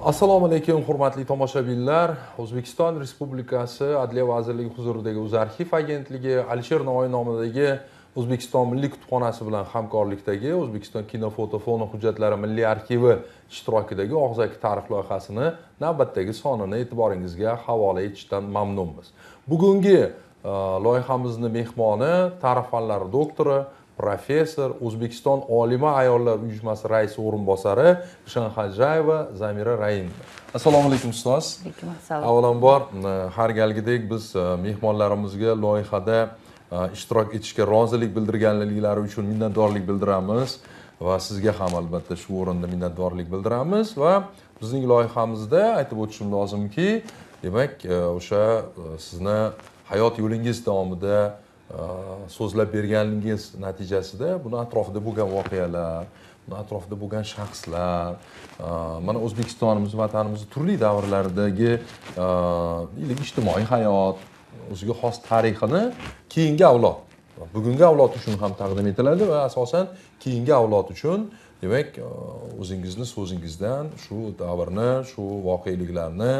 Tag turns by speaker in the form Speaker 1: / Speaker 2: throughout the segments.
Speaker 1: Assalomu alaykum hurmatli tomoshabinlar. O'zbekiston Respublikasi Adliya vazirligi huzuridagi O'zArxiv agentligi Alisher Navoiy nomidagi O'zbekiston Milliy kutubxonasi bilan hamkorlikdagi O'zbekiston kino-foto-fono hujjatlari milliy arxivi ishtirokidagi og'zaki tarix loyihasini navbatdagi sonini e'tiboringizga havola etishdan mamnunmiz. Bugungi loyihamizni mehmoni tarix fanlari doktori, professor, O'zbekiston olima ayollar uyushmasi raisi o'rinbosari Ishanxo'jayeva Zamira Raimova. Assalomu alaykum ustoz.
Speaker 2: Alaykum assalom.
Speaker 1: Avvalambor har galgidek biz mehmonlarimizga loyihada ishtirok etishga rozilik bildirganliklari uchun minnatdorlik bildiramiz va sizga ham albatta shu o'rinda minnatdorlik bildiramiz va bizning loyihamizda aytib o'tishim lozimki, demak, o'sha sizni hayot yo'lingiz davomida so'zlab berganingiz natijasida buni atrofida bo'lgan voqealar, buni atrofida bo'lgan shaxslar, mana O'zbekistonimiz, vatanimiz turli davrlardagi ijtimoiy hayot, o'ziga xos tarixini keyingi avlod, bugungi avlod uchun ham taqdim etiladi va asosan keyingi avlod uchun, demak, o'zingizni so'zingizdan shu davrni, shu voqeliklarni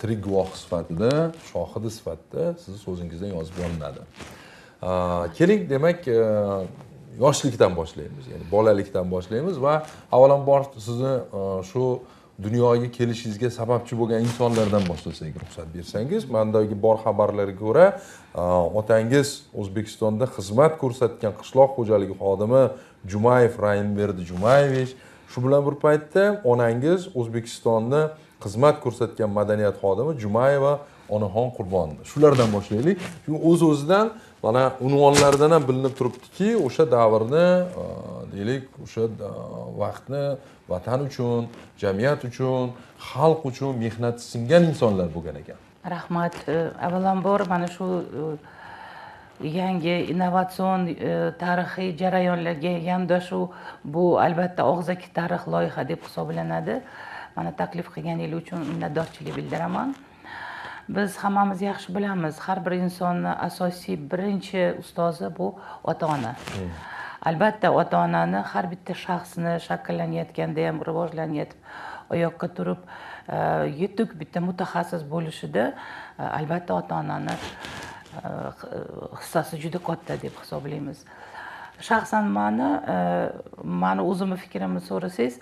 Speaker 1: tirik guvoh sifatida, shohidi sifatida sizni so'zingizdan yozib olinadi. Keling, demak, yoshlikdan boshlaymiz, ya'ni bolalikdan boshlaymiz va avvalambor sizni shu dunyoga kelishingizga sababchi bo'lgan insonlardan boshlasak, ruxsat bersangiz. Mendagi bor xabarlarga ko'ra, otangiz O'zbekistonda xizmat ko'rsatgan qishloq xo'jaligi xodimi Jumayev Raimberdi Jumayevich, shu bilan bir paytda onangiz O'zbekistonni xizmat ko'rsatgan madaniyat xodimi Jumayeva Onaxon Qurbonova. Shulardan boshlaylik. Chunki o'z-o'zidan mana unvonlardan ham bilinib turibdiki, o'sha davrni, deylik, o'sha vaqtni vatan uchun, jamiyat uchun, xalq uchun mehnat singan insonlar bo'lgan ekan.
Speaker 2: Rahmat. Avvalambor mana shu yangi innovatsion tarixiy jarayonlarga yondashuv bu albatta og'zaki tarix loyiha deb hisoblanadi. Mana taklif qilganingiz uchun minnatdorchilik bildiraman. Biz hammamiz yaxshi bilamiz, har bir insonning asosiy birinchi ustozi bu ota-ona. Albatta ota-onani har bitta shaxsni shakllanayotganda ham rivojlanayotib, oyoqqa turib, yetuk bitta mutaxassis bo'lishida albatta ota-onani hissasi juda katta deb hisoblaymiz. Shaxsan mani o'zimning fikrimni so'rasangiz,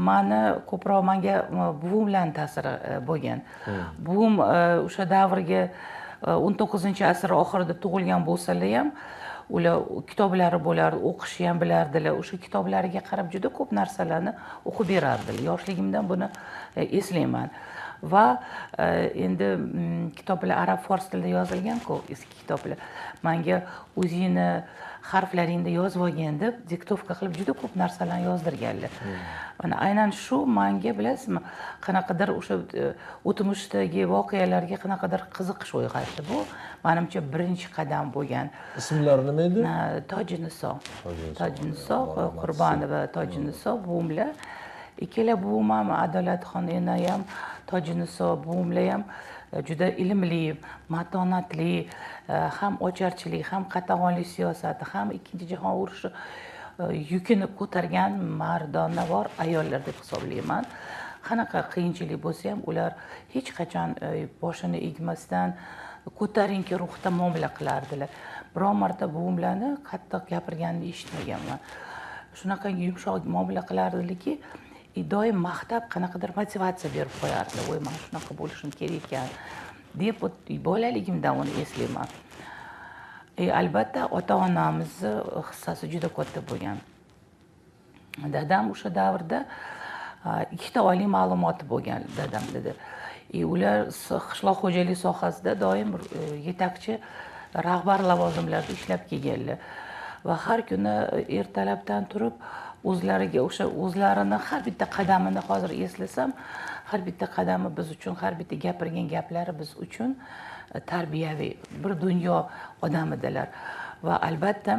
Speaker 2: mani ko'proq menga buvimlarning ta'siri bo'lgan. Buvim o'sha davrga 19-asr oxirida tug'ilgan bo'lsalar ham, ular kitoblari bo'lardi, o'qishni ham bilardilar. O'sha kitoblariga qarab juda ko'p narsalarni o'qib berardilar. Yoshligimdan buni eslayman. Va endi kitoblar arab fors tilida yozilgan-ku, eski kitoblar. Menga o'zingni harflaringni yozib olgin deb diktovka qilib juda ko'p narsalarni yozdirganlar. Mana aynan shu menga, bilasizmi, qanaqadir o'sha o'tmishdagi voqealarga qanaqadir qiziqish uyg'otdi. Bu menimcha birinchi qadam bo'lgan.
Speaker 1: Ismlari nima edi?
Speaker 2: Tojiniso Qurbonova, Tojiniso buvimlar. Ikkala buvim ham, Adolatxon ena ham, Tojiniso buvimlar ham juda ilmli, matonatli, ham ocharchilik, ham qatag'onlik siyosati, ham Ikkinchi jahon urushi yukini ko'targan mardonavor ayollar deb hisoblayman. Qanaqa qiyinchilik bo'lsa ham ular hech qachon boshini egmasdan ko'tarinki ruhda muomala qilardilar. Biror marta buvimlarni qattiq gapirganini eshitmaganman. Shunaqa yumshoq muomala qilardilarki, doim maqtab qanaqadir motivatsiya berib qo'yardi. Voy, men shunaqa bo'lishim kerak ekan deb bolaligimdan uni eslayman. Albatta ota-onamizni hissasi juda katta bo'lgan. Dadam o'sha davrda ikkita oliy ma'lumoti bo'lgan dadam dedi. Ular qishloq xo'jaligi sohasida doim yetakchi rahbar lavozimlarda ishlab kelganlar va har kuni ertalabdan turib o'zlariga o'zlarini har bitta qadamini hozir eslasam, har bitta qadami biz uchun, har bitta gapirgan gaplari biz uchun tarbiyaviy bir dunyo odamidilar. Va albatta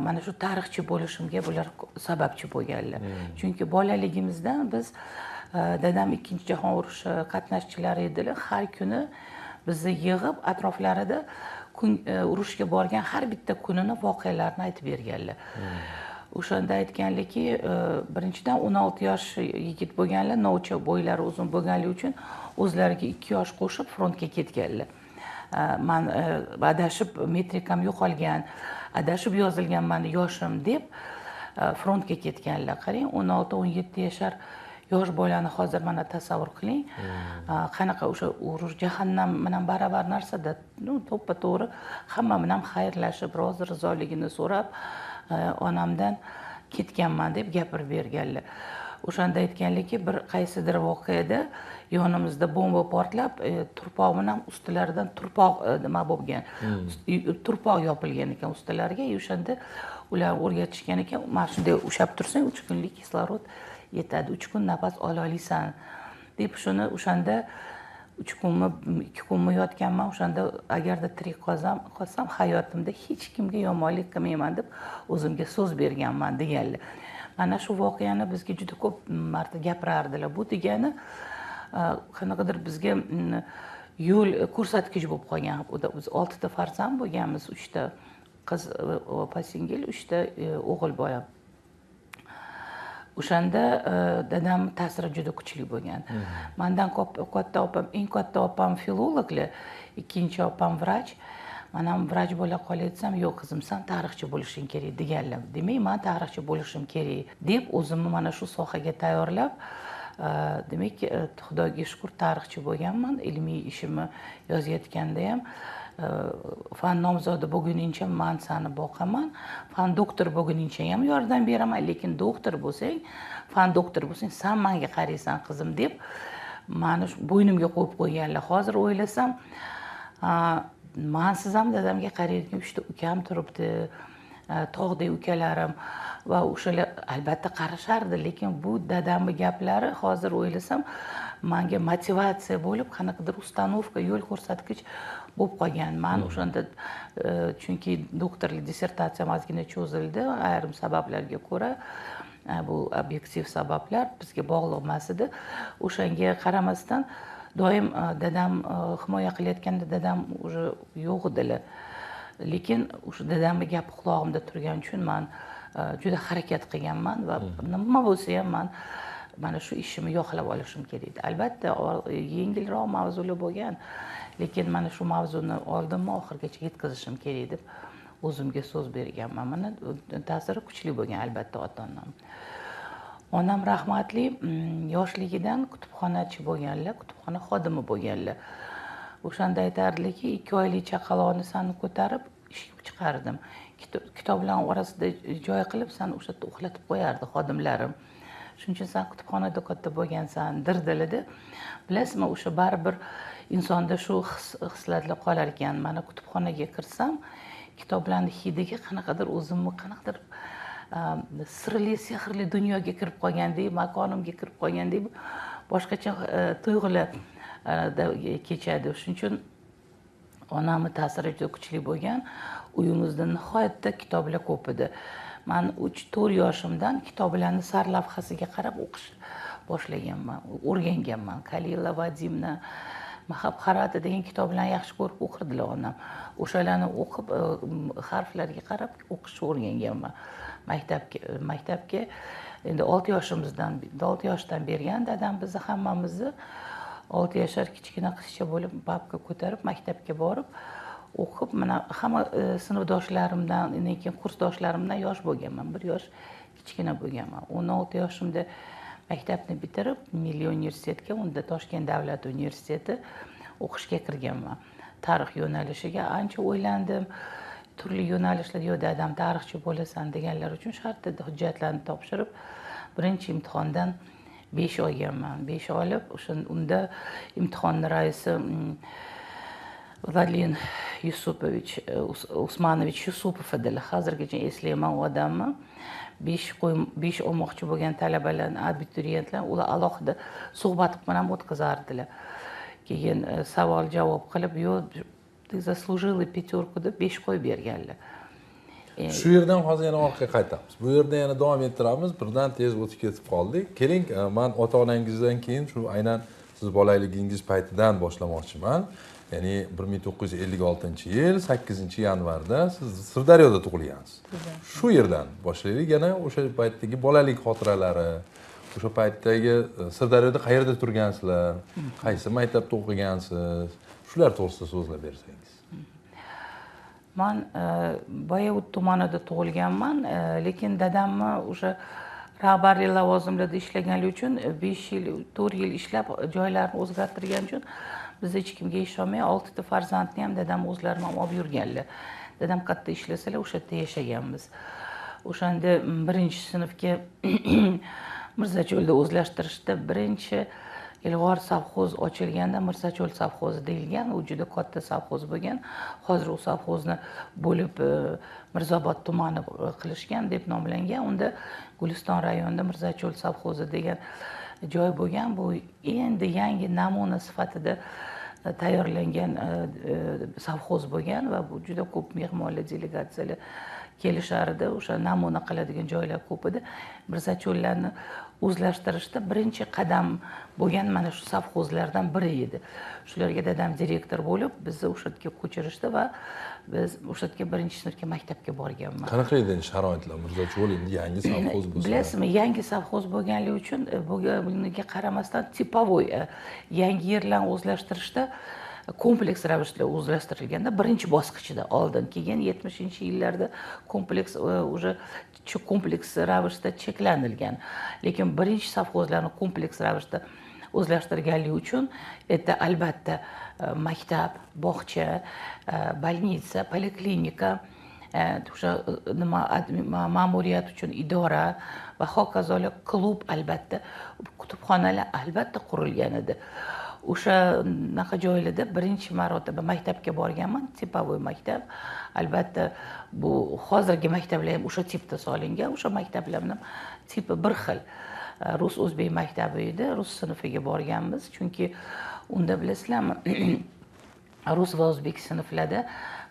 Speaker 2: mana shu tarixchi bo'lishimga bular sababchi bo'lganlar. Chunki bolaligimizdan biz dadam Ikkinchi jahon urushi qatnashchilari edilar. Har kuni bizni yig'ib atroflarida urushga borgan har bitta kunini, voqealarini aytib berganlar. o'shanda aytganliki, birinchidan 16 yosh yigit bo'lganlar, novcha bo'ylari uzun bo'lganligi uchun o'zlariga 2 yosh qo'shib frontga ketganlar. Man adashib metrikam yo'qolgan, adashib yozilganman yoshim deb frontga ketganlar. Qarang, 16-17 yashar yosh bolani hozir mana tasavvur qiling. Qanaqa o'sha urush jahannam bilan baravar narsada, to'ppa-to'g'ri hamma bilan xayrlashib, rozi rizoligini so'rab, onamdan ketganman deb gapirib berganlar. O'shanda aytganliki, bir qaysidir voqeada yonimizda bomba portlab, turpoq bilan ustilaridan turpoq nima bo'lgan. Turpoq yopilgan ekan ustilariga. O'shanda ular o'rgatishgan ekan, mana shunday ushab tursang 3 kunlik kislorod yetadi, 3 kun nafas ola olasan deb shuni o'shanda 3 kunmi 2 kunmi yotganman. O'shanda agarda tirik qolsam hayotimda hech kimga yomonlik qilmayman deb o'zimga so'z berganman deganlar. Mana shu voqeani bizga juda ko'p marta gapirardilar. Bu degani qanaqadir bizga yo'l ko'rsatkich bo'lib qolgan. Biz 6 ta farzand bo'lganmiz, 3 ta qiz opa-singil, 3 ta o'g'il bola. O'shanda dadam ta'siri juda kuchli bo'lgan. Mendan katta opam, eng katta opam filologlar, ikkinchi opam vrach. Men ham vrach bo'la qolatsam, yo'q qizim, sen tarixchi bo'lishing kerak deganlar. Demak, men tarixchi bo'lishim kerak deb o'zimni mana shu sohaga tayyorlab, demak, Xudoga shukr tarixchi bo'lganman. Ilmiy ishimni yozayotganda ham fan nomzodi bo'lguningcha men seni boqaman, fan doktor bo'lguningcha ham yordam beraman, lekin doktor bo'lsang, fan doktor bo'lsang, sen menga qaraysan qizim deb meni bo'ynimga qo'yib qo'yganlar. Hozir o'ylasam, mensiz ham dadamga qaraydigan 3 ta ukam turibdi, tog'dek ukalarim va o'shalar albatta qarashardi, lekin bu dadamning gaplari hozir o'ylasam menga motivatsiya bo'lib, qanaqadir ustanovka, yo'l ko'rsatkich bo'lib qolgan. Men o'shanda chunki doktorlik dissertatsiyam ozgina cho'zildi, ayrim sabablarga ko'ra, bu obyektiv sabablar bizga bog'liq emas edi. O'shanga qaramasdan doim dadam himoya qilayotganda dadam уже yo'q edilar. Lekin o'sha dadamning gapi quloqimda turgani uchun men juda harakat qilganman va nima bo'lsa ham men mana shu ishimni yoqlab olishim kerak edi. Albatta yengilroq mavzular bo'lgan, lekin mana shu mavzuni oldimma oxirigacha yetkazishim kerak deb o'zimga so'z berganman. Mana ta'siri kuchli bo'lgan albatta ota-onam. Onam rahmatli yoshligidan kutubxonachi bo'lganlar, kutubxona xodimi bo'lganlar. O'shanda aytardiki, 2 oylik chaqaloqni seni ko'tarib ishga chiqardim. Kitoblarning orasida joy qilib seni o'sha yerda uxlatib qo'yardi xodimlarim. Shuning uchun sen kutubxonada katta bo'lgansan, dirdilarda. Bilasizmi, o'sha baribir insonda shu hislatlar qolar ekan. Mana kutubxonaga kirsam, kitoblarning hidiga qanaqadir o'zimni qanaqadir sirli, sehrli dunyoga kirib qolgandek, makonimga kirib qolgandek boshqacha tuyg'ular kechadi. Shuning uchun onamning ta'siri juda kuchli bo'lgan. Uyimizda nihoyatda kitoblar ko'p edi. Men 3-4 yoshimdan kitoblarni sarlavhasiga qarab o'qish boshlaganman, o'rganganman. Kalila Vadimni, Mahabharata degan kitoblarni yaxshi ko'rib o'qirdilar onam. O'shalarni o'qib, harflarga qarab o'qishni o'rganganman. Maktabga endi 6 yoshdan bergan dadam bizni hammamizni 6 yashar kichkina qizcha bo'lib babka ko'tarib maktabga borib o'qib, mana hamma sinfdoshlarimdan, lekin kursdoshlarimdan yosh bo'lganman, 1 yosh kichkina bo'lganman. 16 yoshimda maktabni bitirib, Milliy universitetga, unda Toshkent davlat universiteti o'qishga kirganman. Tarix yo'nalishiga ancha o'ylandim. Turli yo'nalishlar, yo'q dadam tarixchi bo'lasan deganlar uchun shart edi, hujjatlarni topshirib, birinchi imtihondan 5 olganman. 5 olib, unda imtihonni raisi Vladimir Yusupovich Usmanovich Yusupov edilar. Hozirgacha eslayman u odamni. 5 olmoqchi bo'lgan talabalarni, abituriyentlar, ular alohida suhbat bilan o'tkazardilar. Keyin savol-javob qilib, yo'q, zaslujili 5 deb 5 qo'yib berganlar.
Speaker 1: Shu yerdan hozir yana orqaga qaytamiz. Bu yerda yana davom ettiramiz. Birdan tez o'tib ketib qoldik. Keling, men ota-onangizdan keyin shu aynan siz bolaligingiz paytidan boshlamoqchiman. ya'ni 1956-yil 8-yanvarda siz Sirdaryoda tug'ilgansiz. Shu yerdan boshlaylik, yana o'sha paytdagi bolalik xotiralari, o'sha paytdagi Sirdaryoda qayerda turgansizlar, qaysi maktabda o'qigansiz, shular to'g'risida so'zlab bersangiz.
Speaker 2: Men Boyovut tumanida tug'ilganman, lekin dadamni o'sha rahbarlik lavozimlarida ishlaganligi uchun 5 yil, 4 yil ishlab joylarni o'zgartirgani uchun biz hech kimga ishonmay 6 ta farzandni ham dadam o'zlari ham olib yurganlar. Dadam qayerda ishlasalar o'sha yerda yashaganmiz. O'shanda 1-sinfga Mirzacho'lda o'zlashtirishda birinchi ilg'or savxoz ochilganda Mirzacho'l savxozi deyilgan. U juda katta savxoz bo'lgan. Hozir u savxozni bo'lib Mirzobod tumani qilishgan deb nomlangan. Unda Guliston rayonida Mirzacho'l savxozi degan joy bo'lgan. Bu endi yangi namuna sifatida tayyorlangan savxoz bo'lgan va bu juda ko'p mehmonlar, delegatsiyalar kelishardi. O'sha namuna qiladigan joylar ko'p edi. Mirzacho'llarni o'zlashtirishda birinchi qadam bo'lgan mana shu savxozlardan biri edi. Shularga dadam direktor bo'lib, bizni o'sha yerga ko'chirishdi va biz o'sha yerga 1-sinfga maktabga borganman.
Speaker 1: Qanaqa edi sharoitlar? Mirzacho'l endi yangi savxoz bo'lsa.
Speaker 2: Bilasizmi, yangi savxoz bo'lganligi uchun bunga qaramasdan tipovoy yangi yerlarni o'zlashtirishda kompleks ravishda o'zlashtirilganda birinchi bosqichida oldin, keyin 70-yillarda kompleks kompleks ravishda cheklanilgan. Lekin birinchi savxozlarni kompleks ravishda o'zlashtirganligi uchun albatta maktab, bog'cha, больница, poliklinika, o'sha ma'muriyat uchun idora va hokazolar, klub, albatta kutubxonalar albatta qurilgan edi. O'shanaqa joylarda birinchi marotaba maktabga borganman, tipovoy maktab. Albatta bu hozirgi maktablar ham o'sha tipda solingan. O'sha maktablarning tipi bir xil. Rus o'zbek maktabi edi. Rus sinfiga borganmiz, chunki unda bilasizlarmi, rus va o'zbek sinflarda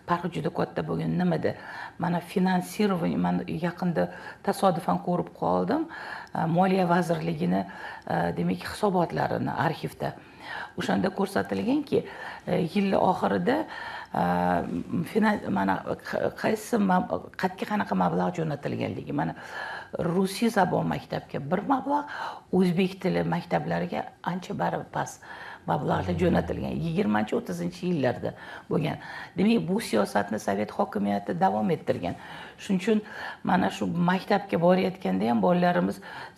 Speaker 2: farqi juda katta bo'lgan. Nimada? Mana finansирование, men yaqinda tasodifan ko'rib qoldim. Moliya vazirligini demak hisobotlarini arxivda. O'shanda ko'rsatilganki, yil oxirida mana qaysi qayerga qanaqa mablag' jo'natilganligi. Mana Rusiy zabon maktabga bir mablag', o'zbek tili maktablariga ancha bari past mablag'lar jo'natilgan 20-30-yillarda bo'lgan. Demak, bu siyosatni Sovet hokimiyati davom ettirgan. Shuning uchun mana shu maktabga borayotganda ham bolalarimiz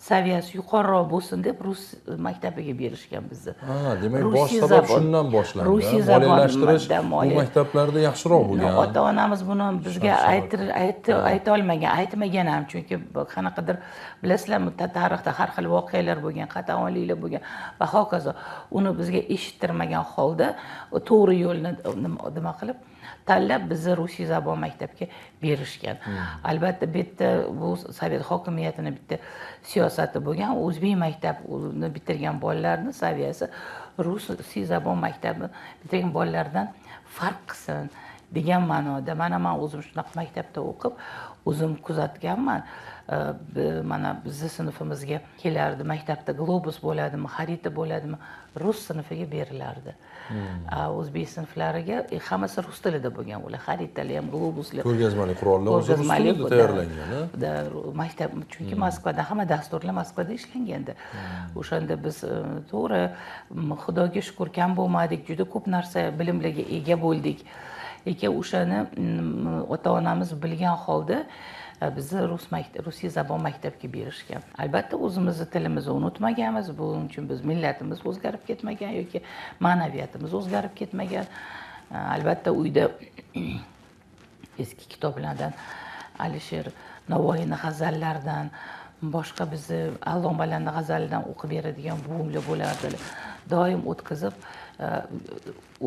Speaker 2: saviyasi yuqoriroq bo'lsin deb rus maktabiga berishgan bizni.
Speaker 1: Demak, bosh sabab shundan boshlandi. Moliyalashtirish bu maktablarda yaxshiroq bo'lgan.
Speaker 2: Ota-onamiz buni bizga ayta olmagan, aytmagan ham, chunki qanaqadir bilasizlarmi, tarixda har xil voqealar bo'lgan, qatag'onliklar bo'lgan va hokazo. Uni bizga eshittirmagan holda to'g'ri yo'lni nima qilib tanlab bizni Rusiy zabon maktabga berishgan. Albatta bu yerda bu Sovet hokimiyatining bitta siyosati bo'lgan. O'zbek maktabini bitirgan bolalarning saviyasi Rusiy zabon maktabini bitirgan bolalardan farq qilsin degan ma'noda. Mana men o'zim shunaqa maktabda o'qib, o'zim kuzatganman. Mana bizni sinfimizga kelardi, maktabda globus bo'ladimi, xarita bo'ladimi, rus sinfiga berilardi. O'zbek sinflariga hammasi rus tilida bo'lgan. Ular xaritalar ham, globuslar,
Speaker 1: ko'rgazmali qurollar o'zi rus tilida tayyorlangan.
Speaker 2: Maktab, chunki Moskvada hamma dasturlar Moskvada ishlanganda. O'shanda biz to'g'ri, Xudoga shukr, kam bo'lmadik, juda ko'p narsa bilimlarga ega bo'ldik. Lekin o'shani ota-onamiz bilgan holda bizni Rusiy zabon maktabga berishgan. Albatta o'zimizni tilimizni unutmaganmiz. Buning uchun biz millatimiz o'zgarib ketmagan yoki ma'naviyatimiz o'zgarib ketmagan. Albatta uyda eski kitoblardan, Alisher Navoiyning g'azallaridan, boshqa bizni allomalarning g'azalidan o'qib beradigan buvimlar bo'lardilar. Doim o'tkazib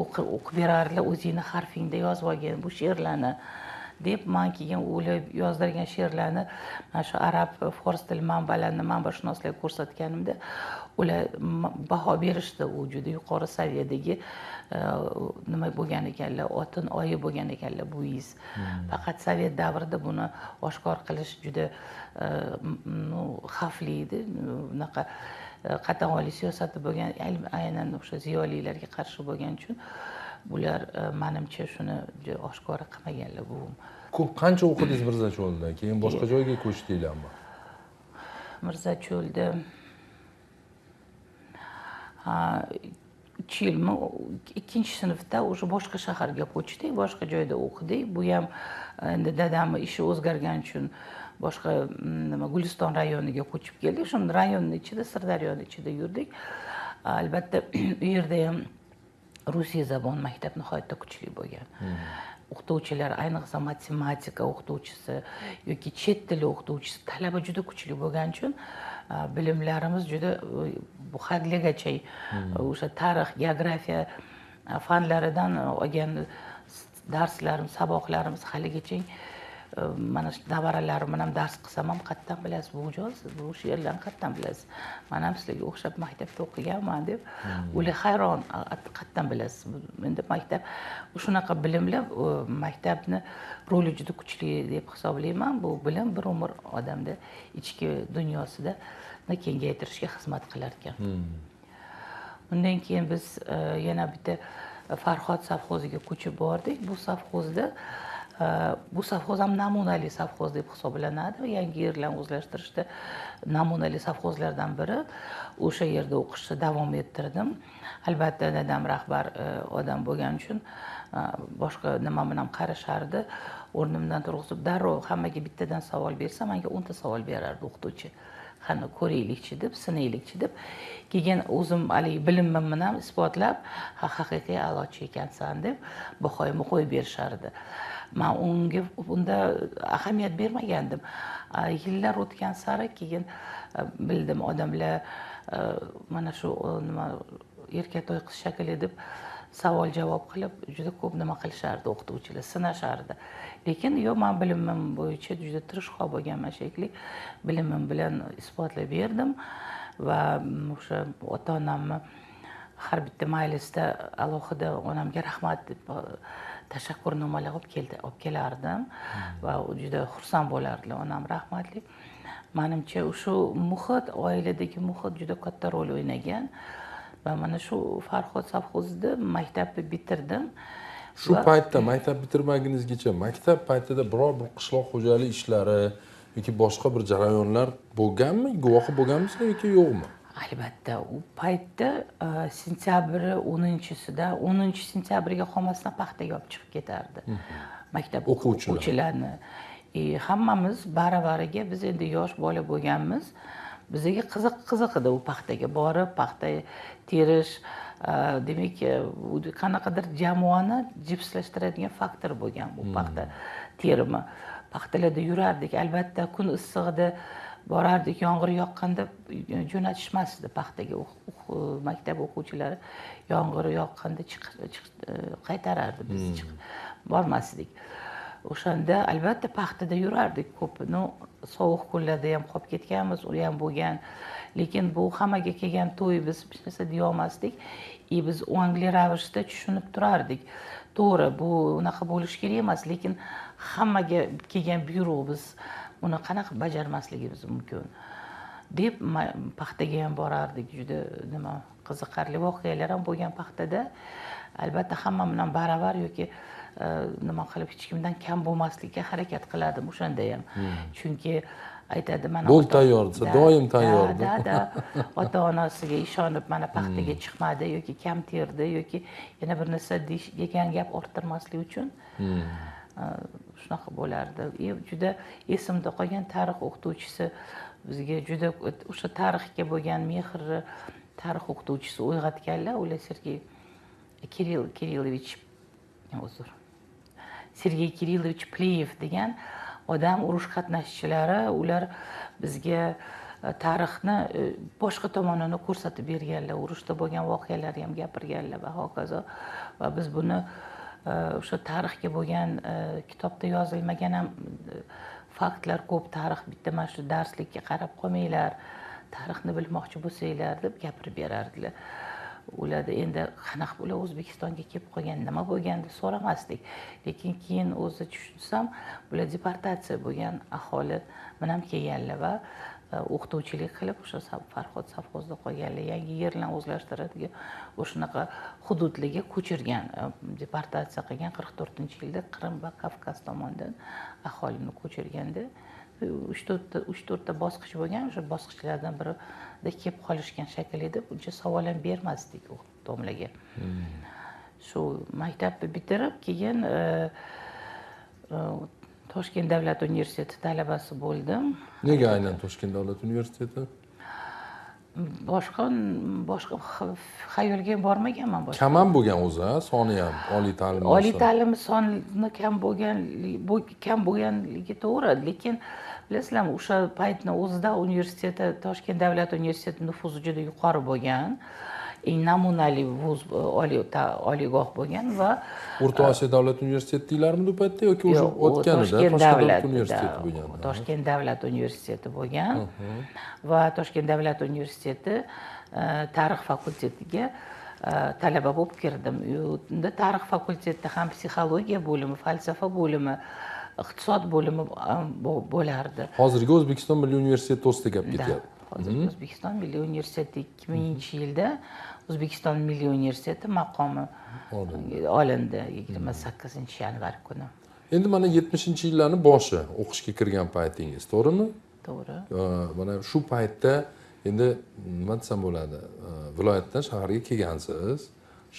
Speaker 2: o'qib berardilar, o'zingni harfingda yozib olgan bu she'rlarni deb men keyin o'ylab yozdirgan she'rlarni mana shu arab, fors tili manbalarini, manbashunoslarga ko'rsatganimda ular baho berishdi. U juda yuqori saviyadagi nima bo'lgan ekanlar, otin oyi bo'lgan ekanlar buyiz. Faqat Sovet davrida buni oshkor qilish juda xavfli edi. Bunaqa qatag'onlik siyosati bo'lgan, aynan o'sha ziyolilarga qarshi bo'lgani uchun bular menimcha shuni oshkora qilmaganlar buvim.
Speaker 1: Ko'p qancha o'qidingiz Mirzacho'lda? Keyin boshqa joyga ko'chdinglarmi?
Speaker 2: Mirzacho'lda 3 yilmi, 2-sinfda o'sha boshqa shaharga ko'chdik, boshqa joyda o'qidik. Bu ham endi dadamning ishi o'zgargani uchun boshqa Guliston rayoniga ko'chib keldik. Shunda rayonning ichida, Sirdaryoning ichida yurdik. Albatta u yerda ham Rusiya zabon maktab nihoyatda kuchli bo'lgan. O'qituvchilar, ayniqsa matematika o'qituvchisi yoki chet tili o'qituvchisi talaba juda kuchli bo'lgani uchun bilimlarimiz juda bu hadligacha o'sha tarix, geografiya fanlaridan olgan darslarimiz, saboqlarimiz haligacha mana shu nevaralarim bilan dars qilsam ham qayerdan bilasiz buvijon, siz bu she'rlarni qayerdan bilasiz? Men ham sizlarga o'xshab maktabda o'qiganman deb ular hayron, qayerdan bilasiz? Endi maktab shunaqa bilimlar maktabni roli juda kuchli deb hisoblayman. Bu bilim bir umr odamda ichki dunyosida kengaytirishga xizmat qilar ekan. Undan keyin biz yana bitta Farhod sovxoziga ko'chib bordik. Bu sovxoz ham namunali sovxoz deb hisoblanadi. Yangi yerlarni o'zlashtirishda namunali sovxozlardan biri. O'sha yerda o'qishni davom ettirdim. Albatta dadam rahbar odam bo'lgani uchun boshqa nima bilan qarashardi. O'rnimdan turg'izib darrov hammaga bittadan savol bersa, menga 10 ta savol berardi o'qituvchi. Qani ko'raylikchi deb, sinaylikchi deb. Keyin o'zim haligi bilimim bilan isbotlab, haqiqiy a'lochi ekansan deb bahoyimni qo'yib berishardi. Men unga unda ahamiyat bermagandim. Yillar o'tgan sari keyin bildim odamlar mana shu nima erkatoy qiz shakli deb savol javob qilib juda ko'p nima qilishardi o'qituvchilar, sinashardi. Lekin yo'q, men bilimim bo'yicha juda tirishqoq bo'lganman shekilli. Bilimim bilan isbotlab berdim va o'sha ota-onamni har bitta majlisda alohida onamga rahmat deb tashakkurnomalar olib kelardim va juda xursand bo'lardilar onam rahmatli. Menimcha shu muhit, oiladagi muhit juda katta rol o'ynagan va mana shu Farhod sovxozida maktabni bitirdim.
Speaker 1: Shu paytda maktab bitirmagunizgacha maktab paytida biror bir qishloq xo'jalik ishlari yoki boshqa bir jarayonlar bo'lganmi? Guvohi bo'lganmisizlar yoki yo'qmi?
Speaker 2: Albatta, u paytda sentyabr 10-sentyabrga qolmasdan paxtaga olib chiqib ketardi. Maktab o'quvchilarni. Hammamiz baravariga, biz endi yosh bola bo'lganmiz. Bizga qiziq edi u paxtaga borib, paxta terish, demak, qanaqadir jamoani jipslashtiradigan faktor bo'lgan bu paxta terimi. Paxtalarda yurardik, albatta kun issig'ida borardik, yomg'ir yoqqanda jo'natishmasdi paxtaga. Maktab o'quvchilari yomg'ir yoqqanda qaytarardi, biz bormasdik. O'shanda albatta paxtada yurardik ko'p. Sovuq kunlarda ham qolib ketganmiz, u ham bo'lgan. Lekin bu hammaga kelgan to'y biz hech narsa deya olmasdik. Biz ongli ravishda tushunib turardik. To'g'ri, bu unaqa bo'lishi kerak emas, lekin hammaga kelgan buyruq biz uni qanaqa bajarmasligimiz mumkin deb paxtaga ham borardik. Juda nima qiziqarli voqealar ham bo'lgan paxtada. Albatta hamma bilan baravar yoki nima qilib hech kimdan kam bo'lmaslikka harakat qilardim o'shanda ham. Chunki aytadi, mana
Speaker 1: bo'l tayyor desa, doim tayyor.
Speaker 2: Ota-onasiga ishonib mana paxtaga chiqmadi yoki kam terdi yoki yana bir narsa degan gap orttirmaslik uchun shunaqa bo'lardi. Juda esimda qolgan tarix o'qituvchisi bizga juda o'sha tarixga bo'lgan mehrni tarix o'qituvchisi uyg'otganlar. Ular Sergey Kirillovich Pliyev degan odam, urush qatnashchilari. Ular bizga tarixni boshqa tomonini ko'rsatib berganlar, urushda bo'lgan voqealarni ham gapirganlar va hokazo. Va biz buni o'sha tarixga bo'lgan kitobda yozilmagan ham faktlar ko'p. Tarix bitta mana shu darslikka qarab qolmanglar, tarixni bilmoqchi bo'lsanglar deb gapirib berardilar. Ularda endi qanaqa bular O'zbekistonga kelib qolgan, nima bo'lgan deb so'ramasdik. Lekin keyin o'zi tushunsam, bular deportatsiya bo'lgan aholi bilan kelganlar va o'qituvchilik qilib o'sha Farhod sovxozda qolganlar yangi yerlarni o'zlashtiradigan o'shanaqa hududlarga ko'chirgan, deportatsiya qilgan 44-yilda Qrim va Kavkaz tomonidan aholini ko'chirganda 3-4 bosqich bo'lgan. O'sha bosqichlardan birida kelib qolishgan shakl edi. Buncha savol ham bermasdik u domlaga. Shu maktabni bitirib keyin Toshkent davlat universiteti talabasi bo'ldim.
Speaker 1: Nega aynan Toshkent davlat universiteti?
Speaker 2: Boshqa xayolga bormaganman boshqa.
Speaker 1: Kam ham bo'lgan o'zi, soni ham oliy ta'lim.
Speaker 2: Oliy ta'lim soni kam bo'lganligi to'g'ri, lekin bilasizlarmi, o'sha paytni o'zida universiteti, Toshkent davlat universiteti nufuzi juda yuqori bo'lgan. Eng namunali vuz oliygoh bo'lgan va
Speaker 1: O'rta Osiyo davlat universiteti deylarmidi u paytda yoki o'sha o'tganida Toshkent davlat universiteti bo'lgan.
Speaker 2: Toshkent davlat universiteti bo'lgan va Toshkent davlat universiteti tarix fakultetiga talaba bo'lib kirdim. Unda tarix fakultetida ham psixologiya bo'limi, falsafa bo'limi, iqtisod bo'limi bo'lardi.
Speaker 1: Hozirgi O'zbekiston Milliy universiteti to'g'risida gap ketyapti.
Speaker 2: Hozir O'zbekiston Milliy universiteti 2000-yilda O'zbekiston Milliy universiteti maqomi olindi 28-yanvar kuni.
Speaker 1: Endi mana 70-yillarning boshi o'qishga kirgan paytingiz, to'g'rimi?
Speaker 2: To'g'ri.
Speaker 1: Mana shu paytda endi nima desam bo'ladi? Viloyatdan shaharga kelgansiz.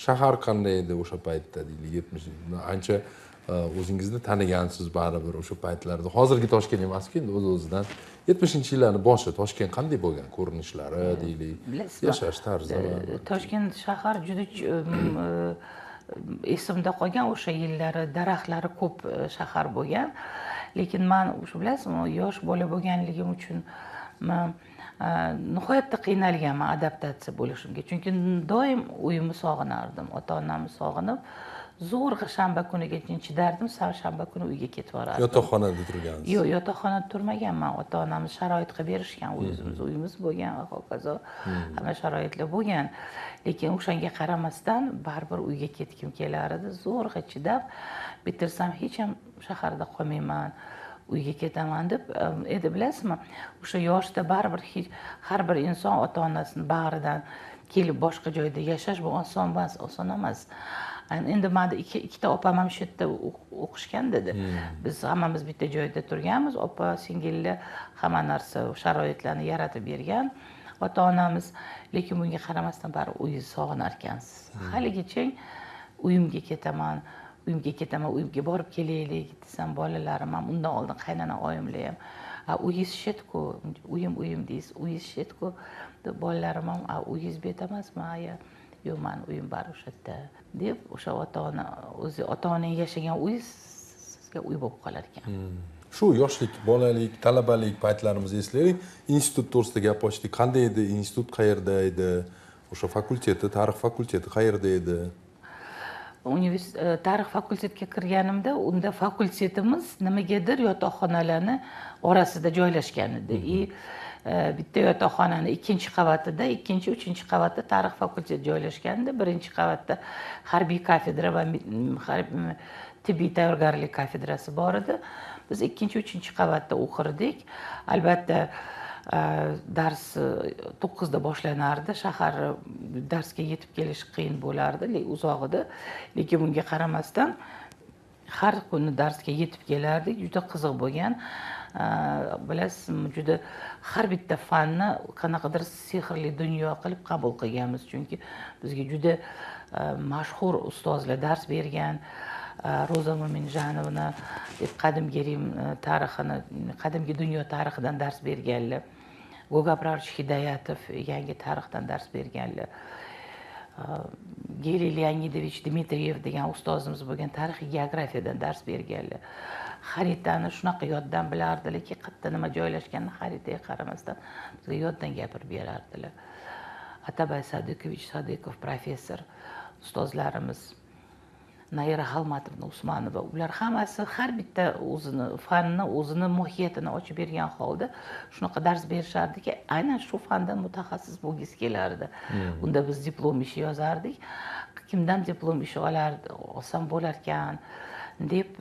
Speaker 1: Shahar qanday edi o'sha paytda deylik 70 ancha o'zingizni tanigansiz baribir o'sha paytlarda. Hozirgi Toshkent emas-ku endi o'z-o'zidan 70-yillarning boshi Toshkent qanday bo'lgan ko'rinishlari deylik, yashash tarzi.
Speaker 2: Toshkent shahar juda esimda qolgan o'sha yillari, daraxtlari ko'p shahar bo'lgan. Lekin men o'sha bilasizmi, yosh bola bo'lganligim uchun nihoyatda qiynalganman adaptatsiya bo'lishimga. Chunki doim uyimni sog'inardim, ota-onamni sog'inib, zo'rg'a shanba kuniga chidardim, shanba kuni uyga ketib borardim.
Speaker 1: Yotoqxonada turgansiz?
Speaker 2: Yo'q, yotoqxonada turmaganman. Ota-onamiz sharoit qilib berishgan, uyimiz bo'lgan va hokazo. Hamma sharoitlar bo'lgan. Lekin o'shanga qaramasdan baribir uyga ketgim kelar edi. Zo'rg'a chidab, bitirsam hech ham shaharda qolmayman, uyga ketaman deb edi, bilasizmi? O'sha yoshda baribir har bir inson ota-onasini bag'ridan kelib boshqa joyda yashash bu oson emas. Endi menda ikkita opam ham shu yerda o'qishgan dedi. Biz hammamiz bitta joyda turganmiz. Opa singillar hamma narsa sharoitlarni yaratib bergan ota-onamiz, lekin bunga qaramasdan bari uyni sog'inar ekansiz. Haligacha uyimga ketaman, uyimga borib kelaylik desam, bolalarim ham undan oldin qaynona oyimlar ham uyingiz shetku, uyim deysiz, uyingiz shetku deb bolalarim ham uyingiz bet emasmi aya? Yo'q, men uyim bor o'sha yerda deb o'sha ota-onang yashagan uy sizga uy bo'lib qolar ekan.
Speaker 1: Shu yoshlik, bolalik, talabalik paytlarimizni eslaylik. Institut to'g'risida gap ochdik. Qanday edi? Institut qayerda edi? O'sha fakulteti, tarix fakulteti qayerda edi?
Speaker 2: Tarix fakultetiga kirganimda, unda fakultetimiz nimagadir yotoqxonalarni orasida joylashgan edi. Bitta yotoqxonani 2-qavatida, 3-chi qavatda tarix fakulteti joylashgandi. 1-qavatda harbiy kafedra va tibbiy tayyorgarlik kafedrasi bor edi. Biz 2-3 qavatda o'qirdik. Albatta dars 9 da boshlanardi. Shahar darsga yetib kelish qiyin bo'lardi, uzoq edi. Lekin bunga qaramasdan har kuni darsga yetib kelardik. Juda qiziq bo'lgan. Bilasizmi, juda har bitta fanni qanaqadir sehrli dunyo qilib qabul qilganmiz. Chunki bizga juda mashhur ustozlar dars bergan. Roza Mo'minjonovna deb qadimgi Rim tarixini, qadimgi dunyo tarixidan dars berganlar. Goga Abramovich Hidoyatov yangi tarixdan dars berganlar. Geril Leonidovich Dmitriyev degan ustozimiz bo'lgan tarixiy geografiyadan dars berganlar. Xaritani shunaqa yoddan bilardilar, qayerda nima joylashganini xaritaga qaramasdan bizga yoddan gapirib berardilar. Atabay Sodiqov professor ustozlarimiz, Nayira Xalmatovna Usmonova, ular hammasi har bitta o'zini fanni, o'zini mohiyatini ochib bergan holda shunaqa dars berishardiki, aynan shu fandan mutaxassis bo'lgisi kelardi. Unda biz diplom ishi yozardik. Kimdan diplom ishi olsam bo'lar ekan deb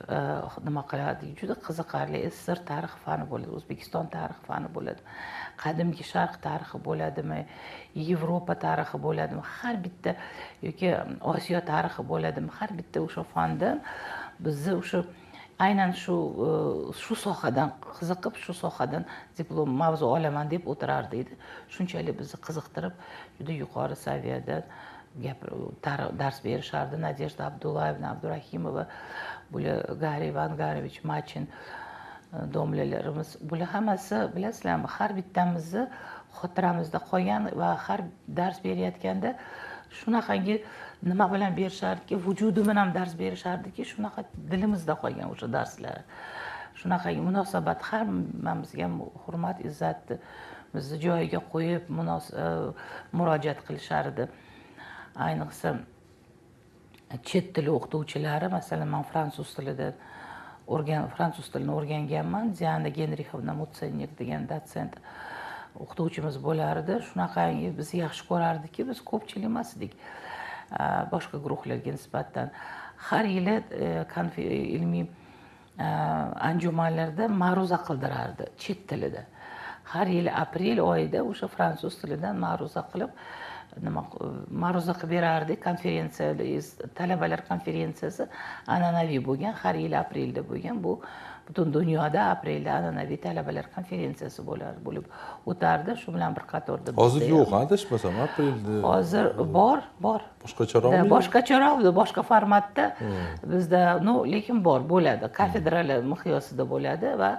Speaker 2: nima qiladi, juda qiziqarli SSR tarix fani bo'ladi, O'zbekiston tarix fani bo'ladi, qadimgi sharq tarixi bo'ladimi, Yevropa tarixi bo'ladimi, har bitta yoki Osiyo tarixi bo'ladimi, har bitta o'sha fandan bizni o'sha aynan shu sohadan qiziqib, shu sohadan diplom mavzu olaman deb o'tirardi edi. Shunchalik bizni qiziqtirib, juda yuqori saviyada dars berishardi. Nadejda Abdullayevna Abdurahimova, bular Gariy Ivangarovich Machin domlalarimiz, bular hammasi bilasizlarmi, har bittamizni xotiramizda qolgan va har dars berayotganda shunaqangi nima bilan berishardiki, vujudi bilan dars berishardiki, shunaqa dilimizda qolgan o'sha darslar. Shunaqangi munosabat, hammamizga hurmat, izzatni bizni joyiga qo'yib murojaat qilishardi. Ayniqsa chet tili o'qituvchilari, masalan, men fransuz tilini o'rganganman. Diana Genrixovna Mutsennik degan dotsent o'qituvchimiz bo'lardi. Shunaqangi bizni yaxshi ko'rardiki, biz ko'pchilik emas edik boshqa guruhlarga nisbatan. Har yili ilmiy anjumanlarda ma'ruza qildirardi chet tilida. Har yili aprel oyida o'sha fransuz tilidan ma'ruza qilib ma'ruza qilib berardi. Talabalar konferensiyasi an'anaviy bo'lgan, har yili aprelda bo'lgan. Bu butun dunyoda aprelda an'anaviy talabalar konferensiyasi bo'lib o'tardi. Shu bilan bir qatorda
Speaker 1: hozir yo'q, adashmasam aprelda.
Speaker 2: Hozir bor.
Speaker 1: Boshqacharoqmi?
Speaker 2: Boshqacharoq, boshqa formatda bizda, lekin bo'ladi. Kafedralar miqyosida bo'ladi va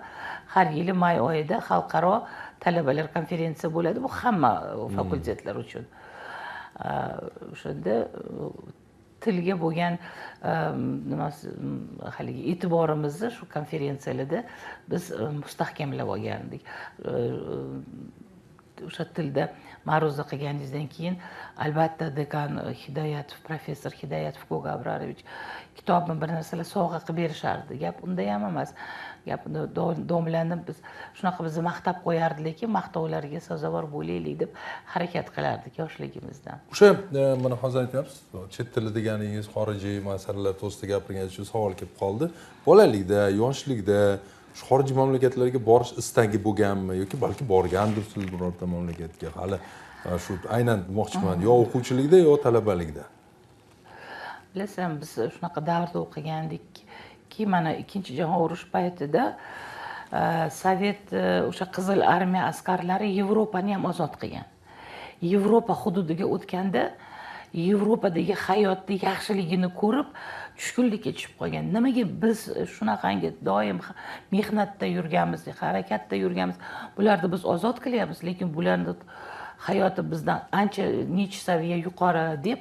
Speaker 2: har yili may oyida xalqaro talabalar konferensiya bo'ladi. Bu hamma fakultetlar uchun. O'shanda tilga bo'lgan haligi e'tiborimizni shu konferensiyalarda biz mustahkamlab olgandik. O'sha tilda ma'ruza qilganingizdan keyin albatta dekan professor Hidoyatov Goga Abrarovich kitobni bir narsalar sovg'a qilib berishardi. Gap unda ham emas. Gap domlani biz shunaqa bizni maqtab qo'yardi, lekin maqtovlarga sazovor bo'laylik deb harakat qilardik yoshligimizdan.
Speaker 1: O'sha mana hozir aytyapsiz, chet tili deganingiz xorijiy masalalar to'g'risida gapirganingiz uchun savol kelib qoldi. Bolalikda, yoshlikda shu xorijiy mamlakatlarga borish istagi bo'lganmi yoki balki borgandirsiz birorta mamlakatga? Hali shu aynan demoqchiman, yo o'quvchilikda yo talabalikda.
Speaker 2: Bilasan, biz shunaqa davrda o'qigandik-ki, mana Ikkinchi jahon urushi paytida Sovet o'sha Qizil armiya askarlari Yevropani ham ozod qilgan. Yevropa hududiga o'tganda Yevropadagi hayotning yaxshiligini ko'rib tushkunlikka tushib qolgan. Nimaga biz shunaqangi doim mehnatda yurganmiz, harakatda yurganmiz, bularni biz ozod qilyapmiz, lekin bularning hayoti bizdan ancha necha saviya yuqori deb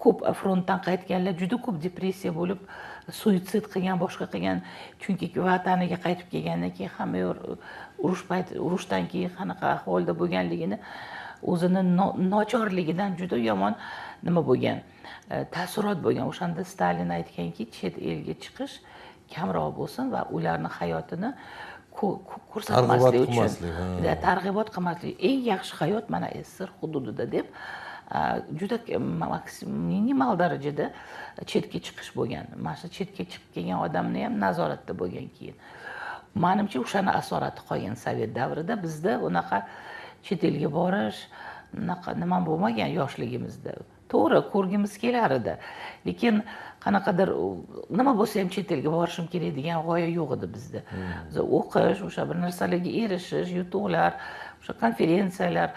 Speaker 2: ko'p frontdan qaytganlar juda ko'p depressiya bo'lib, suitsid qilgan, boshqa qilgan. Chunki vataniga qaytib kelgandan keyin hamma urushdan keyin qanaqa ahvolda bo'lganligini, o'zini nochorligidan juda yomon nima bo'lgan, taassurot bo'lgan. O'shanda Stalin aytganki, chet elga chiqish kamroq bo'lsin va ularning hayotini ko'rsatmaslik uchun, targ'ibot qilmaslik, eng yaxshi hayot mana SSR hududida deb juda minimal darajada chetga chiqish bo'lgan. Mana shu chetga chiqib kelgan odamni ham nazoratda bo'lgan keyin. Menimcha o'shani asorati qolgan Sovet davrida. Bizda unaqa chet elga borish nima bo'lmagan yoshligimizda. To'g'ri, ko'rgimiz kelar edi. Lekin qanaqadir nima bo'lsa ham chet elga borishim kerak degan g'oya yo'q edi bizda. O'qish, o'sha bir narsalarga erishish, yutuqlar, o'sha konferensiyalar,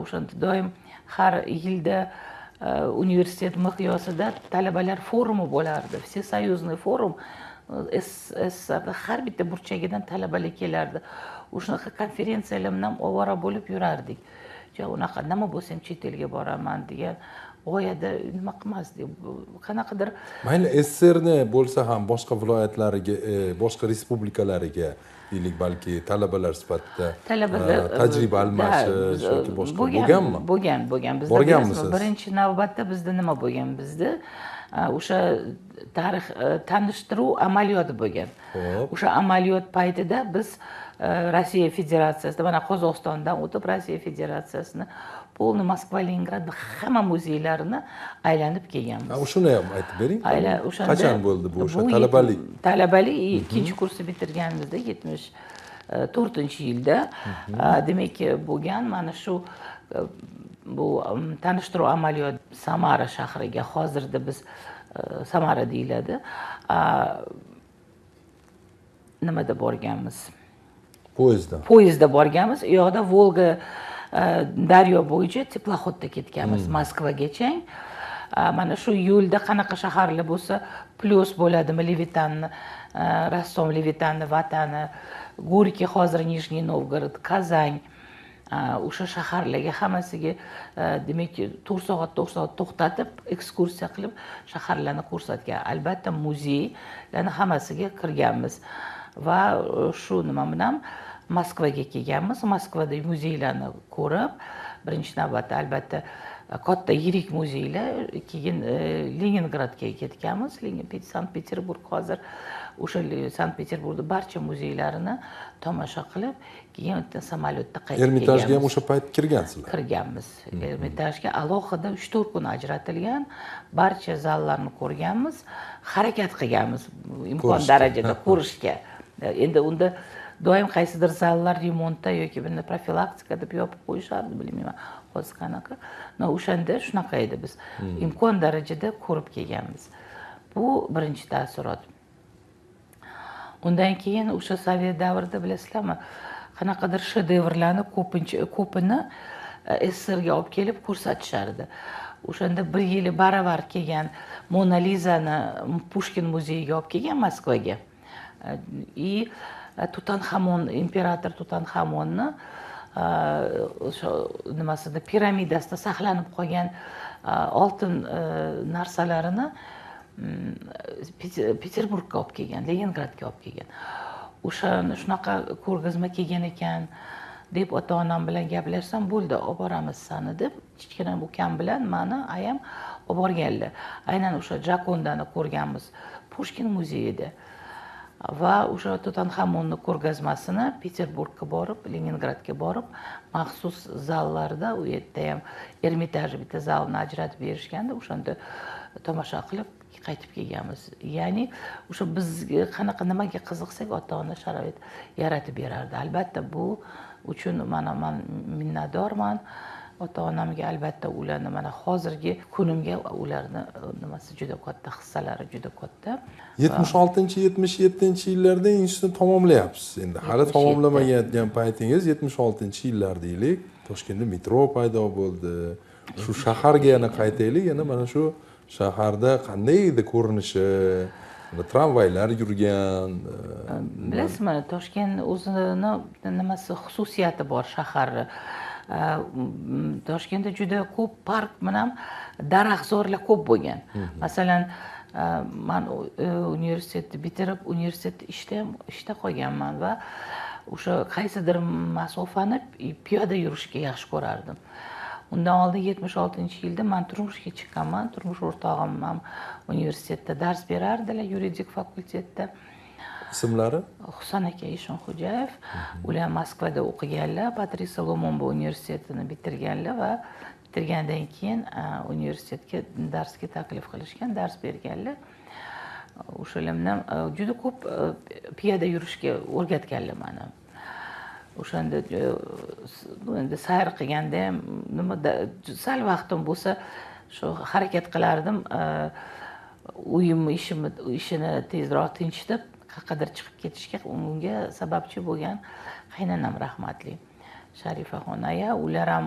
Speaker 2: o'shanda doim har yilda universitet miqyosida talabalar forumi bo'lardi. Всесоюзный forum. SSRda har bitta burchagidan talabalar kelardi. O'shaqa konferensiyalar bilan ovora bo'lib yurardik. Unaqa nima bo'lsa ham chet elga boraman degan g'oyada nima qilmasdik. Qanaqadir
Speaker 1: mayli SSRni bo'lsa ham boshqa viloyatlariga, boshqa respublikalariga deylik, balki talabalar sifatida tajriba almashish yoki boshqa bo'lganmi?
Speaker 2: Bo'lgan. Bizda birinchi navbatda bizda nima bo'lgan? Bizda o'sha tarix tanishtiruv amaliyoti bo'lgan. O'sha amaliyot paytida biz Rossiya Federatsiyasida, mana Qozog'istondan o'tib Rossiya Federatsiyasini polni Moskva, Leningrad hamma muzeylarini aylanib kelganmiz.
Speaker 1: Shuni ham aytib bering.
Speaker 2: O'shanda
Speaker 1: Qachon bo'ldi bu o'sha talabalik?
Speaker 2: Talabalik ikkinchi kursni bitirganimizda 74-yilda demak bo'lgan mana shu bu tanishtiruv amaliyoti Samara shahriga, hozirda biz Samara deyiladi. Nimada borganmiz? Poyezdda borganmiz. U yoqda Volga daryo bo'yicha teploxodda ketganmiz Moskvagacha. Mana shu yo'lda qanaqa shaharlar bo'lsa, Plyus bo'ladimi, Levitanni, rassom Levitanni vatani, Gorkiy hozir Nijniy Novgorod, Kazan, o'sha shaharlarga hammasiga demak 4 soat to'xtatib, ekskursiya qilib shaharlarni ko'rsatgan. Albatta muzeylarni hammasiga kirganmiz. Va shu nima bilan Moskvaga kelganmiz. Moskvada muzeylarni ko'rib, birinchi navbatda albatta katta yirik muzeylar, keyin Leningradga ketganmiz. Sankt-Peterburg hozir o'sha Sankt-Peterburgda barcha muzeylarini tomosha qilib, keyin samolyotda qaytib kelganmiz.
Speaker 1: Ermitajga ham o'sha payt kirgansizlar?
Speaker 2: Kirganmiz. Ermitajga alohida 3-4 kun ajratilgan, barcha zallarni ko'rganmiz, harakat qilganmiz imkon darajada ko'rishga. Endi unda doim qaysidir zallar remontda yoki bunday profilaktika deb yopib qo'yishardi, bilmayman hozir qanaqa. O'shanda shunaqa edi, biz imkon darajada ko'rib kelganmiz. Bu birinchi taassurot. Undan keyin o'sha Sovet davrida bilasizlarmi, qanaqadir shedevrlarni ko'pini SSRga olib kelib ko'rsatishardi. O'shanda bir yili baravar kelgan Mona Lizani Pushkin muzeyiga olib kelgan Moskvaga. Tutanxamon, imperator Tutanxamonni o'sha nimasida piramidasida saqlanib qolgan oltin narsalarini Peterburgga olib kelgan, Leningradga olib kelgan. Shunaqa ko'rgazma kelgan ekan deb ota-onam bilan gaplashsam, bo'ldi, olib boramiz sani deb kichkina ukam bilan meni ayam olib borganlar. Aynan o'sha Jakondani ko'rganmiz Pushkin muzeyida. Va o'sha Tutanxamonni ko'rgazmasini Peterburgga borib, Leningradga borib, maxsus zallarda, u yerda ham Ermitaj bitta zalni ajratib berishganda, o'shanda tomosha qilib qaytib kelganmiz. Ya'ni o'sha biz qanaqa nimaga qiziqsak, ota-ona sharoit yaratib berardi. Albatta bu uchun men minnatdorman. Ota-onamga albatta ularni mana hozirgi kunimga ularni nimasi juda katta, hissalari juda katta.
Speaker 1: 76-77-yillarda institutni tamomlayapsiz. Endi hali tamomlamagan paytingiz 76-yillar deylik. Toshkentda metro paydo bo'ldi. Shu shaharga yana qaytaylik, yana mana shu shaharda qanday edi ko'rinishi? Tramvaylar yurgan.
Speaker 2: Bilasizmi, Toshkent o'zini nimasi xususiyati bor shaharni. Toshkentda juda ko'p park bilan daraxtzorlar ko'p bo'lgan. Masalan, men universitetni bitirib, universitetda ishda qolganman va o'sha qaysidir masofani piyoda yurishga yaxshi ko'rardim. Undan oldin 76-yilda men turmushga chiqqanman. Turmush o'rtog'im ham universitetda dars berardilar, yuridik fakultetda.
Speaker 1: Ismlari?
Speaker 2: Husan aka Eshonxo'jayev. Ular Moskvada o'qiganlar, Patrisiya Lomomba universitetini bitirganlar va bitirgandan keyin universitetga darsga taklif qilishgan, dars berganlar. O'shalardan juda ko'p piyoda yurishga o'rgatganlar meni. O'shanda endi sayr qilganda ham nimada sal vaqtim bo'lsa, shu harakat qilardim. Uyimni ishini tezroq tinchitib, qayerdir chiqib ketishga unga sababchi bo'lgan qaynonam rahmatli Sharifaxon aya. Ular ham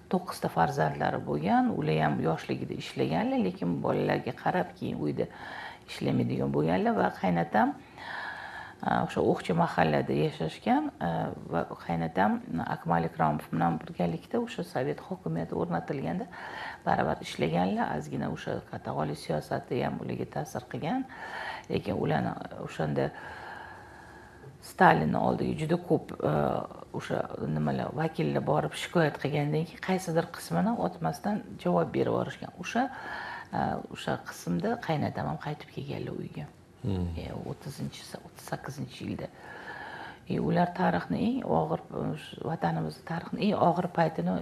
Speaker 2: 9 ta farzandlari bo'lgan. Ular ham yoshligida ishlaganlar, lekin bolalarga qarab keyin uyda ishlamaydigan bo'lganlar va qaynatam o'sha O'qchi mahallada yashashgan va qaynatam Akmal Ikromov bilan birgalikda o'sha Sovet hokimiyati o'rnatilganda baravar ishlaganlar. Ozgina o'sha qatag'oliy siyosati ham ularga ta'sir qilgan. Lekin ularni o'shanda Stalinning oldiga juda ko'p o'sha nimalar vakillar borib shikoyat qilgandan keyin qaysidir qismini o'tmasdan javob berib yuborishgan. O'sha o'sha qismda qaynatam ham qaytib kelganlar uyga. 38-yilda. Ular tarixni eng og'ir, vatanimiz tarixini eng og'ir paytini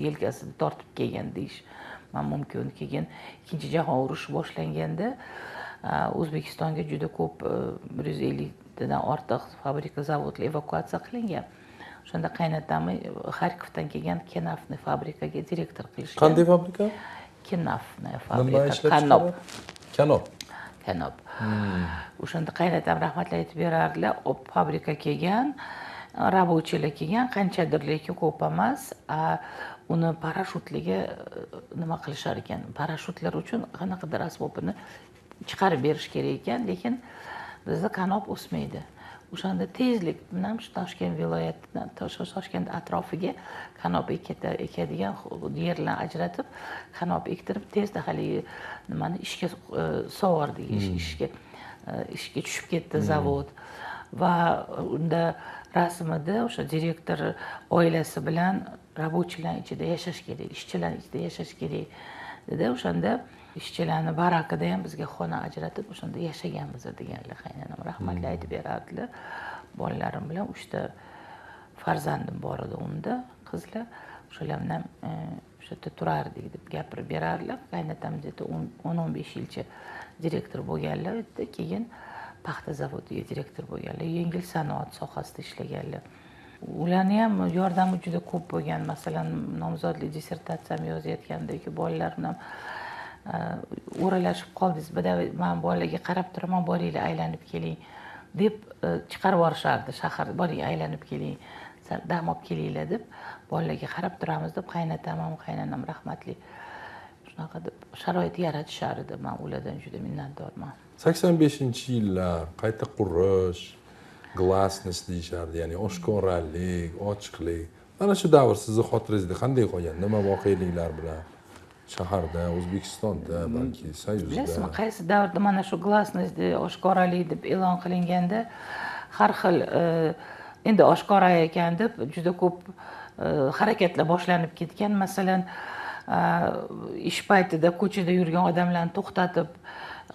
Speaker 2: yelkasida tortib kelgan deyish mumkin. Keyin Ikkinchi jahon urushi boshlanganda O'zbekistonga juda ko'p 150 dan ortiq fabrika, zavodlar evakuatsiya qilingan. O'shanda qaynatamni Xarkovdan kelgan Kenafni fabrikaga direktor qilishgan.
Speaker 1: Qanday fabrika?
Speaker 2: Kenafni
Speaker 1: Nima
Speaker 2: fabrika,
Speaker 1: ishlab
Speaker 2: Kanop.
Speaker 1: Kanop.
Speaker 2: Kanop. O'shanda qaynatam rahmatli aytib berardilar, fabrika kelgan, rabochilar kelgan, qanchadir lekin ko'p emas, uni parashyutliga nima qilishar ekan. Parashyutlar uchun qanaqadir asbobini chiqarib berish kerak ekan, lekin bizda kanop o'smaydi. O'shanda tezlik bilan Toshkent viloyatidan, Toshkent atrofiga kanop ekadigan yerlarni ajratib, kanop ektirib, tezda haligi nimani ishga sovardik, ishga tushib ketdi zavod. Va unda rasmida o'sha direktor oilasi bilan rabochilar ichida yashash kerak, ishchilar ichida yashash kerak dedi. O'shanda ishchilarni barakida ham bizga xona ajratib, o'shanda yashaganmiz deganlar qaynonam rahmatli aytib berardilar. Bolalarim bilan 3 ta farzandim bor edi unda, qizlar. O'shalar bilan o'sha yerda turardik deb gapirib berardilar. Qaynatam dedi 10-15 yilcha direktor bo'lganlar edi, keyin paxta zavodiga direktor bo'lganlar, yengil sanoat sohasida ishlaganlar. Ularni ham yordami juda ko'p bo'lgan. Masalan, nomzodlik dissertatsiyamni yozayotgandagi bolalarim ham o'ralashib qoldingiz, men bolalarga qarab turaman, boringlar aylanib keling deb chiqarib yuborishardi shaharga, boring aylanib keling, dam olib kelinglar deb bolalarga qarab turamiz deb qaynatam ham qaynonam rahmatli shunaqa deb sharoit yaratishar edi. Men ulardan juda minnatdorman.
Speaker 1: 85-yillar qayta qurish, glasnost deyishardi, ya'ni oshkoralik, ochiqlik. Mana shu davr sizni xotirangizda qanday qolgan? Nima voqeliklar bilan? Shaharda, O'zbekistonda, balki Soyuzda.
Speaker 2: Bilasizmi, qaysi davrda mana shu glasnost, oshkoralik deb e'lon qilinganda har xil endi oshkora ekan deb juda ko'p harakatlar boshlanib ketgan. Masalan, ish paytida ko'chada yurgan odamlarni to'xtatib,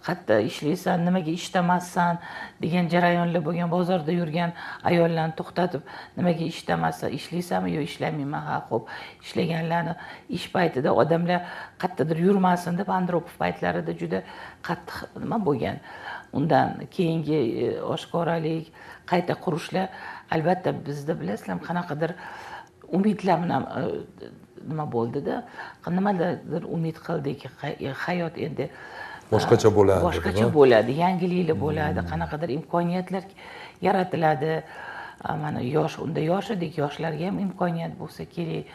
Speaker 2: qayerda ishlaysan, nimaga ishdamassan degan jarayonlar bo'lgan. Bozorda yurgan ayollarni to'xtatib, nimaga ishdamassan, ishlaysanmi yo ishlamayman? Ha, xo'p, ishlaganlarni ish paytida odamlar qayerdadir yurmasin deb Andropov paytlarida juda qattiq nima bo'lgan. Undan keyingi oshkoralik, qayta qurishlar albatta bizda bilasizlar qanaqadir umidlar bilan nima bo'ldida, nimadir umid qildik, hayot endi
Speaker 1: boshqacha bo'ladi.
Speaker 2: Boshqacha bo'ladi, yangiliklar bo'ladi, qanaqadir imkoniyatlar yaratiladi. Mana unda yosh edik, yoshlarga ham imkoniyat bo'lsa kerak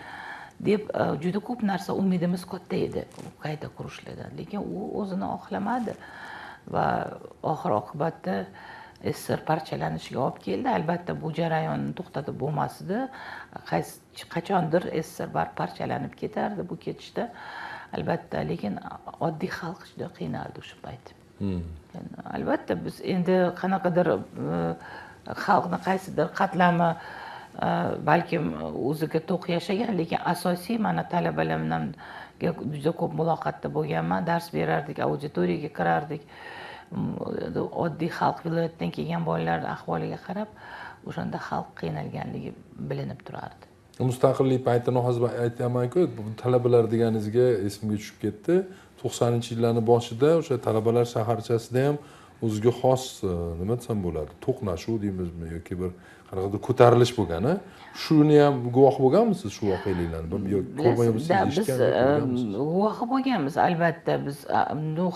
Speaker 2: deb juda ko'p narsa umidimiz katta edi qayta qurishlardan. Lekin u o'zini oqlamadi va oxir oqibatda SSR parchalanishiga olib keldi. Albatta bu jarayonni to'xtatib bo'lmasdi. Qachondir SSR parchalanib ketardi bu ketishda. Albatta, lekin oddiy xalq juda qiynaldi o'sha payt. Albatta biz endi qanaqadir xalqni qaysidir qatlami balkim o'ziga to'q yashagan, lekin asosiy mana talabalar bilan juda ko'p muloqotda bo'lganman, dars berardik, auditoriyaga kirardik. Oddiy xalq, viloyatdan kelgan bolalar ahvoliga qarab, o'shanda xalq qiynalganligi bilinib turardi.
Speaker 1: Mustaqillik paytini hozir aytaman-ku, talabalar deganingizga esimga tushib ketdi. 90-yillarning boshida o'sha talabalar shaharchasida ham o'ziga xos nima desam bo'ladi, to'qnashuv deymizmi yoki bir qanaqadir ko'tarilish bo'lgan-a? Shuni ham guvoh bo'lganmisiz shu voqealarni? Yoki ko'rmayapsizmi?
Speaker 2: Biz guvohi bo'lganmiz, albatta. Biz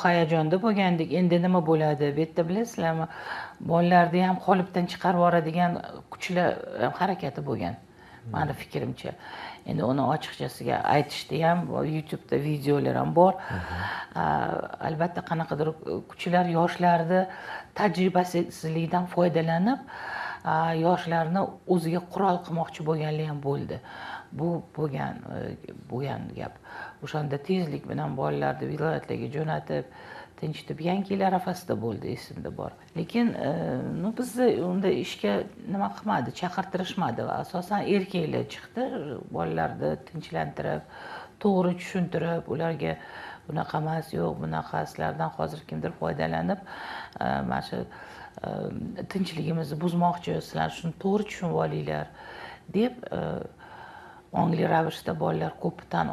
Speaker 2: hayajonda bo'lgandik. Endi nima bo'ladi? Bu yerda bilasizlarmi, bolalarni ham qolipdan chiqarib yuboradigan kuchlar harakati bo'lgan. Meni fikrimcha. Endi uni ochiqchasiga aytishdi ham, YouTube'da videolar ham bor. Albatta qanaqadir kuchlar yoshlarni tajribasizlikdan foydalanib, yoshlarni o'ziga qurol qilmoqchi bo'lganligi ham bo'ldi. Bu bo'lgan gap. O'shanda tezlik bilan bolalarni viloyatlarga jo'natib, tinchitib, yangilar arafasida bo'ldi, esimda bor. Lekin bizni unda ishga nima qilmadi, chaqirtirishmadi va asosan erkaklar chiqdi, bolalarni tinchlantirib, to'g'ri tushuntirib, ularga bunaqa emas, yo'q, bunaqasilardan hozir kimdir foydalanib, mana shu tinchligimizni buzmoqchi, sizlar shuni to'g'ri tushunib olinglar deb ongli ravishda bolalar ko'p tan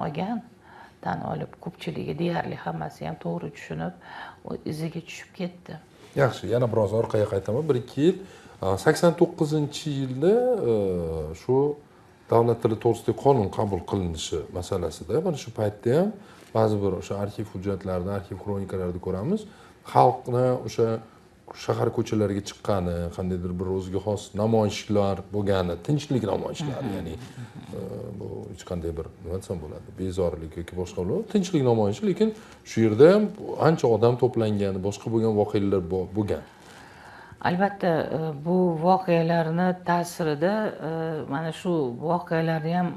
Speaker 2: olib, ko'pchiligi deyarli hammasi ham to'g'ri tushunib, iziga tushib ketdi.
Speaker 1: Yaxshi, yana biroz orqaga qaytaman. 1-2 yil 89-yilda shu davlat tili to'g'risidagi qonun qabul qilinishi masalasida mana shu paytda ham ba'zi bir o'sha arxiv hujjatlarida, arxiv xronikalarida ko'ramiz, xalqni o'sha shahar ko'chalariga chiqqani, qandaydir bir o'ziga xos namoyishlar bo'lgani, tinchlik namoyishlari, ya'ni bu hech qanday bir nima desam bo'ladi, bezorilik yoki boshqa bo'ladi, tinchlik namoyishi, lekin shu yerda ham ancha odam to'plangani, boshqa bo'lgan voqealar bo'lgan.
Speaker 2: Albatta, bu voqealarni ta'sirida mana shu voqealarni ham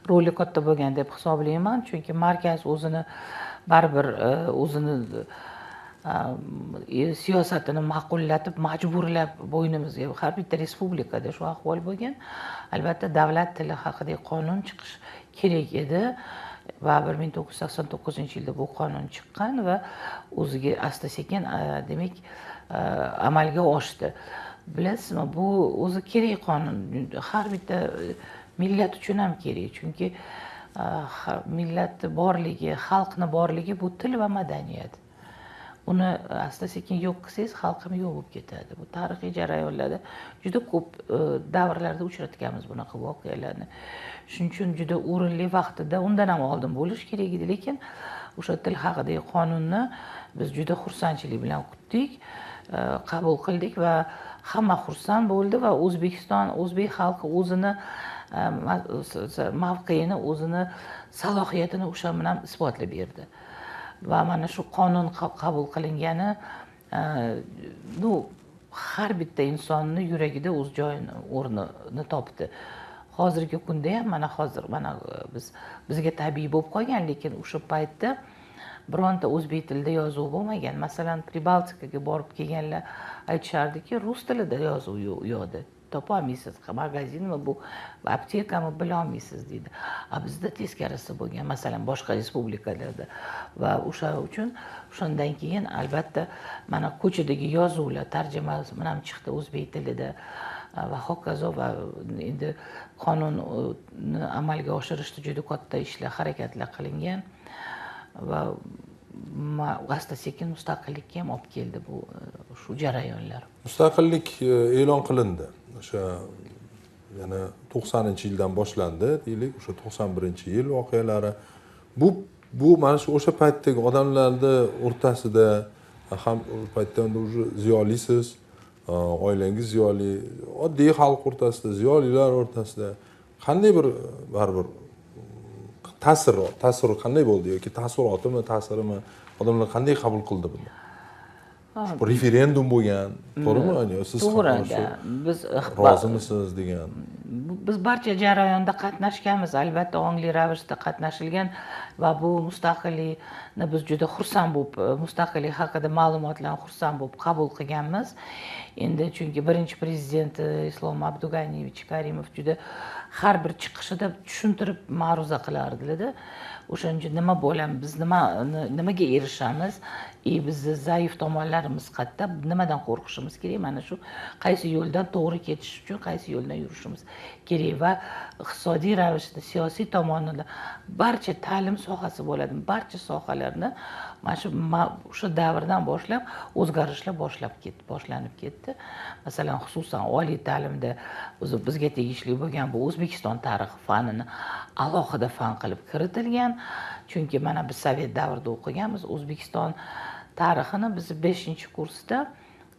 Speaker 2: roli katta bo'lgan deb hisoblayman, chunki markaz o'zini baribir o'zini siyosatini ma'qullatib, majburlab bo'ynimizga, har bitta respublikada shu ahvol bo'lgan. Albatta, davlat tili haqidagi qonun chiqish kerak edi va 1989-yilda bu qonun chiqqan va o'ziga asta-sekin demak amalga oshdi. Bilasizmi, bu o'zi kerak qonun, har bitta millat uchun ham kerak, chunki millatni borligi, xalqni borligi bu til va madaniyat. Uni asta-sekin yo'q qilsangiz, xalq ham yo'q bo'lib ketadi. Bu tarixiy jarayonlarda juda ko'p davrlarda uchratganmiz bunaqa voqealarni. Shuning uchun juda o'rinli vaqtida, undan ham oldin bo'lish kerak edi, lekin o'sha til haqidagi qonunni biz juda xursandchilik bilan kutdik, qabul qildik va hamma xursand bo'ldi va o'zbek xalqi o'zini mavqeini, o'zini salohiyatini o'sha bilan isbotlab berdi. Va mana shu qonun qabul qilingani har bitta insonni yuragida o'z joyini, o'rnini topdi. Hozirgi kunda ham mana bizga tabiiy bo'lib qolgan, lekin o'sha paytda bironta o'zbek tilida yozuv bo'lmagan. Masalan, Pribaltikaga borib kelganlar aytishardiki, rus tilida yozuv yo'qdi. Topolmaysiz, magazinmi bu, aptekami bilolmaysiz deydi. Bizda teskarisi bo'lgan, masalan, boshqa respublikalarda. Va o'sha uchun shundan keyin albatta mana ko'chadagi yozuvlar tarjimasi bilan chiqdi o'zbek tilida va hokazo. Va endi qonunni amalga oshirishda juda katta ishlar, harakatlar qilingan va asta-sekin mustaqillikka ham olib keldi bu shu jarayonlar.
Speaker 1: Mustaqillik e'lon qilindi. O'sha yana 90-yildan boshlandi, deylik, o'sha 91-yil voqealari. Bu mana shu o'sha paytdagi odamlarni o'rtasida ham paytda o'sha ziyolisiz, oilangiz ziyoli, oddiy xalq o'rtasida, ziyolilar o'rtasida qanday bir baribir ta'sir qanday bo'ldi yoki taassurotimi, ta'sirimi, odamlar qanday qabul qildi buni? Referendum bo'lgan, to'g'rimi? Siz
Speaker 2: biz
Speaker 1: rozimisiz degan.
Speaker 2: Biz barcha jarayonda qatnashganmiz, albatta ongli ravishda qatnashilgan va bu mustaqillikni biz juda xursand bo'lib, mustaqillik haqida ma'lumotlarni xursand bo'lib qabul qilganmiz. Endi chunki birinchi prezident Islom Abdug'aniyevich Karimov juda har bir chiqishida tushuntirib ma'ruza qilardi. O'shaning uchun nima bo'lamiz, biz nimaga erishamiz, bizni zaif tomonlarimiz qayerda, nimadan qo'rqishimiz kerak, mana shu qaysi yo'ldan to'g'ri ketish uchun qaysi yo'ldan yurishimiz kerak va iqtisodiy ravishda, siyosiy tomonida barcha ta'lim sohasi bo'ladi, barcha sohalarni mana shu davrdan boshlab o'zgarishlar boshlanib ketdi. Masalan, xususan oliy ta'limda bizga tegishli bo'lgan bu O'zbekiston tarixi fanini alohida fan qilib kiritilgan. Chunki mana biz Sovet davrida o'qiganmiz, O'zbekiston tarixini biz 5-kursda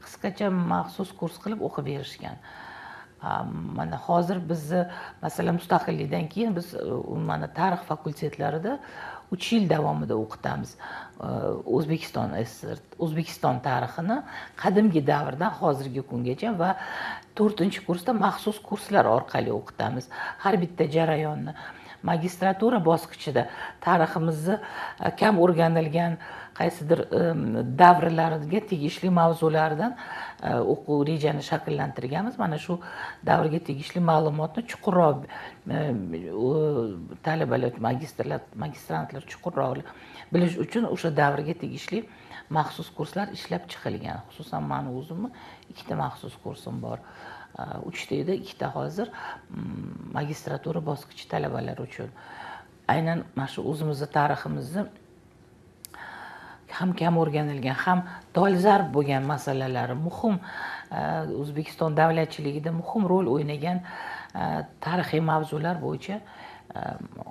Speaker 2: qisqacha maxsus kurs qilib o'qib berishgan. Mana hozir bizni masalan mustaqillikdan keyin biz mana tarix fakultetlarida 3 yil davomida o'qitamiz. O'zbekiston tarixini qadimgi davrdan hozirgi kungacha va 4-kursda maxsus kurslar orqali o'qitamiz. Har bitta jarayonni. magistratura bosqichida tariximizni kam o'rganilgan qaysidir davrlarga tegishli mavzulardan o'quv rejani shakllantirganmiz. Mana shu davrga tegishli ma'lumotni chuqurroq talabalar, magistrantlar chuqurroq bilish uchun o'sha davrga tegishli maxsus kurslar ishlab chiqilgan. Xususan meni o'zimni 2 ta maxsus kursim bor. 3 ta edi, 2 ta hozir magistratura bosqichi talabalari uchun. Aynan mana shu o'zimizni tariximizni ham kam o'rganilgan, ham dolzarb bo'lgan masalalari, muhim O'zbekiston davlatchiligida muhim rol o'ynagan tarixiy mavzular bo'yicha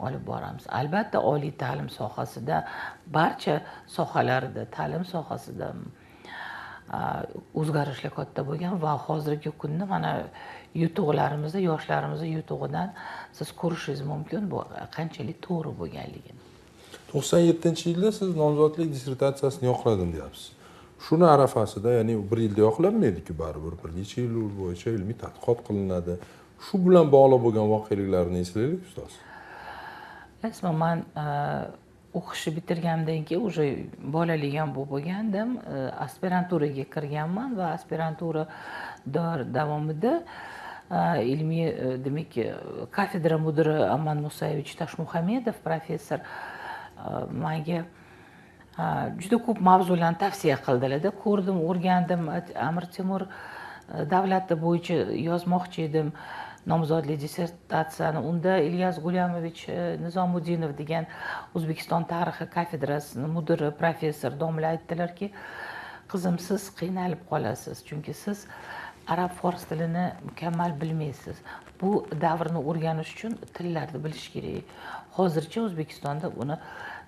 Speaker 2: olib boramiz. Albatta oliy ta'lim sohasida, barcha sohalarda, ta'lim sohasida o'zgarishlar katta bo'lgan va hozirgi kunda mana yutuqlarimizda, yoshlarimizni yutug'idan siz ko'rishingiz mumkin bu qanchalik to'g'ri bo'lganligini.
Speaker 1: 97-yilda siz nomzodlik dissertatsiyasini yoqladim deyapsiz. Shuni arafasida, ya'ni 1 yilda yoqlanmaydi-ku baribir, bir necha yil bo'yicha ilmiy tadqiqot qilinadi. Shu bilan bog'liq bo'lgan voqeliklarni eslaylik, ustoz.
Speaker 2: Rasman men o'qishni bitirgandan keyin уже bolaligim bo'lgandim, aspiranturaga kirganman va aspirantura davomida ilmiy demak kafedra mudiri Aman Musayevich Tashmuhamedov professor menga juda ko'p mavzularni tavsiya qildilar-da. Ko'rdim, o'rgandim. Amir Temur davlati bo'yicha yozmoqchi edim nomzodlik dissertatsiyani. Unda Ilyas Gulyamovich Nizomuddinov degan O'zbekiston tarixi kafedrasining mudiri professor domla aytdilarki, qizim siz qiynalib qolasiz, chunki siz arab fors tilini mukammal bilmaysiz. Bu davrni o'rganish uchun tillarni bilish kerak. Hozircha O'zbekistonda buni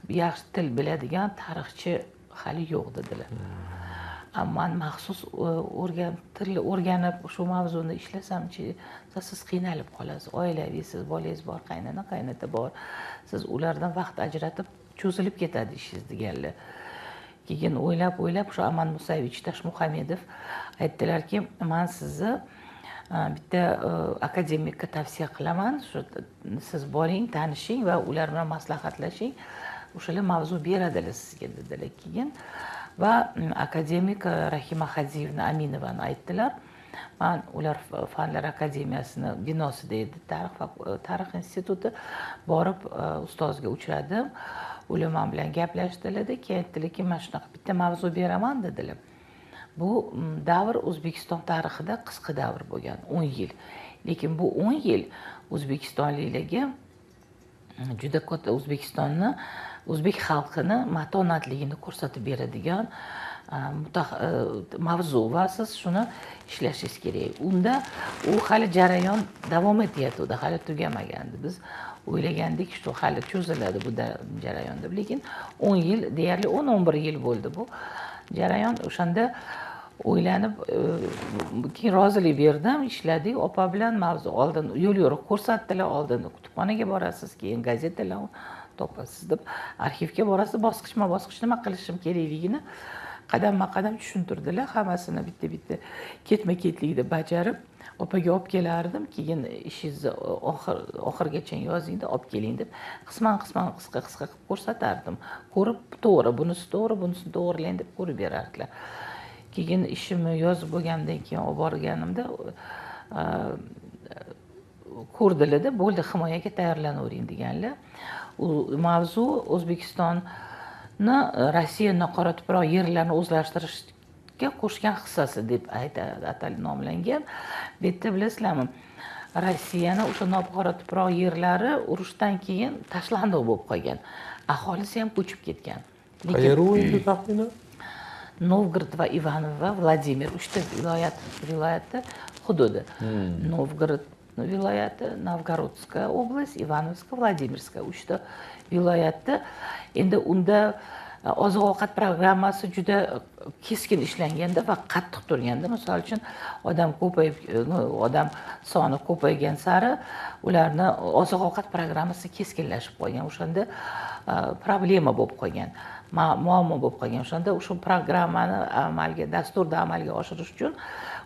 Speaker 2: yaxshi til biladigan tarixchi hali yo'q dedilar. Men maxsus tilni o'rganib shu mavzuni ishlasamchi, siz qiynalib qolasiz. Oilaviysiz, bolangiz bor, qaynona, qaynota bor. Siz ulardan vaqt ajratib cho'zilib ketadi ishingiz deganlar. Keyin o'ylab shu Aman Musayevich Tashmuhamedov aytdilarki, men sizni bitta akademikka tavsiya qilaman. Shu siz boring, tanishing va ular bilan maslahatlashing. O'shalar mavzu beradilar sizga dedilar. Keyin va akademik Rahima Hajiyevna Aminovani aytdilar. Men ular Fanlar akademiyasini binosida edi, tarix instituti borib ustozga uchradim. Ular men bilan gaplashdilar-da, keyin aytdilarki, men shunaqa bitta mavzu beraman dedilar. Bu davr O'zbekiston tarixida qisqa davr bo'lgan, 10 yil. Lekin bu 10 yil O'zbekistonliklarga juda katta O'zbekistonni, o'zbek xalqini matonatligini ko'rsatib beradigan mavzu va siz shuni ishlashingiz kerak. Unda u hali jarayon davom etyapti, hali tugamagandi. Biz o'ylagandik, shu hali cho'ziladi bu jarayon deb, lekin 10 yil, deyarli 10-11 yil bo'ldi bu jarayon. O'shanda o'ylanib, keyin rozilik berdim, ishladik. Opa bilan mavzu oldin yo'l-yo'riq ko'rsatdilar, oldin kutubxonaga borasiz, keyin gazetalar topasiz deb, arxivga borasiz, bosqichma-bosqich nima qilishim kerakligini qadamma-qadam tushuntirdilar. Hammasini bitta-bitta ketma-ketlikda bajarib, opaga olib kelardim. Keyin ishingizni oxirgacha yozing deb olib keling deb, qisqa qilib ko'rsatardim. Ko'rib, to'g'ri, bunisi to'g'ri, bunisini to'g'rilang deb ko'rib berardilar. Keyin ishimni yozib bo'lgandan keyin olib borganimda ko'rdilar-da, bo'ldi, himoyaga tayyorlanavering deganlar. U mavzu O'zbekistonni Rossiya noqora tuproq yerlarini o'zlashtirishga qo'shgan hissasi deb nomlangan. Bu yerda bilasizlarmi, Rossiyani o'sha noqora tuproq yerlari urushdan keyin tashlandiq bo'lib qolgan. Aholisi ham ko'chib ketgan.
Speaker 1: Qayerda endi taxminan?
Speaker 2: Novgorod va Ivanovo va Vladimir, 3 ta viloyatda hududi. Novgorod viloyati, Novgorodskaya oblast, Ivanovska, Vladimirskaya, 3 ta viloyatda. Endi unda oziq-ovqat programmasi juda keskin ishlanganda va qattiq turganda, misol uchun odam soni ko'paygan sari ularni oziq-ovqat programmasi keskinlashib qolgan. O'shanda problema bo'lib qolgan, muammo bo'lib qolgan. O'shanda o'sha programmani dasturda amalga oshirish uchun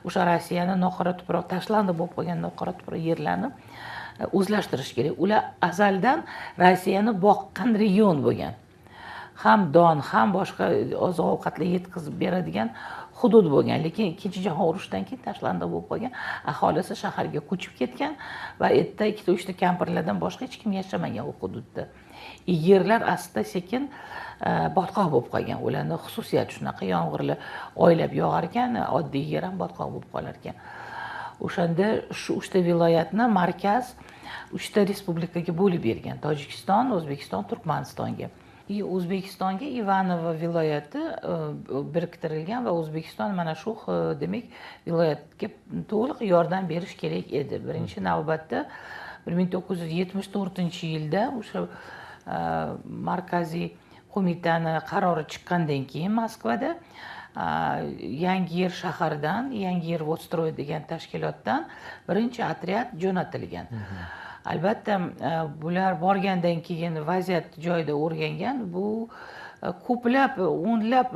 Speaker 2: o'sha Rossiyani noqora tuproq, tashlandi bo'lib qolgan noqora tuproq yerlarni o'zlashtirish kerak. Ular azaldan Rossiyani boqqan region bo'lgan. Ham don, ham boshqa oziq ovqatlar yetkazib beradigan hudud bo'lgan, lekin ikkinchi jahon urushidan keyin tashlandiq bo'lib qolgan, aholisi shaharga ko'chib ketgan va erta ikkita uchta kampirlardan boshqa hech kim yashamagan u hududda. Yerlar asta sekin botqoq bo'lib qolgan. Ularning xususiyati shunaqa, yomg'irlar oylab yog'ar ekan, oddiy yer ham botqoq bo'lib qolar ekan. O'shanda shu uchta viloyatni markaz uchta respublikaga bo'lib bergan: Tojikiston, O'zbekiston, Turkmanistonga. O'zbekistonga Ivanovo viloyati biriktirilgan va O'zbekiston mana shu demak viloyatga to'liq yordam berish kerak edi. Birinchi navbatda 1974-yilda o'sha markaziy qo'mitani qarori chiqqandan keyin Moskvada Yangiyer shaharidan, Yangiyer Vodstroy degan tashkilotdan birinchi otryad jo'natilgan. Albatta, bular borgandan keyin vaziyat joyida o'rgangan. Bu ko'plab, o'nlab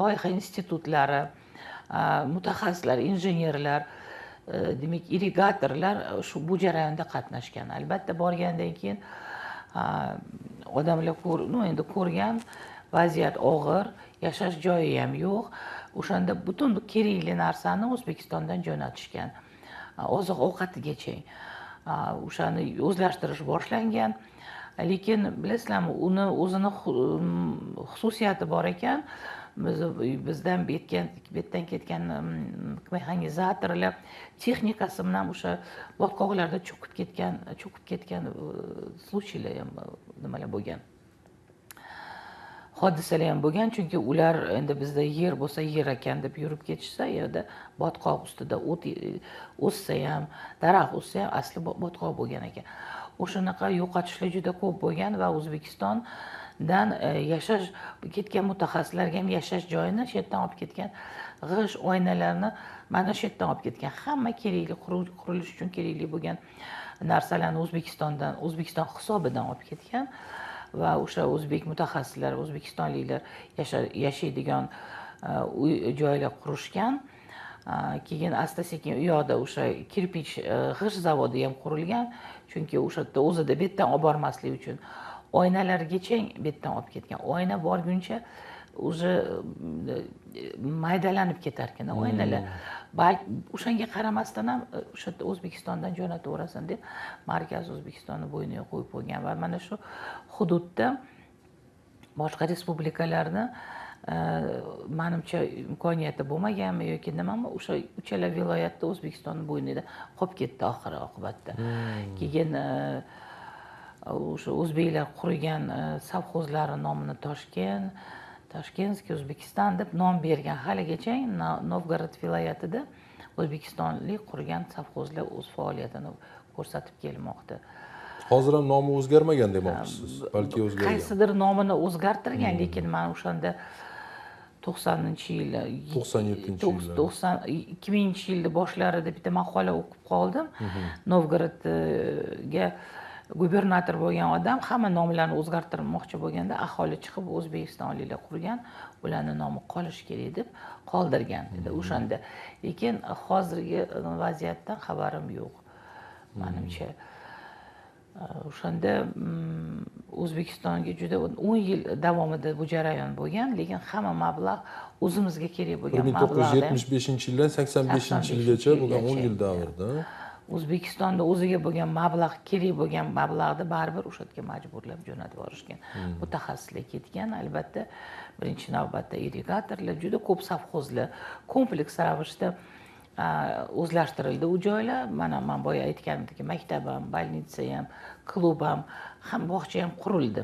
Speaker 2: loyiha institutlari, mutaxassislar, injenerlar, demak, irrigatorlar bu jarayonda qatnashgan. Albatta, borgandan keyin odamlar endi ko'rgan, vaziyat og'ir, yashash joyi ham yo'q. O'shanda butun kerakli narsani O'zbekistondan jo'natishgan. Oziq ovqatigacha o'shani o'zlashtirish boshlangan. Lekin bilasizlarmi, uni o'zini xususiyati bor ekan. Bizdan betdan ketgan mexanizatorlar texnikasi bilan o'sha botqoqlarda cho'kib ketgan случайлар ham nimalar bo'lgan. Hodisalar ham bo'lgan, chunki ular endi bizda yer bo'lsa yer ekan deb yurib ketishsa, yerda botqoq ustida o't o'ssa ham, daraxt o'ssa ham asli botqoq bo'lgan ekan. O'shanaqa yo'qotishlar juda ko'p bo'lgan va O'zbekistondan yashash ketgan mutaxassislarga ham yashash joyini shu yerdan olib ketgan, g'isht, oynalarni mana shu yerdan olib ketgan. Hamma kerakli qurilish uchun kerakli bo'lgan narsalarni O'zbekiston hisobidan olib ketgan. Va o'sha o'zbek mutaxassislar, o'zbekistonliklar yashaydigan uy joylar qurishgan. Keyin asta sekin u yoqda o'sha kirpich g'isht zavodi ham qurilgan, chunki o'sha yerda o'zida betdan olib bormaslik uchun oynalargacha betdan olib ketgan. Oyna borguncha уже maydalanib ketar ekan oynalar. Balki o'shanga qaramasdan ham o'sha yerda O'zbekistondan jo'nataverasan deb markaz O'zbekistonni bo'yniga qo'yib qo'ygan va mana shu hududda boshqa respublikalarni menimcha imkoniyati bo'lmaganmi yoki nimami, o'sha uchala viloyatda O'zbekistonning bo'ynida qolib ketdi oxiri oqibatda. Keyin o'sha o'zbeklar qurgan savxozlari nomini Toshkentskiy O'zbekiston deb nom bergan. Haligacha Novgorod viloyatida o'zbekistonlik qurgan savxozlar o'z faoliyatini ko'rsatib kelmoqda.
Speaker 3: Hozir ham nomi o'zgarmagan demoqchisiz, balki o'zgargan.
Speaker 2: Qaysidir nomini o'zgartirgan, lekin men o'shanda 90-yil, 2000-yilda boshlarida bitta maqola o'qib qoldim. Novgorodga gubernator bo'lgan odam hamma nomlarni o'zgartirmoqchi bo'lganda aholi chiqib o'zbekistonliklar qurgan, ularning nomi qolishi kerak deb qoldirgan dedi o'shanda. Lekin hozirgi vaziyatdan xabarim yo'q. Menimcha o'shanda O'zbekistonga juda 10 yil davomida bu jarayon bo'lgan, lekin hamma mablag' o'zimizga kerak bo'lgan mablag'.
Speaker 3: 1975-yildan 85-yilgacha bo'lgan 10 yil davrida
Speaker 2: O'zbekistonda o'ziga bo'lgan mablag', kerak bo'lgan mablag'ni baribir o'sha yerga majburlab jo'natib yuborishgan. Mutaxassislar ketgan, albatta birinchi navbatda irrigatorlar, juda ko'p savxozlar kompleks ravishda o'zlashtirildi u joylar. Mana men boya aytganimdek, maktab ham, bolnitsa ham, klub ham bog'cha ham qurildi.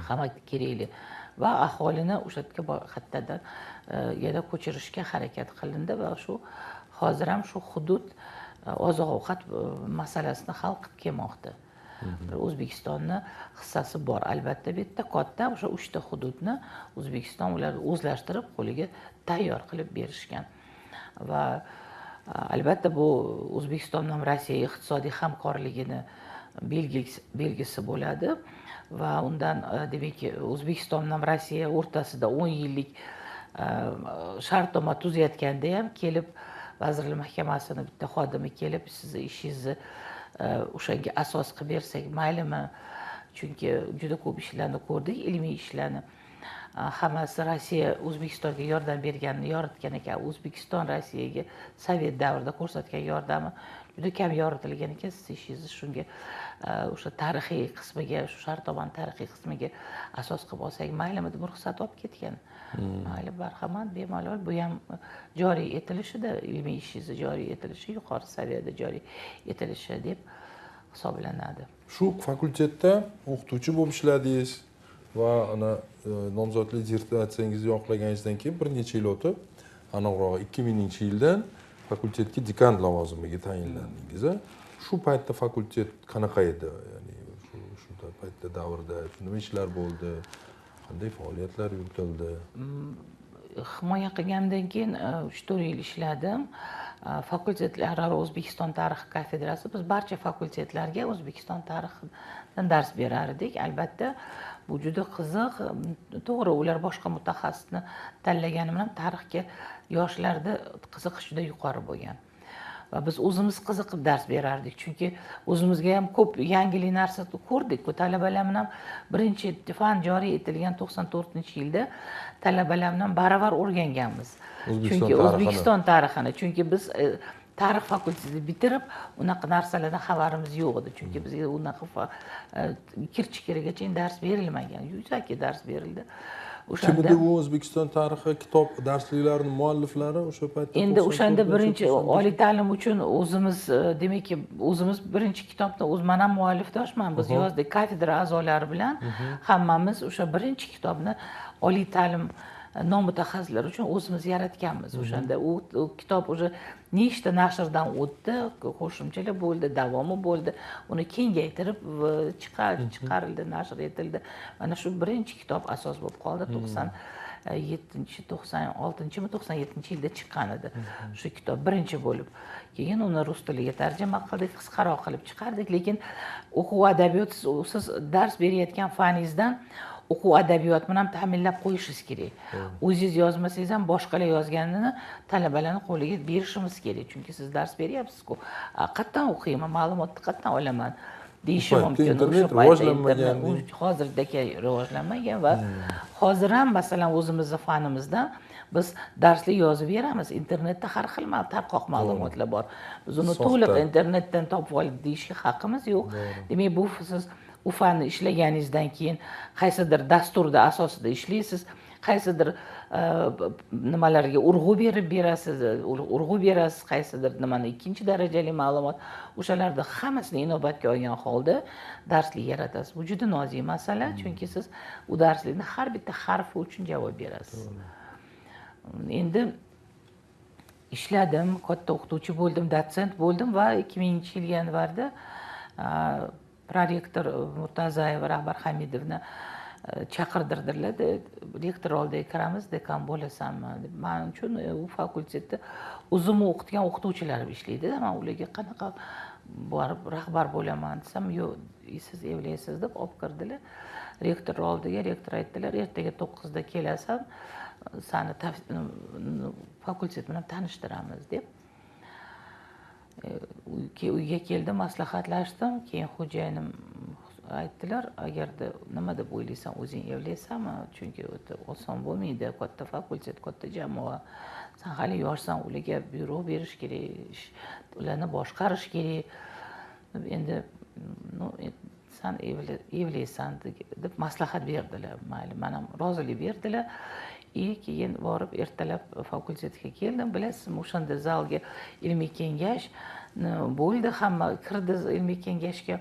Speaker 2: Hamma kerakli va aholini o'sha yerga qaytadan yana ko'chirishga harakat qilindi va shu hozir ham shu hudud oziq-ovqat masalasini hal qilib kelmoqda. O'zbekistonni hissasi bor. Albatta bu yerda katta o'sha 3 ta hududni O'zbekiston ular o'zlashtirib qo'liga tayyor qilib berishgan. Va albatta bu O'zbekiston bilan Rossiya iqtisodiy hamkorligini belgisi bo'ladi va undan demak O'zbekiston bilan Rossiya o'rtasida 10 yillik shartnoma tuzayotganda ham kelib vazirlar mahkamasini bitta xodimi kelib sizni ishingizni o'shanga asos qilib bersak maylimi, chunki juda ko'p ishlarni ko'rdik, ilmiy ishlarni. Hammasi Rossiya O'zbekistonga yordam berganini yoritgan ekan. O'zbekiston Rossiyaga Sovet davrida ko'rsatgan yordami juda kam yoritilgan ekan. Siz ishingizni shunga o'sha tarixiy qismiga, shu shartoban tarixiy qismiga asos qilib olsak maylimi deb ruxsat olib ketgan. Mayli, marhamat, bemalol. Bu ham joriy etilishida, ilmiy ishingizni joriy etilishi, yuqori saviyada joriy etilishi deb hisoblanadi.
Speaker 3: Shu fakultetda o'qituvchi bo'lib ishladingiz va ana nomzodlik dissertatsiyangizni yoqlaganingizdan keyin bir necha yil o'tib, aniqrog'i 2000-yildan fakultetga dekan lavozimiga tayinlandingiz. Shu paytda fakultet qanaqa edi? Ya'ni shu paytda davrda nima ishlar bo'ldi? Qanday faoliyatlar yuritildi?
Speaker 2: Himoya qilgandan keyin 3-4 yil ishladim. Fakultetlararo O'zbekiston tarixi kafedrasi, biz barcha fakultetlarga O'zbekiston tarixidan dars berar edik. Albatta, bu juda qiziq. To'g'ri, ular boshqa mutaxassisni tanlagani bilan tarixga yoshlarda qiziqish juda yuqori bo'lgan. Va biz o'zimiz qiziqib dars berardik, chunki o'zimizga ham ko'p yangi narsa ko'rdik. Talabalar bilan birinchi fan joriy etilgan 94-yilda talabalar bilan baravar o'rganganmiz. Chunki O'zbekiston tarixini, chunki biz tarix fakultetini bitirib, unaqa narsalardan xabarimiz yo'q edi. Chunki bizga unaqa kirchikirigacha dars berilmagan, yuzaki dars berildi.
Speaker 3: Kim edi u O'zbekiston tarixi kitob darsliklarining mualliflari o'sha paytda?
Speaker 2: Endi o'shanda birinchi oliy ta'lim uchun o'zimiz, demakki, o'zimiz birinchi kitobni men ham muallifdoshman, biz yozdik kafedra a'zolari bilan hammamiz o'sha birinchi kitobni oliy ta'lim nomutaxassislar uchun o'zimiz yaratganmiz. O'shanda u kitob o'sha nechta nashrdan o'tdi, qo'shimchalar bo'ldi, davomi bo'ldi. Uni kengaytirib chiqarildi, nashr etildi. Mana shu birinchi kitob asos bo'lib qoldi. 96-97-yilda chiqqan edi. Shu kitob birinchi bo'lib. Keyin uni rus tiliga tarjima qildik, qisqaroq qilib chiqardik, lekin o'quv adabiyot siz dars berayotgan faningizdan o'quv adabiyot bilan ta'minlab qo'yishingiz kerak. O'zingiz yozmasangiz ham boshqalar yozganini talabalarning qo'liga berishimiz kerak. Chunki siz dars beryapsiz-ku. Qayerdan o'qiyman, ma'lumotni qayerdan olaman deyishi mumkin.
Speaker 3: Internet rivojlanmagan,
Speaker 2: hozirdagi rivojlanmagan va hozir ham masalan o'zimizning fanimizda biz darslik yozib beramiz. Internetda har xil tarqoq ma'lumotlar bor. Biz uni to'liq internetdan topib olib deyishga haqqimiz yo'q. Demak, bu siz u fanni ishlaganingizdan keyin qaysidir dasturda asosida ishlaysiz, qaysidir nimalarga urg'u berasiz, qaysidir nimani ikkinchi darajali ma'lumot, o'shalarni hammasini inobatga olgan holda darslik yaratasiz. Bu juda nozik masala, chunki siz u darslikni har bitta harfi uchun javob berasiz. Endi ishladim, katta o'qituvchi bo'ldim, dotsent bo'ldim va 2000-yil yanvarda prorektor Murtazayev, Rahbar Hamidovni chaqirdirdilar. Rektor oldiga kiramiz, dekan bo'lasanmi deb. Men uchun u fakultetda o'zimni o'qitgan o'qituvchilarim ishlaydi. Men ularga qanaqa borib rahbar bo'laman desam, yo'q, siz evlaysiz deb olib kirdilar. Rektor oldiga, rektor aytdilar, ertaga 9da kelasan, seni fakultet bilan tanishtiramiz deb. Uyga keldim, maslahatlashdim. Keyin xo'jayinim aytdilar, agarda nima deb o'ylaysan, o'zing evlaysanmi? Chunki oson bo'lmaydi, katta fakultet, katta jamoa. Sen hali yoshsan, ularga buyruq berish kerak, ularni boshqarish kerak. Endi sen evlaysan deb maslahat berdilar. Mayli, men ham rozilik berdilar. Keyin borib ertalab fakultetga keldim. Bilasizmi, o'shanda zalga ilmiy kengash bo'ldi, hamma kirdi ilmiy kengashga.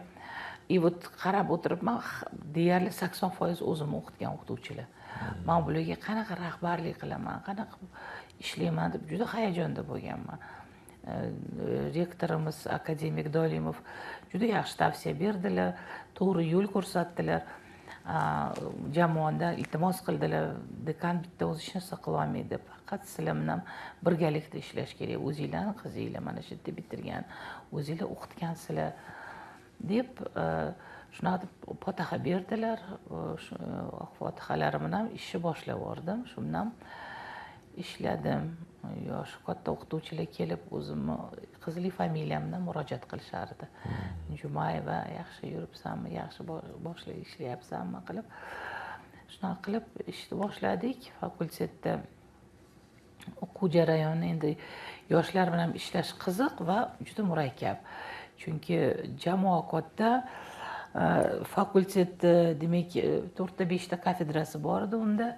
Speaker 2: Вот qarab o'tiribman, deyarli 80% o'zim o'qitgan o'qituvchilar. Men bularga qanaqa rahbarlik qilaman, qanaqa ishlayman deb juda hayajonda bo'lganman. Rektorimiz akademik Dolimov juda yaxshi tavsiya berdilar, to'g'ri yo'l ko'rsatdilar. Jamoada iltimos qildilar, dekan bitta o'zi hech narsa qila olmaydi, faqat sizlar bilan birgalikda ishlash kerak, o'zinglarning qizinglar mana shu yerda bitirgan, o'zinglar o'qitgansizlar deb shunaqa deb fotiha berdilar. Shu fotihalari bilan ishni boshlab yubordim. Shundan ishladim. Yosh katta o'qituvchilar kelib o'zimni qizli familiyamni murojaat qilishardi. Jumayeva, yaxshi yuribsanmi, yaxshi ishlayapsanmi qilib. Shunaqa qilib ishni boshladik. Fakultetda o'quv jarayoni endi yoshlar bilan ishlash qiziq va juda murakkab. Chunki jamoa katta, fakultetda demak 4-5 ta kafedrasi bor edi unda.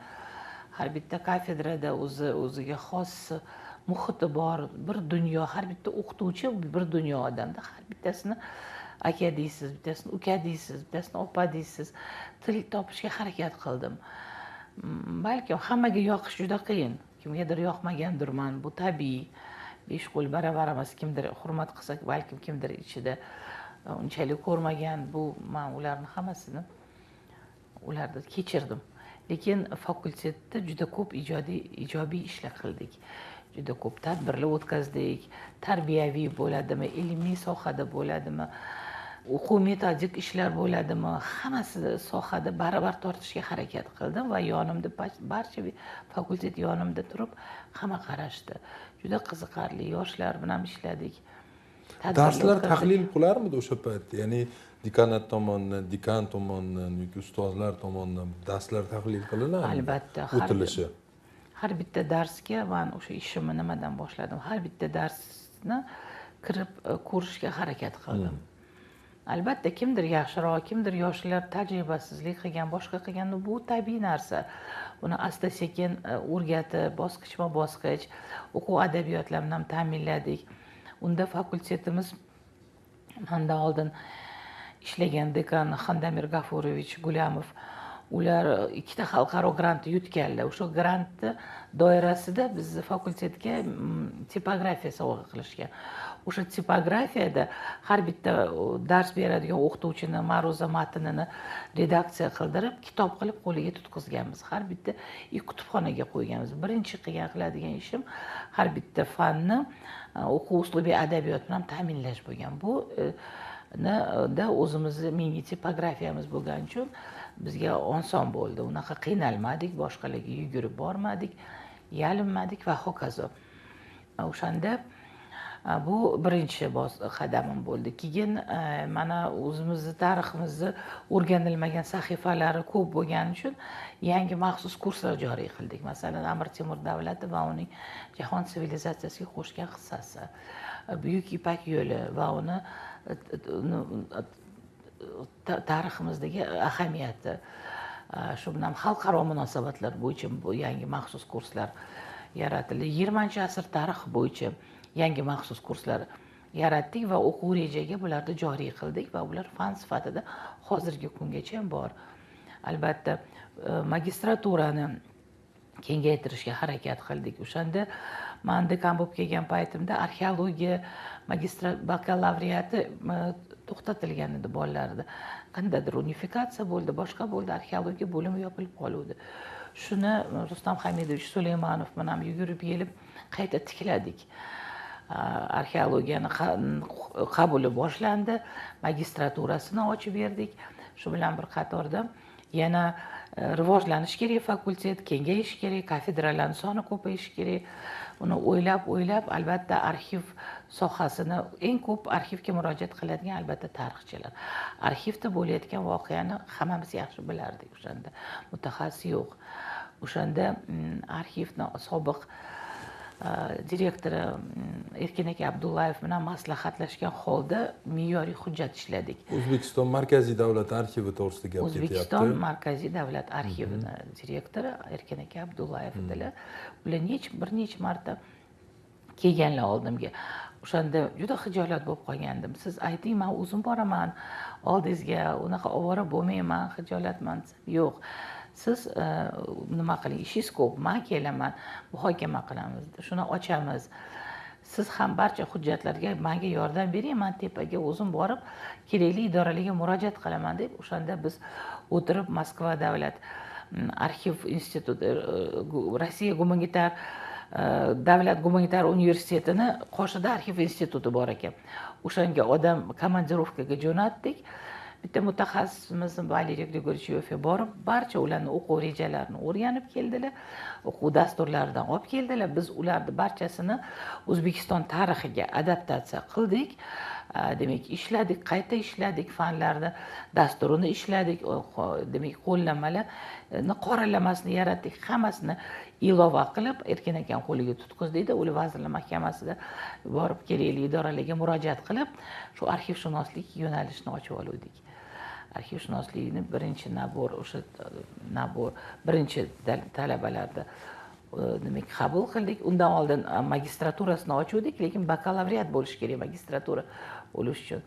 Speaker 2: Har bitta kafedrada o'ziga xos muhiti bor, bir dunyo, har bitta o'qituvchi bir dunyo odamda. Har bittasini aka deysiz, bittasini uka deysiz, bittasini opa deysiz. Til topishga harakat qildim. Balki hammaga yoqish juda qiyin. Kimgadir yoqmagandirman, bu tabiiy. 5 qo'l baravar emas, kimdir hurmat qilsa, balkim kimdir ichida unchalik ko'rmagan. Bu men ularni hammasini ularni kechirdim. Lekin fakultetda juda ko'p ijobiy ishlar qildik. Juda ko'p tadbirlar o'tkazdik. Tarbiyaviy bo'ladimi, ilmiy sohada bo'ladimi, o'quv metodik ishlar bo'ladimi, hammasi sohada baravar tortishga harakat qildim va yonimda barcha fakultet yonimda turib hamma qarashdi. Juda qiziqarli yoshlar bilan ishladik.
Speaker 3: Darslar tahlil qilarmidi o'sha paytda? Ya'ni dekanat tomonidan, dekan tomonidan yoki ustozlar tomonidan darslar tahlil qilinadi.
Speaker 2: Albatta,
Speaker 3: o'tilishi.
Speaker 2: Har bitta darsga men o'sha ishimni nimadan boshladim? Har bitta darsni kirib ko'rishga harakat qildim. Albatta, kimdir yaxshiroq, kimdir yoshlar tajribasizlik qilgan, boshqa qilgan, bu tabiiy narsa. Uni asta-sekin o'rgatib, bosqichma-bosqich o'quv adabiyotlarini ham ta'minladik. Unda fakultetimiz mendan oldin ishlagan dekan Xandamir Gafurovich Gulamov, ular 2 ta xalqaro grant yutganlar. O'sha grantni doirasida bizni fakultetga tipografiya sovg'a qilishgan. O'sha tipografiyada har bitta dars beradigan o'qituvchini ma'ruza matnini redaksiya qildirib, kitob qilib qo'liga tutqizganmiz. Har bitta kutubxonaga qo'yganmiz. Birinchi qiladigan ishim har bitta fanni o'quv uslubiy adabiyot bilan ta'minlash bo'lgan. Bu da o'zimizni mini tipografiyamiz bo'lgani uchun bizga oson bo'ldi. Unaqa qiynalmadik, boshqalarga yugurib bormadik, yalinmadik va hokazo. O'shanda bu birinchi qadamim bo'ldi. Keyin mana o'zimizni tariximizni o'rganilmagan sahifalari ko'p bo'lgani uchun yangi maxsus kurslar joriy qildik. Masalan, Amir Temur davlati va uning jahon sivilizatsiyasiga qo'shgan hissasi, Buyuk Ipak yo'li va uni tariximizdagi ahamiyati, shu bilan xalqaro munosabatlar bo'yicha yangi maxsus kurslar yaratildi. 20-asr tarixi bo'yicha yangi maxsus kurslar yaratdik va o'quv rejaga bularni joriy qildik va ular fan sifatida hozirgi kungacha ham bor. Albatta, magistraturani kengaytirishga harakat qildik. O'shanda men dekan bo'lib kelgan paytimda arxeologiya bakalavriati to'xtatilgan edi bolalarda. Qandaydir unifikatsiya bo'ldi, boshqa bo'ldi, arxeologiya bo'limi yopilib qoluvdi. Shuni Rustam Hamidovich Suleymanov bilan yugurib yelib qayta tikladik. Arxeologiyani qabuli boshlandi, magistraturasini ochib berdik. Shu bilan bir qatorda yana rivojlanish kerak fakultet, kengayish kerak, kafedralarning soni ko'payishi kerak. Uni o'ylab, albatta arxiv sohasini eng ko'p arxivga murojaat qiladigan albatta tarixchilar. Arxivda bo'layotgan voqeani hammamiz yaxshi bilardik o'shanda. Mutaxassis yo'q. O'shanda arxivning sobiq direktori Erkin aka Abdullayev bilan maslahatlashgan holda me'yoriy hujjat ishladik.
Speaker 3: O'zbekiston Markaziy davlat arxivi to'g'risida gap ketyapti.
Speaker 2: O'zbekiston Markaziy davlat arxivining direktori Erkin aka Abdullayev edilar. Ular bir necha marta kelganlar oldimga. O'shanda juda xijolat bo'lib qolgandim. Siz ayting, men o'zim boraman oldingizga, unaqa ovora bo'lmayman, xijolatman. Yo'q. Siz nima qiling, ishingiz ko'p, men kelaman, muhokama qilamiz, shuni ochamiz. Siz ham barcha hujjatlarga menga yordam bering, men tepaga o'zim borib, kerakli idoralarga murojaat qilaman deb, o'shanda biz o'tirib Moskva davlat arxiv instituti, Rossiya davlat gumanitar universitetini qoshida arxiv instituti bor ekan. O'shanga odam komandirovkaga jo'natdik. bitta mutaxassisimiz Valery Grigorchev borib barcha ularni o'quv rejalarini o'rganib keldilar, o'quv dasturlaridan olib keldilar. Biz ularni barchasini O'zbekiston tarixiga adaptatsiya qildik. Demak, ishladik, qayta ishladik, fanlarni dasturini ishladik, demak, qo'llanmalarni qoralamasini yaratdik, hammasini ilova qilib Erkin akam qo'liga tutqizdikda, ular Vazirlar Mahkamasida borib kerakli idoralarga murojaat qilib, shu arxivshunoslik yo'nalishini ochib oldik. Arxivshunoslikni birinchi nabor, o'sha nabor birinchi talabalarda demak qabul qildik. Undan oldin magistraturasini ochuvdik, lekin bakalavriat bo'lishi kerak magistratura bo'lish uchun.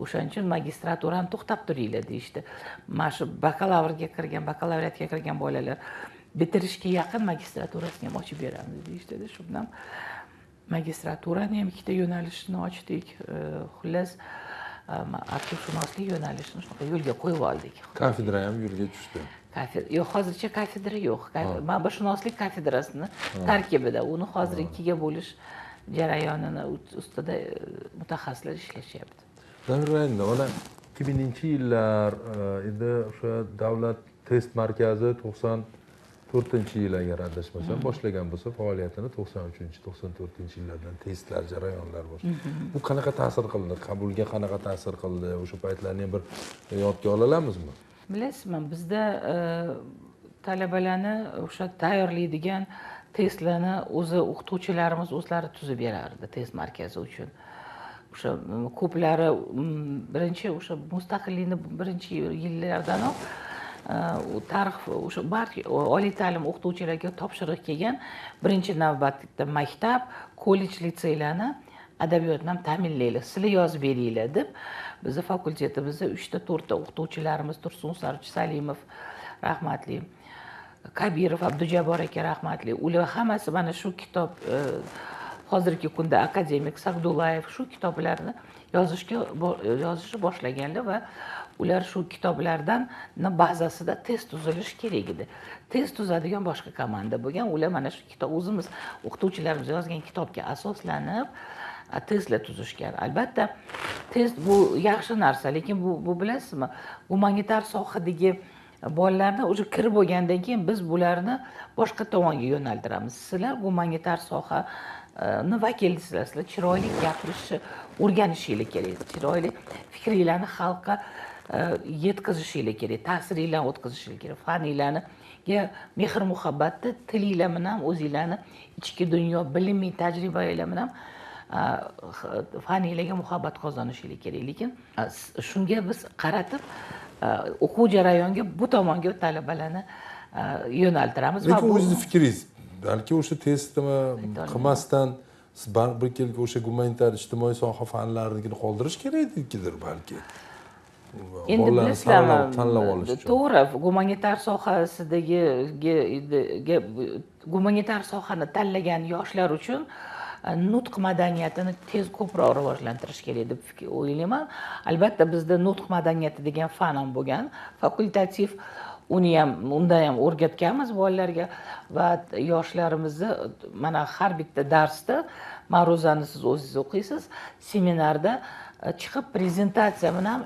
Speaker 2: O'shaning uchun magistraturani to'xtab turinglar deyishdi. Mana shu bakalavriatga kirgan bolalar bitirishga yaqin magistraturasini ham ochib beramiz deyishdi. Shundan magistraturani ham ikkita yo'nalishini ochdik. Xullas, arxivshunoslik yo'nalishini shunaqa yo'lga qo'yib oldik.
Speaker 3: Kafedra ham yo'lga tushdi.
Speaker 2: Yo'q, hozircha kafedra yo'q. Ma'bashunoslik kafedrasini tarkibida uni hozir ikkiga bo'lish jarayonini ustida mutaxassislar ishlashyapti.
Speaker 3: Endi mana 2000-yillar endi o'sha davlat test markazi 94-yil agar adashmasam boshlagan bo'lsa faoliyatini 93-94-yillardan testlar, jarayonlar boshlangan. Bu qanaqa ta'sir qildi? Qabulga qanaqa ta'sir qildi? O'sha paytlarni ham bir yodga ola olamizmi?
Speaker 2: Bilasizmi, bizda talabalarni o'sha tayyorlaydigan testlarni o'zi o'qituvchilarimiz o'zlari tuzib berardi test markazi uchun. O'sha ko'plari birinchi o'sha mustaqillikni birinchi yillardanoq tarix o'sha barcha oliy ta'lim o'qituvchilariga topshiriq kelgan, birinchi navbatda maktab, kollej, litseylarni adabiyot bilan ta'minlaylik, sizlar yozib beringlar deb bizni fakultetimizda 3-4 ta o'qituvchilarimiz Tursun Salimov rahmatli, Kabirov Abdujabbor aka rahmatli, ular hammasi mana shu kitob hozirgi kunda akademik Sagdullayev shu kitoblarni yozishni boshlaganlar va ular shu kitoblardan bazasida test tuzilishi kerak edi. Test tuzadigan boshqa komanda bo'lgan. Ular mana shu kitob o'zimiz o'qituvchilarimiz yozgan kitobga asoslanib testlar tuzishgan. Albatta, test bu yaxshi narsa, lekin bu bilasizmi, gumanitar sohadagi bolalarni o'sha kirib bo'lgandan keyin biz bularni boshqa tomonga yo'naltiramiz. Sizlar gumanitar sohani vakilisizlar, sizlar chiroyli gapirishni o'rganishingiz kerak, chiroyli fikringlarni xalqqa yetkazishingiz kerak, ta'siringlarni o'tkazishingiz kerak, faninglarga mehr muhabbatni tilinglar bilan o'zinglarni ichki dunyo, bilimiy tajribalar bilan faniylarga muhabbat qozonishingiz kerak. Lekin shunga biz qaratib o'quv jarayoniga bu tomonga talabalarni yo'naltiramiz.
Speaker 3: Lekin o'zingizni fikringiz, balki o'sha testni qilmasdan siz bir kelki o'sha gumanitar ijtimoiy soha fanlarini qoldirish kerakdir balki.
Speaker 2: Endi bilasizlarmi,
Speaker 3: tanlab olish uchun.
Speaker 2: To'g'ri, gumanitar sohasidagi gumanitar sohani tanlagan yoshlar uchun nutq madaniyatini tez ko'proq rivojlantirish kerak deb o'ylayman. Albatta bizda nutq madaniyati degan fan ham bo'lgan, fakultativ, unda ham o'rgatganmiz bolalarga va yoshlarimizni mana har bitta darsda ma'ruzani siz o'zingiz o'qiysiz, seminarda chiqib prezentatsiya bilan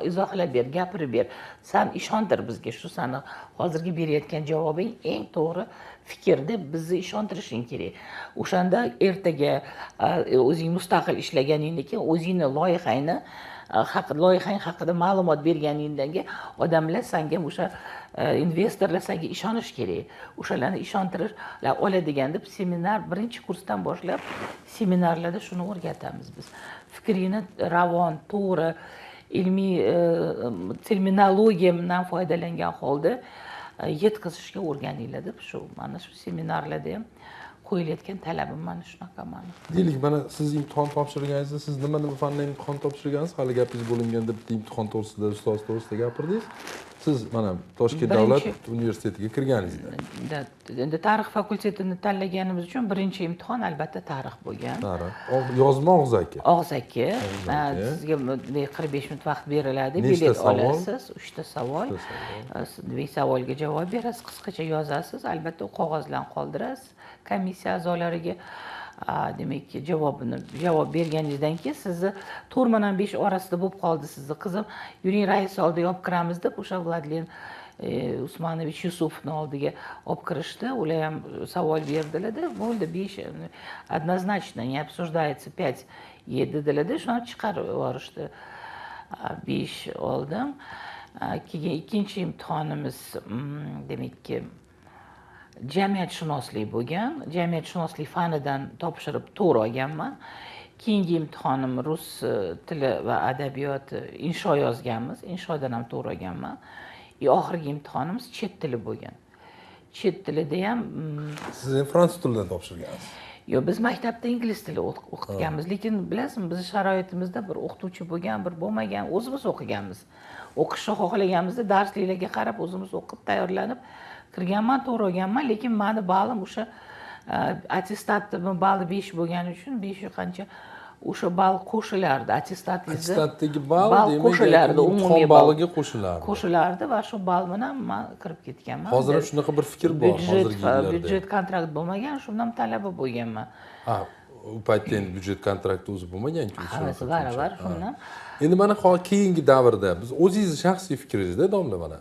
Speaker 2: izohlab ber, gapirib ber. Sen ishontir bizga, shu seni hozirgi berayotgan javobing eng to'g'ri fikr deb bizni ishontirishing kerak. O'shanda ertaga o'zing mustaqil ishlaganingdan keyin o'zingni loyihang haqida ma'lumot berganingdan keyin odamlar senga o'sha investorlar senga ishonish kerak. O'shalarni ishontirish oladigan deb seminar birinchi kursdan boshlab seminarlarda shuni o'rgatamiz biz. Fikrini ravon, to'g'ri, ilmiy terminologiya bilan foydalangan holda yetkazishga o'rganinglar deb shu mana shu seminarlarda ham qo'yilayotgan talabim mana shunaqa mana.
Speaker 3: Deylik, mana siz imtihon topshirganingizda siz nima fandan imtihon topshirgansiz? Hali gapingiz bo'linganda bitta imtihon to'g'risida, ustoz to'g'risida gapirdingiz. Siz mana Toshkent davlat universitetiga kirganingizda.
Speaker 2: Endi tarix fakultetini tanlaganimiz uchun birinchi imtihon albatta tarix bo'lgan.
Speaker 3: Tarix. Yozma og'zaki.
Speaker 2: Og'zaki. Sizga 45 minut vaqt beriladi, bilet olasiz, 3 ta savol. Siz savolga javob berasiz, qisqacha yozasiz, albatta qog'ozlarni qoldirasiz komissiya a'zolariga. demak javob berganingizdan keyin sizni 4 bilan 5 orasida bo'lib qoldi sizni qizim, yuring rais oldiga olib kiramiz deb o'sha Vladimir Usmonovich Yusufni oldiga olib kirishdi. Ular ham savol berdilarda, bo'ldi 5 однозначно не обсуждается 5 dedilarda, shuni chiqarib yuborishdi. 5 oldim. Keyin ikkinchi imtihonimiz demakki jamiyatshunoslik bo'lgan. Jamiyatshunoslik fanidan topshirib 4 olganman. Keyingi imtihonim rus tili va adabiyoti, insho yozganmiz. Inshodan ham 4 olganman. Oxirgi imtihonimiz chet tili bo'lgan. Chet tilida ham
Speaker 3: siz ham fransuz tilidan topshirgansiz.
Speaker 2: Yo'q, biz maktabda ingliz tili o'qitganmiz, lekin bilasizmi, biz sharoitimizda bir o'qituvchi bo'lgan, bir bo'lmagan, o'zimiz o'qiganmiz. O'qishni xohlaganimizda darsliklarga qarab o'zimiz o'qib tayyorlanib kirganman, 4 olganman, lekin meni ballim o'sha attestatda balli 5 bo'lgani uchun 5 qancha o'sha ball qo'shilardi.
Speaker 3: Attestatdagi ball demak
Speaker 2: qo'shilardi, umumiy
Speaker 3: balliga qo'shilardi.
Speaker 2: Qo'shilardi va shu ball bilan men kirib ketganman.
Speaker 3: Hozir ham shunaqa bir fikr bor hozirgi yillarda.
Speaker 2: Byudjet kontrakt bo'lmagan, shundan talaba bo'lganman.
Speaker 3: Ha, u paytda endi byudjet kontrakti o'zi bo'lmagan-ku.
Speaker 2: Hammasi baravar shundan.
Speaker 3: Endi mana keyingi davrda biz o'zingizni shaxsiy fikringizda domla mana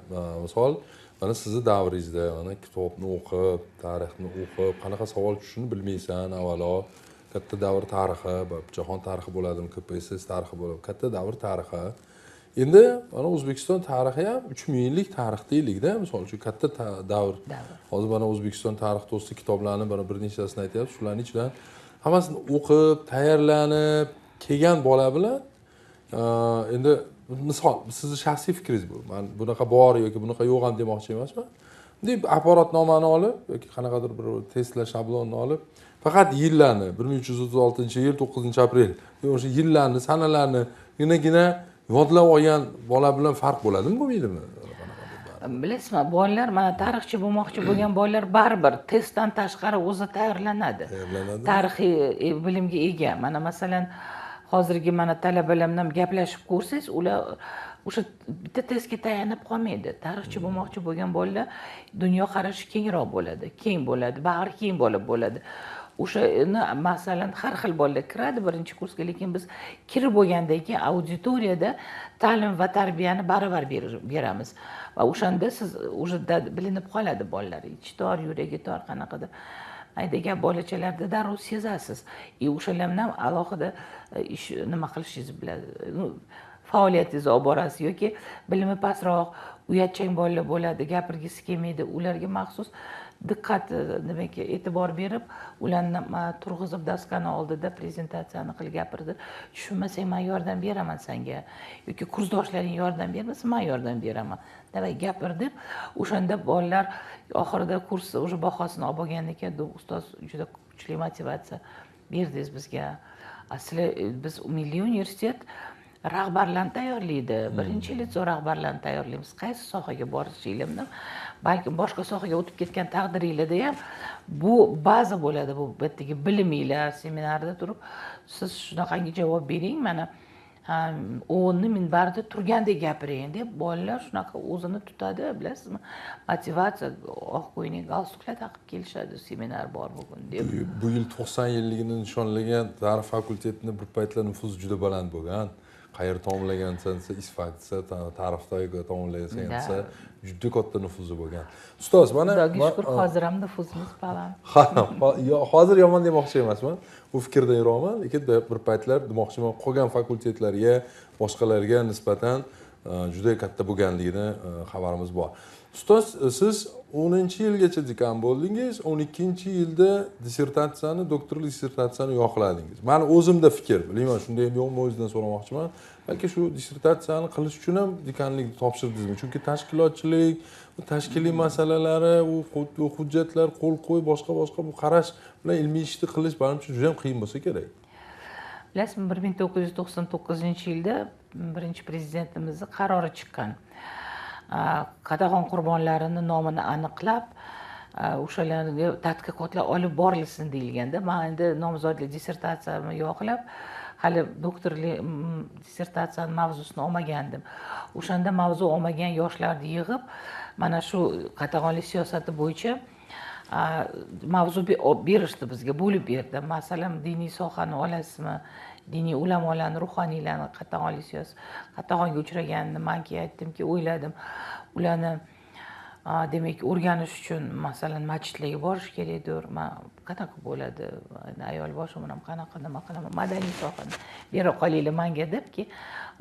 Speaker 3: misol mana sizni davringizda mana kitobni o'qib, tarixni o'qib, qanaqa savol tushishini bilmaysan avvalo. Katta davr tarixi, jahon tarixi bo'ladimi, KPSS tarixi bo'ladimi, katta davr tarixi. Endi mana O'zbekiston tarixi ham 3000 yillik tarix deylikda, misol uchun katta davr. Hozir mana O'zbekiston tarix to'g'risida kitoblarni mana bir nechtasini aytyapsiz, shularning ichidan hammasini o'qib, tayyorlanib kelgan bola bilan endi misol sizning shaxsiy fikringiz bu. Men bunaqa bor yoki bunaqa yo'q ham demoqchi emasman. Deb apparatnomani olib yoki qanaqadir bir testlar shablonini olib faqat yillarni 1336-yil 9-aprel o'sha yillarni, sanalarni gina yodlab olgan bola bilan farq bo'ladimi, bo'lmaydimi?
Speaker 2: Bilasizmi, bolalar mana tarixchi bo'lmoqchi bo'lgan bolalar baribir testdan tashqari o'zi tayyorlanadi. Tarixiy bilimga ega. Mana masalan hozirgi mana talabalar bilan gaplashib ko'rsangiz, ular o'sha bitta testga tayanib qolmaydi. Tarixchi bo'lmoqchi bo'lgan bolalar dunyoqarashi kengroq bo'ladi, keng bo'ladi, bag'ri keng bo'ladi. O'shani masalan har xil bolalar kiradi birinchi kursga, lekin biz kirib bo'lgandan keyin auditoriyada ta'lim va tarbiyani baravar beramiz. Va o'shanda siz o'sha bilinib qoladi bolalar, ichi tor, yuragi tor, qanaqadir mayda gap bolachalarda darrov sezasiz. O'shalarni ham alohida ish nima qilishingiz biladi. Faoliyatingizni olib borasiz yoki bilimi pastroq, uyatchang bolalar bo'ladi, gapirgisi kelmaydi, ularga maxsus diqqat nimaga e'tibor berib, ularni turg'izib daskani oldida prezentatsiyani qilib gapirdi. Tushunmasang men yordam beraman senga yoki kursdoshlaring yordam bermasa men yordam beraman. Davay gapir deb, o'shanda bolalar oxirida kurs o'sha bahosini olib olgandan keyin ustoz juda kuchli motivatsiya berdingiz bizga. Asli biz Milliy universitet rahbarlarni tayyorlaydi. Birinchi litsev rahbarlarini tayyorlaymiz. Qaysi sohaga borishinglarni, balki boshqa sohaga o'tib ketgan taqdiringlarda ham bu baza bo'ladi. Bu bittagi biliminglar seminarda turib siz shunaqangi javob bering, mana o'nni minbarda turgandek gapiring deb bolalar shunaqa o'zini tutadi, bilasizmi? Motivatsiya, oq ko'yning galstuklar taqib kelishadi, seminar bor bugun deb.
Speaker 3: Bu yil 90 yilligini nishonlagan tarix fakultetini bir paytlar nufuzi juda baland bo'lgan. Qayerda tamomlagansan desa, isfaktsa, tarixdagi tamomlagansan desa, juda katta nufuzi bo'lgan. Ustoz, mana
Speaker 2: Xudoga shukr, hozir ham nufuzimiz baland.
Speaker 3: Hozir yomon demoqchi emasman. Bu fikrda yuraman, lekin bir paytlar demoqchiman, qolgan fakultetlarga, boshqalarga nisbatan juda katta bo'lganligini xabarimiz bor. Ustoz, siz 10-yilgacha dekan bo'ldingiz, 12-yilda dissertatsiyani, doktorlik dissertatsiyani yoqladingiz. Meni o'zimda fikr, bilmayman, shunday ham yo'qmi, o'zingizdan so'ramoqchiman. Balki shu dissertatsiyani qilish uchun ham dekanlikni topshirdingizmi? Chunki tashkilotchilik, tashkiliy masalalari, u hujjatlar qo'l qo'y, boshqa bu qarash bilan ilmiy ishni qilish menimcha juda ham qiyin bo'lsa kerak.
Speaker 2: Bilasizmi, 1999-yilda birinchi prezidentimizni qarori chiqqan. Qatag'on qurbonlarini nomini aniqlab, o'shalarga tadqiqotlar olib borilsin deyilganda, men endi nomzodlik dissertatsiyamni yoqlab, hali doktorlik dissertatsiyani mavzusini olmagandim. O'shanda mavzu olmagan yoshlarni yig'ib, mana shu qatag'onlik siyosati bo'yicha mavzu berishdi bizga, bo'lib berdi. Masalan, diniy sohani olasizmi, diniy ulamolarni, ruhoniylarni qatag'onga uchraganini menga aytdimki, o'yladim, ularni demak o'rganish uchun masalan masjidlarga borish kerakdir. Men qanaqa bo'ladi, ayol boshimdan ham qanaqa nima qilaman, madaniy sohani bera qolinglar menga debki,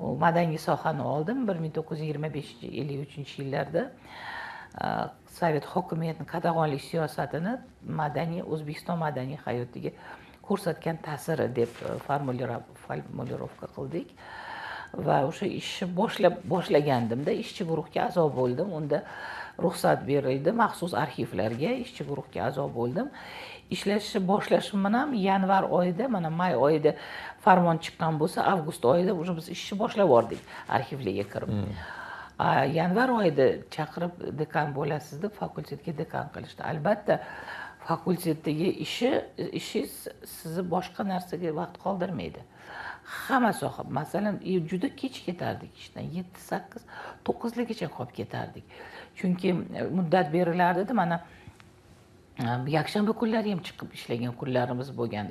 Speaker 2: u madaniy sohani oldim 1925-53 yillarda. Sovet hokimiyatining qadag'onlik siyosatini O'zbekiston madaniy hayotiga ko'rsatgan ta'siri deb formulirovka qildik. Va o'sha ishni boshlagandimda ishchi guruhga a'zo bo'ldim. Unda ruxsat berildi, maxsus arxivlarga ishchi guruhga a'zo bo'ldim. Ishlashni boshlashim bilan yanvar oyida, mana may oyida farmon chiqqan bo'lsa, avgust oyida уже biz ishni boshlab yubordik arxivlarga kirib. Yanvar oyida chaqirib dekan bo'lasiz deb fakultetga dekan qilishdi. Albatta, fakultetdagi ishi sizni boshqa narsaga vaqt qoldirmaydi. Hamma soha, masalan, juda kech ketardik ishdan, 7, 8, 9 gacha qolib ketardik. Chunki muddat berilardi, mana yakshanba kunlari ham chiqib ishlagan kunlarimiz bo'lgan.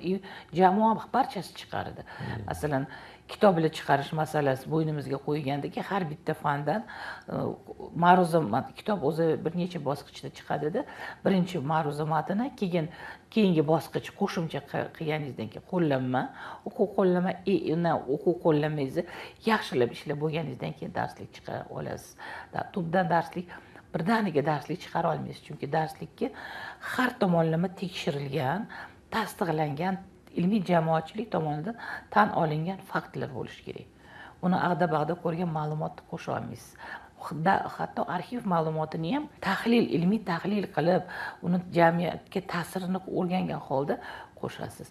Speaker 2: Jamoa barchasi chiqardi. Masalan, kitoblar chiqarish masalasi bo'ynimizga qo'ygandiki, har bitta fandan ma'ruza kitob o'zi bir necha bosqichda chiqadi-da. Birinchi ma'ruza matni, keyingi bosqich qo'shimcha qilganingizdan keyin qo'llanma, o'quv qo'llanmangizni yaxshilab ishlab bo'lganingizdan keyin darslik chiqara olasiz. Tubdan darslik birdaniga darslik chiqara olmaysiz, chunki darslikka har tomonlama tekshirilgan, tasdiqlangan ilmiy jamoatchilik tomonidan tan olingan faktlar bo'lishi kerak. Uni ag'da-bag'da ko'rgan ma'lumotni qo'sha olmaysiz. Hatto arxiv ma'lumotini ham ilmiy tahlil qilib, uni jamiyatga ta'sirini o'rgangan holda qo'shasiz.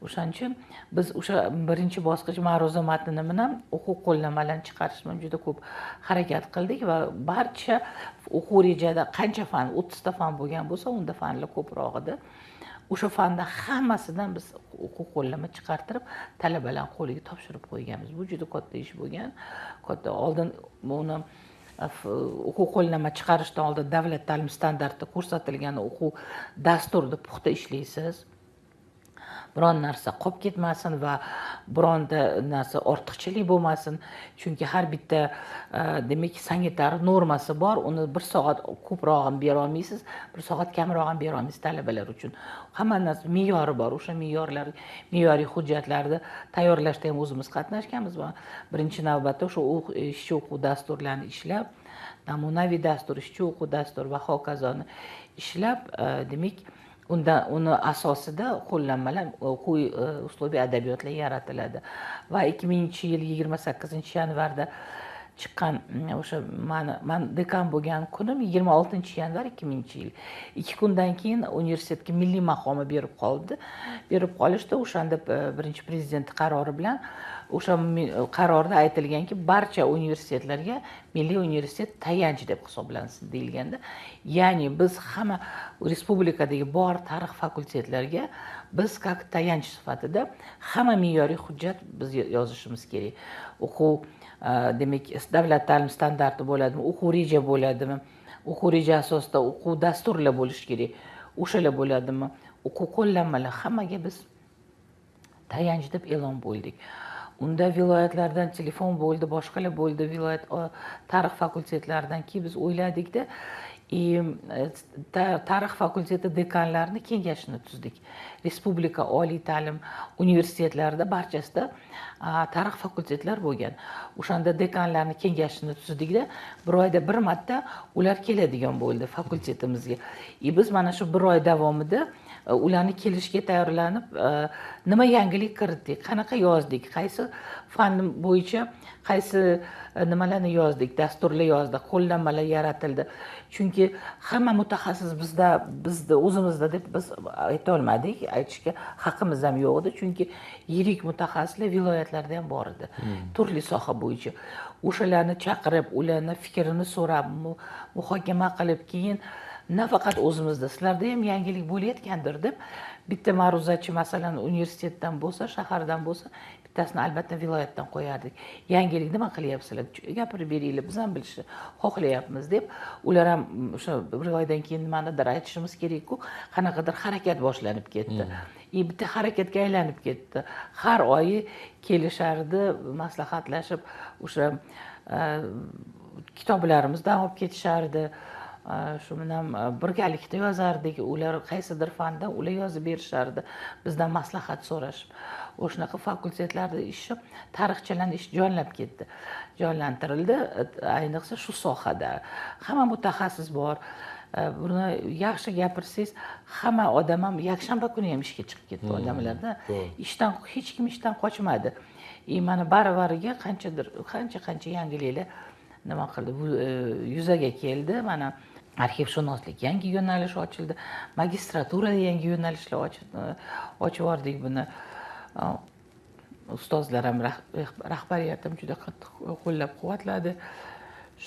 Speaker 2: O'shaning uchun biz o'sha birinchi bosqich ma'ruza matnini bilan o'quv qo'llanmalarini chiqarish bilan juda ko'p harakat qildik va barcha o'quv rejada qancha fan, 30 ta fan bo'lgan bo'lsa, unda fanlar ko'proq edi. O'sha fanda hammasidan biz o'quv qo'llanma chiqartirib, talabalar qo'liga topshirib qo'yganmiz. Bu juda katta ish bo'lgan. Katta oldin uni o'quv qo'llanma chiqarishdan oldin davlat ta'lim standartida ko'rsatilgan o'quv dasturida puxta ishlaysiz. Biron narsa qolib ketmasin va bironta narsa ortiqchilik bo'lmasin. Chunki har bitta demak sanitar normasi bor. Uni 1 soat ko'proq ham bera olmaysiz, 1 soat kamroq ham bera olmaysiz talabalar uchun. Hamma narsa me'yori bor. O'sha me'yoriy hujjatlarni tayyorlashda ham o'zimiz qatnashganmiz va birinchi navbatda o'sha ishchi o'quv dasturlarini ishlab, namunaviy dastur, ishchi o'quv dastur va hokazoni ishlab, demak uni asosida qo'llanmalar o'quv uslubiy adabiyotlar yaratiladi. Va 2000-yil 28-yanvarda chiqqan o'sha men dekan bo'lgan kunim 26-yanvar 2000-yil. 2 kundan keyin universitetga milliy maqomi berib qoldi. Berib qolishdi. O'shanda birinchi prezident qarori bilan o'sha qarorda aytilganki, barcha universitetlarga milliy universitet tayanch deb hisoblansin deyilganda, ya'ni biz hamma respublikadagi bor tarix fakultetlariga biz как tayanch sifatida hamma me'yoriy hujjat biz yozishimiz kerak. O'quv demak davlat ta'lim standarti bo'ladimi, o'quv reja bo'ladimi, o'quv reja asosida o'quv dasturlar bo'lishi kerak. O'shalar bo'ladimi, o'quv qo'llanmalar hammaga biz tayanch deb e'lon bo'ldik. Unda viloyatlardan telefon bo'ldi, boshqalar bo'ldi, viloyat tarix fakultetlaridan ki biz o'yladikda tarix fakulteti dekanlarini kengashini tuzdik. Respublika oliy ta'lim universitetlarida barchasida tarix fakultetlar bo'lgan. O'shanda dekanlarni kengashini tuzdikda, bir oyda bir marta ular keladigan bo'ldi fakultetimizga. Biz mana shu bir oy davomida ularni kelishga tayyorlanib, nima yangilik kiritdik, qanaqa yozdik, qaysi fan bo'yicha qaysi nimalarni yozdik, dasturlar yozdik, qo'llanmalar yaratildi. Chunki hamma mutaxassis bizda o'zimizda deb biz ayta olmadik, aytishga haqqimiz ham yo'q edi, chunki yirik mutaxassislar viloyatlarda ham bor edi, turli soha bo'yicha. O'shalarni chaqirib, ularning fikrini so'rab, muhokama qilib, keyin nafaqat o'zimizda, sizlarda ham yangilik bo'layotgandir deb bitta ma'ruzachi masalan universitetdan bo'lsa, shahardan bo'lsa, bittasini albatta viloyatdan qo'yardik. Yangilik nima qilyapsizlar? Gapirib beringlar, biz ham bilishni xohlayapmiz deb, ular ham o'sha bir oydan keyin nimanidir aytishimiz kerak-ku, qanaqadir harakat boshlanib ketdi. Bitta harakatga aylanib ketdi. Har oyi kelishardi, maslahatlashib, o'sha kitoblarimizni olib ketishardi. Shu bilan birgalikda yozardik. Ular qaysidir fandan ular yozib berishardi. Bizdan maslahat so'rashib. O'shanaqa fakultetlarda ishi, tarixchilarning ishi jonlab ketdi. Jonlantirildi, ayniqsa shu sohada. Hamma mutaxassis bor. Buni yaxshi gapirsangiz, hamma odam ham yakshanba kuni ham ishga chiqib ketdi odamlarda. Hech kim ishdan qochmadi. Mana baravariga qancha yangiliklar nima qildi, bu yuzaga keldi. Mana arxivshunoslik yangi yo'nalish ochildi, magistraturada yangi yo'nalishlar ochib yubordik buni. Ustozlar ham, rahbariyat ham juda qattiq qo'llab-quvvatladi.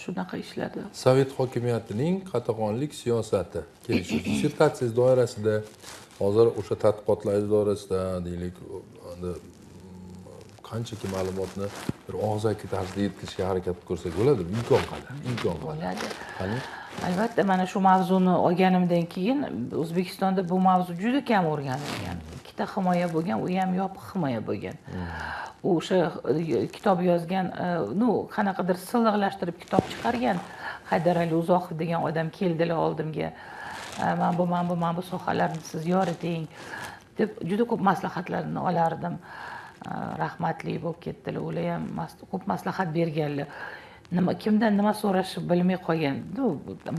Speaker 2: Shunaqa ishlardi.
Speaker 3: Sovet hokimiyatining qatag'onlik siyosati kelishuv dissertatsiyangiz doirasida, hozir o'sha tadqiqotlar doirasida deylik, qanchaki ma'lumotni bir og'zaki tarzda yetkazishga harakat qilsak bo'ladi, imkon qadar.
Speaker 2: Bo'ladi. Albatta, mana shu mavzuni olganimdan keyin O'zbekistonda bu mavzu juda kam o'rganilgan. Ikkita himoya bo'lgan, u ham yopiq himoya bo'lgan. O'sha kitob yozgan, qanaqadir silliqlashtirib kitob chiqargan Haydarali Uzoqov degan odam keldilar oldimga. Mana bu sohalarni siz yoriting deb juda ko'p maslahatlarni olardim. Rahmatli bo'lib ketdilar. Ular ham ko'p maslahat berganlar. Kimdan nima so'rashni bilmay qolgan.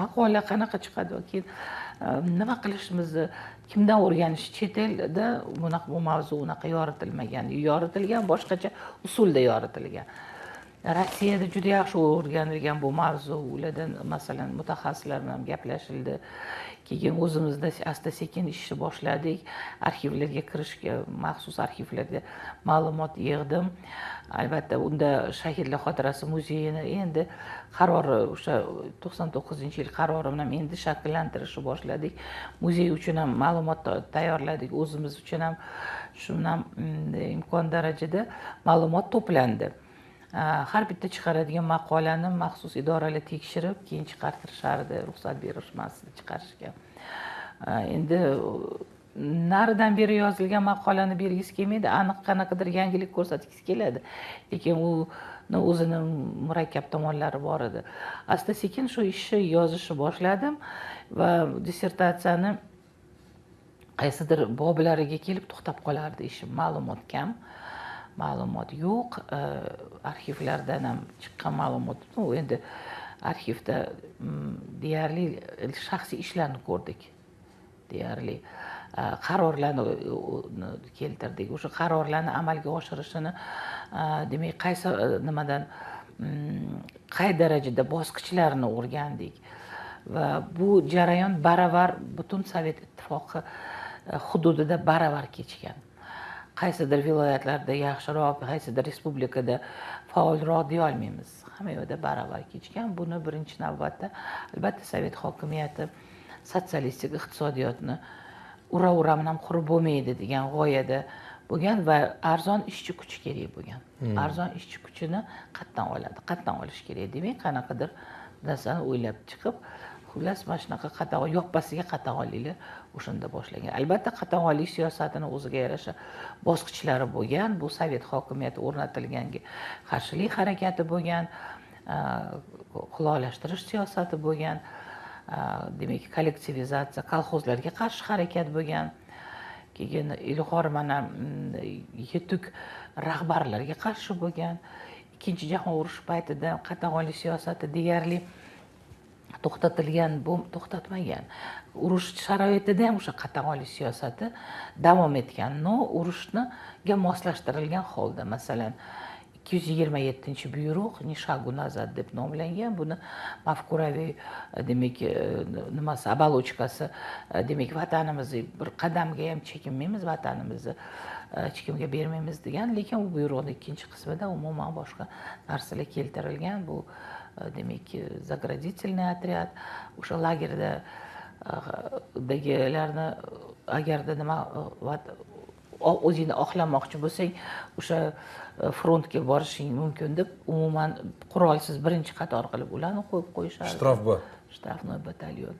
Speaker 2: Maqola qanaqa chiqadi yoki nima qilishimizni kimdan o'rganish, chet elda bu mavzu unaqa yoritilmagan. Yoritilgan boshqacha usulda yoritilgan. Rossiyada juda yaxshi o'rganilgan bu mavzu. Ulardan masalan mutaxassislar bilan gaplashildi. Keyin o'zimizda asta-sekin ishni boshladik. Arxivlarga kirishga, maxsus arxivlarga ma'lumot yig'dim. Albatta, unda Shahidlar xotirasi muzeyini endi qarori, o'sha 99-yil qarori bilan endi shakllantirishni boshladik. Muzey uchun ham ma'lumot tayyorladik, o'zimiz uchun ham shundan imkon darajada ma'lumot to'plandi. Har bitta chiqaradigan maqolani maxsus idoralar tekshirib, keyin chiqartirishardi, ruxsat berishmasdi chiqarishga. Endi naridan beri yozilgan maqolani bergisi kelmaydi, aniq qanaqadir yangilik ko'rsatgisi keladi. Lekin o'zini murakkab tomonlari bor edi. Asta-sekin shu ishni yozishni boshladim va dissertatsiyani qaysidir boblariga kelib to'xtab qolardi ishim. Ma'lumot kam. Ma'lumot yo'q, arxivlardan ham chiqqan ma'lumot, endi arxivda deyarli shaxsiy ishlarni ko'rdik. Deyarli qarorlarni keltirdik. O'sha qarorlarni amalga oshirishini, demak, qaysi nimadan qay darajada bosqichlarini o'rgandik. Va bu jarayon baravar butun Sovet ittifoqi hududida baravar kechgan. Qaysidir viloyatlarda yaxshiroq, qaysidir respublikada faolroq deya olmaymiz. Hamma yerda baravar kechgan. Buni birinchi navbatda albatta Sovet hokimiyati sotsialistik iqtisodiyotni ura bilan qurib bo'lmaydi degan g'oyada bo'lgan va arzon ishchi kuchi kerak bo'lgan. Arzon ishchi kuchini qayerdan olish kerak demak, qanaqadir narsani o'ylab chiqib, xullas mana shunaqa qatag'on yoppasiga qatag'onliklar o'shanda boshlangan. Albatta, qatag'onlik siyosatini o'ziga yarasha bosqichlari bo'lgan. Bu Sovet hokimiyati o'rnatilganga qarshilik harakati bo'lgan, quloqlashtirish siyosati bo'lgan, demak, kollektivizatsiya, kolxozlarga qarshi harakat bo'lgan. Keyin ilg'or mana yetuk rahbarlarga qarshi bo'lgan. Ikkinchi jahon urushi paytida qatag'onlik siyosati deyarli to'xtatmagan. Urush sharoitida ham o'sha qatag'onlik siyosati davom etgan. Urushga moslashtirilgan holda, masalan, 227-buyruq "Ni shagu nazad" deb nomlangan. Buni mafkuraviy, demak, nimasi, obalochkasi, demak, vatanimizni bir qadamga ham chekinmaymiz, vatanimizni hech kimga bermaymiz degan. Lekin u buyruqning ikkinchi qismida umuman boshqa narsalar keltirilgan. Bu demak, заградительный отряд, o'sha lagerdagilarni agarda nima o'zingni oqlamoqchi bo'lsang o'sha frontga borishing mumkin deb umuman qurolsiz birinchi qator qilib ularni qo'yib qo'yishardi.
Speaker 1: Shtrafbat.
Speaker 2: Shtrafnoy batalyon.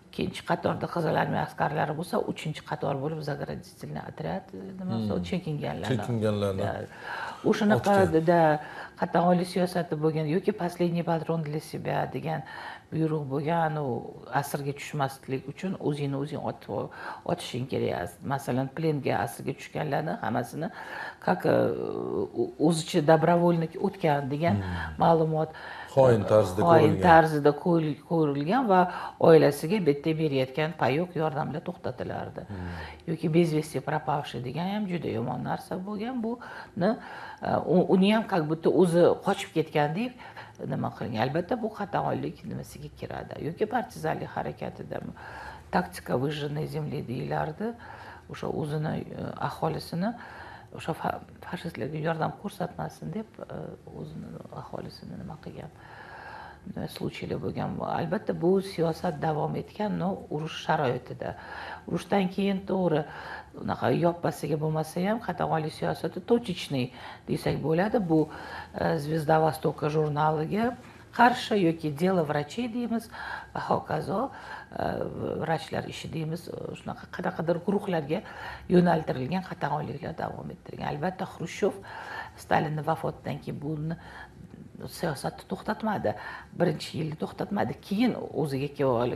Speaker 2: Ikkinchi qatorda Qizil armiya askarlari bo'lsa, uchinchi qator bo'lib заградительный отряд nima
Speaker 1: chekinganlarni
Speaker 2: o'shanaqada qatag'onli siyosati bo'lgan yoki последний патрон для себя degan buyruq bo'lgan, u asirga tushmaslik uchun o'zingni o'zing otishing kerak. Masalan, plenga asirga tushganlarni hammasini как o'zicha добровольно o'tgan degan ma'lumot
Speaker 1: xoin tarzida
Speaker 2: ko'rilgan va oilasiga bitta berayotgan payoq yordamlar to'xtatilardi. Yoki безвестие пропавший degan ham juda yomon narsa bo'lgan. Buni uni ham как будто o'zi qochib ketgandek nima qilgan. Albatta bu qatag'onlik nimasiga kiradi. Yoki partizanlik harakatida taktika выжженной земли deyilardi. O'sha o'zini aholisini o'sha fashistlarga yordam ko'rsatmasin deb o'zini aholisini nima qilgan случайлар bo'lgan. Albatta bu siyosat davom etgan, urush sharoitida. Urushdan keyin to'g'ri unaqa yoppasiga bo'lmasa ham qatag'onlik siyosati точечный desak bo'ladi. Bu Zvezda Vostoka jurnaliga qarshi yoki Дело врачей deymiz va hokazo vrachlar ishi deymiz, shunaqa qanaqadir guruhlarga yo'naltirilgan qatag'onliklar davom ettirgan. Albatta Xrushchev Stalinning vafotidan keyin buni siyosatni to'xtatmadi. Birinchi yilda to'xtatmadi. Keyin o'ziga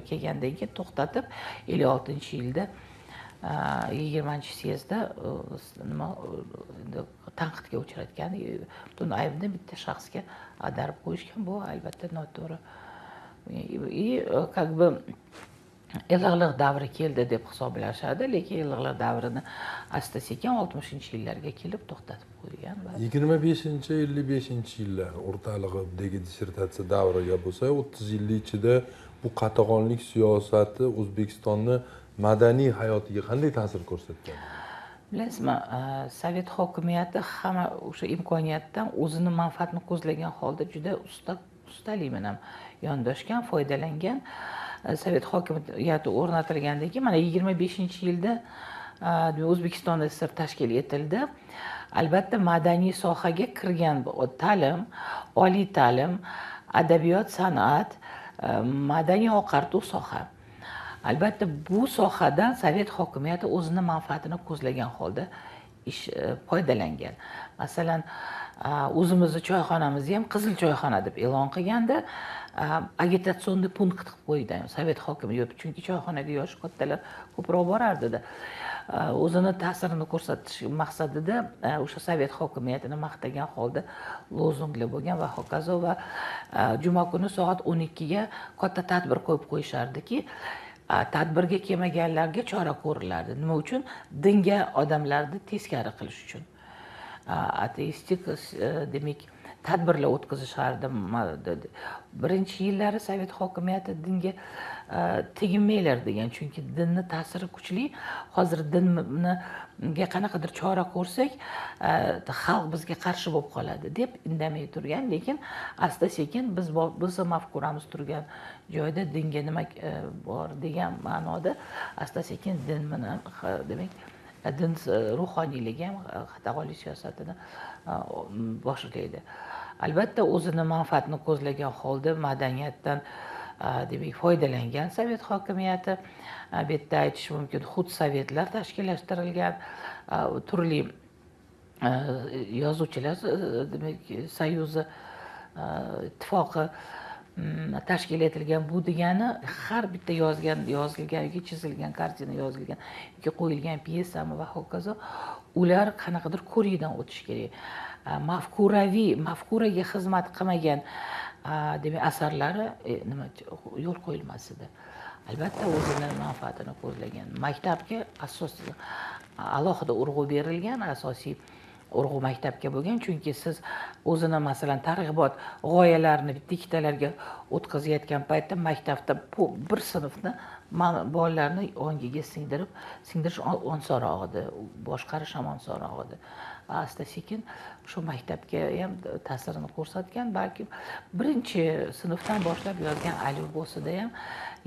Speaker 2: kelgandan keyin to'xtatib 56-yilda 20-syezdda nima tanqidga uchratgan, butun aybni bitta shaxsga ag'darib qo'yishgan. Bu albatta noto'g'ri. Как бы ilg'liq davri keldi deb hisoblashadi, lekin ilg'liq davrini asta-sekin 60-yillarga kelib to'xtatib qo'ygan.
Speaker 3: 25-55-yillar o'rtalig'idagi dissertatsiya davriga bo'lsa, 30 yil ichida bu qatag'onlik siyosati O'zbekistonni madaniy hayotiga qanday ta'sir ko'rsatgan?
Speaker 2: Bilasizmi, Sovet hokimiyati hamma o'sha imkoniyatdan o'zini manfaatini ko'zlagan holda juda ustalik bilan yondoshgan, foydalangan. Sovet hokimiyati o'rnatilgandan keyin mana 25-yilda O'zbekiston SSR tashkil etildi. Albatta madaniy sohaga kirgan ta'lim, oliy ta'lim, adabiyot, san'at, madaniy oqartuv soha. Albatta bu sohadan Sovet hokimiyati o'zini manfaatini ko'zlagan holda foydalangan. Masalan, o'zimizni choyxonamizni ham Qizil choyxona deb e'lon qilganda, agitatsionni punkt qilib qo'ydi Sovet hokimiyati, chunki choyxonaga yosh kattalar ko'proq borardi-da. O'zini ta'sirini ko'rsatish maqsadida o'sha Sovet hokimiyatini maqtagan holda lozunglar bo'lgan va hokazo. Va juma kuni soat 12 ga katta tadbir qo'yib qo'yishardiki, tadbirga kelmaganlarga chora ko'rilardi. Nima uchun? Dinga odamlarni teskari qilish uchun. Ateistik demak tadbirlar o'tkazishardi. Birinchi yillari Sovet hokimiyati dinga teginmanglar degan, chunki dinni ta'siri kuchli. Hozir dinga qanaqadir chora ko'rsak, xalq bizga qarshi bo'lib qoladi deb indamay turgan, lekin asta-sekin bizni mafkuramiz turgan joyda dinga nima bor degan ma'noda asta-sekin din bilan demak din ruhoniyligi ham qatag'onlik siyosatini boshlaydi. Albatta o'zini manfaatini ko'zlagan holda madaniyatdan demak foydalangan Sovet hokimiyati. Bu yerda aytish mumkin, xudsovetlar tashkillashtirilgan, turli yozuvchilar demak soyuzi, ittifoqi tashkil etilgan. Bu degani har bitta yozilgan yoki chizilgan kartina yozilgan yoki qo'yilgan pyesami va hokazo ular qanaqadir ko'rikdan o'tish kerak. Mafkuraga xizmat qilmagan demak asarlari nima yo'l qo'yilmas edi. Albatta o'zini manfaatini ko'zlagan. Maktabga asosiy alohida urg'u berilgan, asosiy urg'u maktabga bo'lgan, chunki siz o'zini masalan targ'ibot g'oyalarini bitta ikkitalarga o'tkazayotgan paytda maktabda bir sinfni bolalarni ongiga singdirish osonroq edi, boshqarish ham osonroq edi. Asta sekin shu maktabga ham ta'sirini ko'rsatgan. Balki birinchi sinfdan boshlab yozgan alif bo'sida ham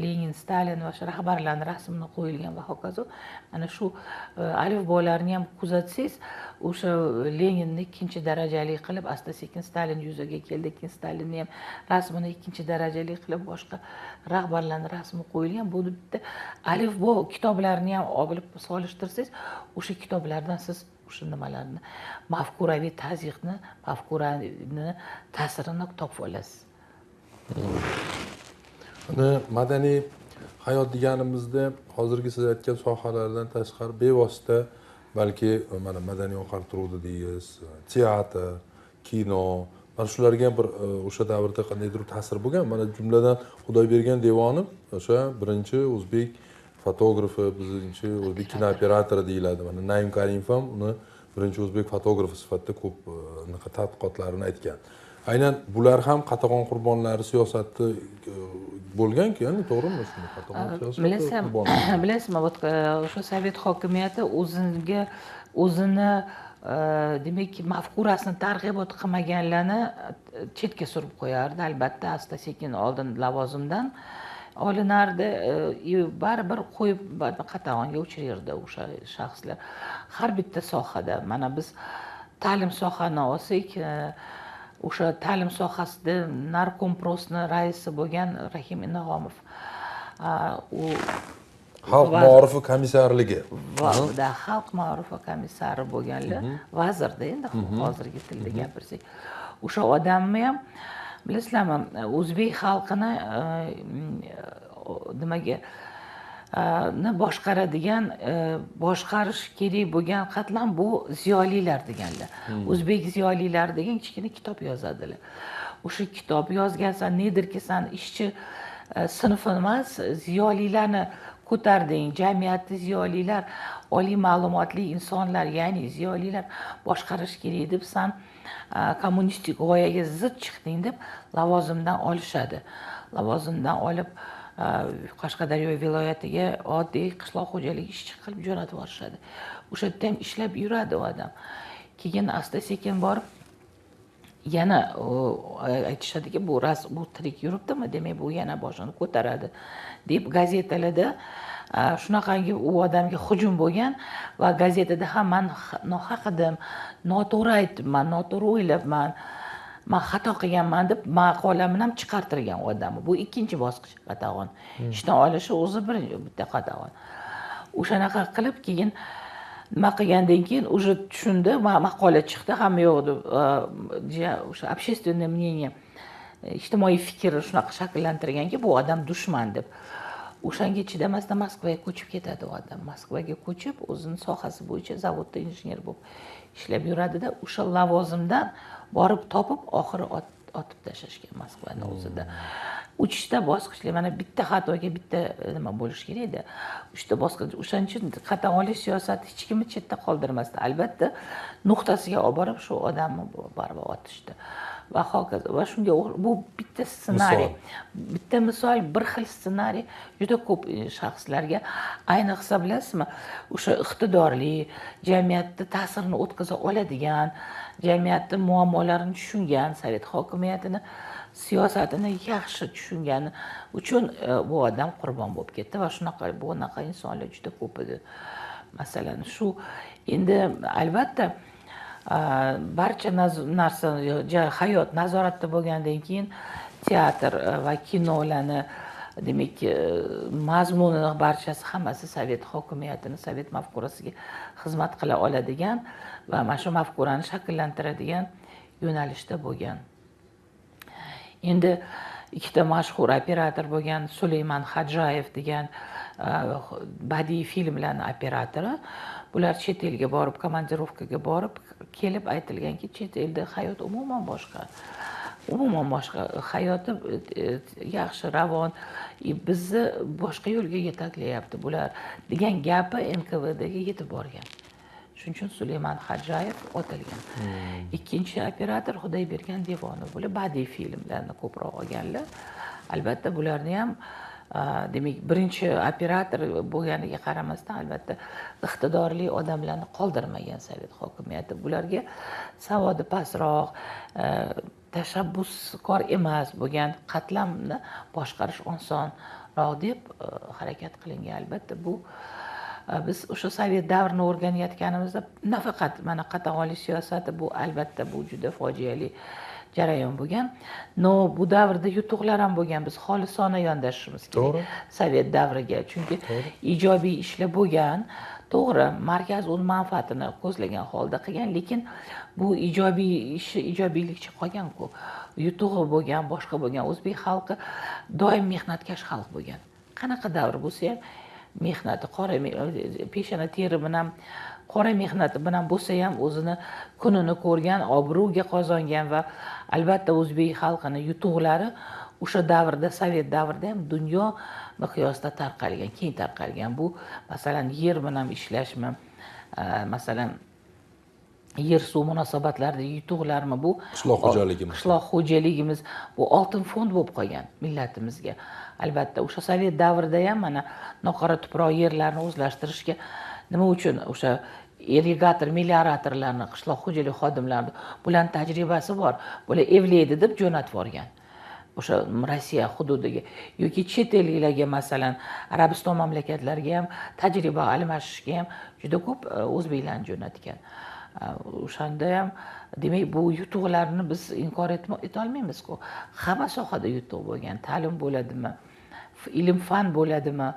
Speaker 2: Lenin, Stalin va shu rahbarlarning rasmini qo'yilgan va hokazo. Ana shu alif bo'larni ham kuzatsangiz, o'sha Leninni ikkinchi darajali qilib, asta sekin Stalin yuzaga keldi. Keyin Stalinni ham rasmini ikkinchi darajali qilib, boshqa rahbarlarning rasmi qo'yilgan. Bu bitta alif bo kitoblarini ham olib solishtirsangiz, o'sha kitoblardan siz o'sha nimalarni, mafkuraviy tazyiqni, mafkurani ta'sirini topib olasiz.
Speaker 3: Madaniy hayot deganimizda hozirgi siz aytgan sohalardan tashqari bevosita balki mana madaniy oqartiruvdi dedingiz, teatr, kino, mana shularga bir o'sha davrda qandaydir ta'sir bo'lgan. Mana jumladan Xudoybergan Devonov o'sha birinchi o'zbek fotografi, birinchi o'zbek kinooperatori deyiladi. Mana Naim Karimov ham uni birinchi o'zbek fotografi sifatida ko'p tadqiqotlarini aytgan. Aynan bular ham Qatag'on qurbonlari siyosati bo'lgan-ku, ya'ni to'g'rimi shuni? Qatag'on siyosati.
Speaker 2: Bilasizmi, o'sha Sovet hokimiyati o'zini demak, mafkurasini targ'ibot qilmaganlarni chetga surib qo'yardi. Albatta, asta sekin oldin lavozimdan olinardi, baribir qo'yib Qatag'onga o'chirardi o'sha shaxslar. Har bitta sohada, mana biz ta'lim sohasini olsak, o'sha ta'lim sohasida Narkomprosni raisi bo'lgan Rahim Inog'omov, u
Speaker 3: Xalq ma'rifi komissarligi.
Speaker 2: Xalq ma'rifi komissari bo'lganlar, vazirda endi hozirgi tilda gapirsak. O'sha odamni ham bilasizlarmi, o'zbek xalqini nimaga boshqaradigan, boshqarish kerak bo'lgan qatlam bu ziyolilar deganlar. O'zbek ziyolilari degan kichkina kitob yozadilar. O'sha kitob yozgansan, nedirki san ishchi sinfi emas, ziyolilarni ko'tarding, jamiyatni ziyolilar, oliy ma'lumotli insonlar, ya'ni ziyolilar boshqarish kerak deb san kommunistik g'oyaga zid chiqding deb lavozimdan olishadi. Lavozimdan olib Qashqadaryo viloyatiga oddiy qishloq xo'jaligi ishchi qilib jo'natib yuborishadi. O'sha yerda ham ishlab yuradi u odam. Keyin asta sekin borib yana aytishadiki, bu tirik yuribdimi, demak bu yana boshini ko'taradi deb gazetalarda shunaqangi u odamga hujum bo'lgan va gazetada ham men nohaq edim, noto'g'ri aytibman, noto'g'ri o'ylabman, men xato qilganman deb maqolamni ham chiqartirgan odam. Bu ikkinchi bosqich Qatag'on. Ishdan olishi o'zi bitta Qatag'on. O'shanaqa qilib keyin nima qilgandan keyin уже tushundi, maqola chiqdi, hamma yo'q o'sha общественное мнение, ijtimoiy fikr shunaqa shakllantirganki, bu odam dushman deb. O'shanga chidamasdan Moskvaga ko'chib ketadi u odam. Moskvaga ko'chib, o'zining sohasi bo'yicha zavodda injener bo'lib ishlab yuradida, o'sha lavozimdan borib topib, oxiri otib tashlashgan Moskvani o'zida. Uchta bosqichli, mana bitta xatoga bitta nima bo'lish kerak edi. Uchta bosqich. O'shaning uchun Qatag'onlik siyosati hech kimni chetda qoldirmasdi. Albatta, nuqtasiga olib borib shu odamni baribir otishdi. Va hokazo. Va shunga bu bitta ssenariy, bitta misol, bir xil ssenariy juda ko'p shaxslarga, ayniqsa bilasizmi, o'sha iqtidorli, jamiyatda ta'sirini o'tkaza oladigan, jamiyatning muammolarini tushungan, Sovet hokimiyatini, siyosatini yaxshi tushungani uchun bu odam qurbon bo'lib ketdi va bunaqa insonlar juda ko'p edi. Masalan, shu endi albatta barcha narsa, hayot nazoratda bo'lgandan keyin teatr va kinolarni, demak, mazmuni barchasi hammasi Sovet hokimiyatini, Sovet mafkurasiga xizmat qila oladigan va mana shu mafkurani shakllantiradigan yo'nalishda bo'lgan. Endi ikkita mashhur operator bo'lgan Suleyman Xadjayev degan badiiy filmlarning operatori, bular chet elga borib, komandirovkaga borib, kelib aytilganki, chet elda hayot umuman boshqa. Umuman boshqa, hayoti yaxshi, ravon, bizni boshqa yo'lga yetaklayapti bular degan gapi NKVDga yetib borgan. Shuning uchun Suleyman Xadjayev otilgan. Ikkinchi operator Xudoybergan Devonov, bular badiiy filmlarni ko'proq olganlar. Albatta bularni ham demak birinchi operator bo'lganiga qaramasdan albatta iqtidorli odamlarni qoldirmagan sovet hokimiyati. Bularga savodi pastroq, tashabbuskor emas bo'lgan qatlamni boshqarish osonroq deb harakat qilingan. Albatta bu biz o'sha sovet davrini o'rganayotganimizda nafaqat mana qatag'on olish siyosati bu albatta bu juda fojiali jarayon bo'lgan. No, bu davrda yutuqlar ham bo'lgan. Biz xolisona yondashishimiz kerak.
Speaker 3: To'g'ri.
Speaker 2: Sovet davriga, chunki ijobiy ishlar bo'lgan. To'g'ri, markaz o'z manfaatini ko'zlagan holda qilgan, lekin bu ijobiy ishi ijobiylikcha qolgan-ku. Yutug'i bo'lgan, boshqa bo'lgan. O'zbek xalqi doim mehnatkash xalq bo'lgan. Qanaqa davr bo'lsa ham mehnati, qora peshona teri bilan qora mehnati bilan bo'lsa ham o'zini kunini ko'rgan, obro'ga qozongan va albatta o'zbek xalqini yutuqlari o'sha davrda, sovet davrida ham dunyo miqyosida tarqalgan, keng tarqalgan. Bu masalan yer bilan ishlashmi, masalan yer suv munosabatlaridagi yutuqlarmi, bu
Speaker 3: Qishloq xo'jaligimiz.
Speaker 2: Qishloq xo'jaligimiz bu oltin fond bo'lib qolgan millatimizga. Albatta o'sha sovet davrida ham mana noqora tuproq yerlarni o'zlashtirishga nima uchun o'sha irrigator, melioratorlarni, qishloq xo'jalik xodimlarini bularning tajribasi bor. Bular evlaydi deb jo'natib yuborgan. O'sha Rossiya hududiga yoki chet ellarga masalan Arabiston mamlakatlariga ham tajriba almashishga ham juda ko'p o'zbeklarni jo'natgan. O'shanda ham demak bu yutuqlarni biz inkor etolmaymiz-ku. Hamma sohada yutuq bo'lgan. Ta'lim bo'ladimi, ilm fan bo'ladimi,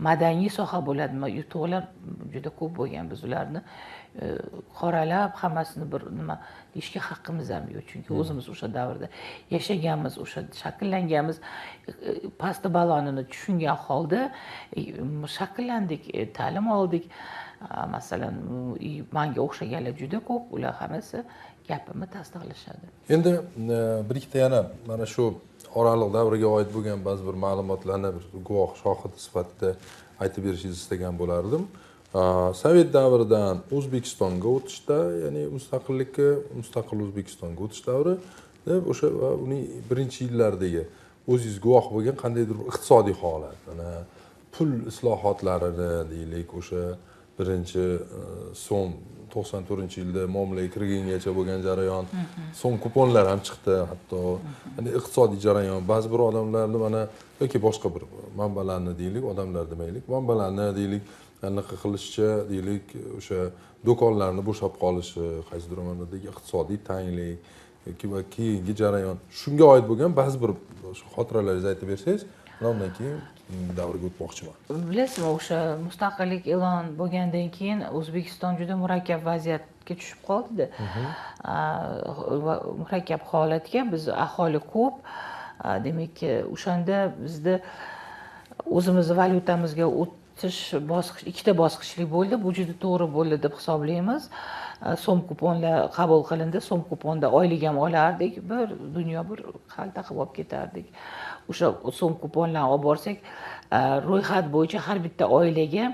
Speaker 2: madaniy soha bo'ladimi, yutuqlar juda ko'p bo'lgan. Biz ularni qoralab hammasini bir nima deyishga haqqimiz ham yo'q. Chunki o'zimiz o'sha davrda yashaganmiz, o'sha shakllanganmiz, pasti balonini tushungan holda shakllandik, ta'lim oldik. Masalan, menga o'xshaganlar juda ko'p, ular hammasi gapimni tasdiqlashadi.
Speaker 3: Endi bir ikkita yana mana shu oraliq davriga oid bo'lgan ba'zi bir ma'lumotlarni bir guvoh shohid sifatida aytib berishingizni istagan bo'lardim. Sovet davridan O'zbekistonga o'tishda, ya'ni mustaqil O'zbekistonga o'tish davri deb o'sha va uning birinchi yillaridagi o'zingiz guvoh bo'lgan qandaydir iqtisodiy holat, mana pul islohotlarini deylik, o'sha birinchi so'm 94-yilda muomalaga kirgangacha bo'lgan jarayon, so'm kuponlar ham chiqdi, hatto ya'ni iqtisodiy jarayon, ba'zi bir odamlarni mana yoki boshqa bir manbalarni deylik, odamlar demaylik, manbalarni deylik, anaqa qilishcha deylik, o'sha do'konlarni bo'shab qolishi, qaysidir manbadagi iqtisodiy tanglik yoki va keyingi jarayon, shunga oid bo'lgan ba'zi bir xotiralarni aytib bersangiz, undan keyin davrga o'tmoqchiman.
Speaker 2: Bilasizmi, o'sha mustaqillik e'lon bo'lgandan keyin O'zbekiston juda murakkab vaziyatga tushib qoldi. Murakkab holatga, biz aholi ko'p. Demak, o'shanda bizda o'zimizni valyutamizga o'tish bosqich, ikkita bosqichli bo'ldi. Bu juda to'g'ri bo'ldi deb hisoblaymiz. So'm kuponlar qabul qilindi, so'm kuponda oylik ham olardik, bir dunyo bir xalta qilib olib ketardik. O'sha so'm kuponlarni olib borsak, ro'yxat bo'yicha har bitta oilaga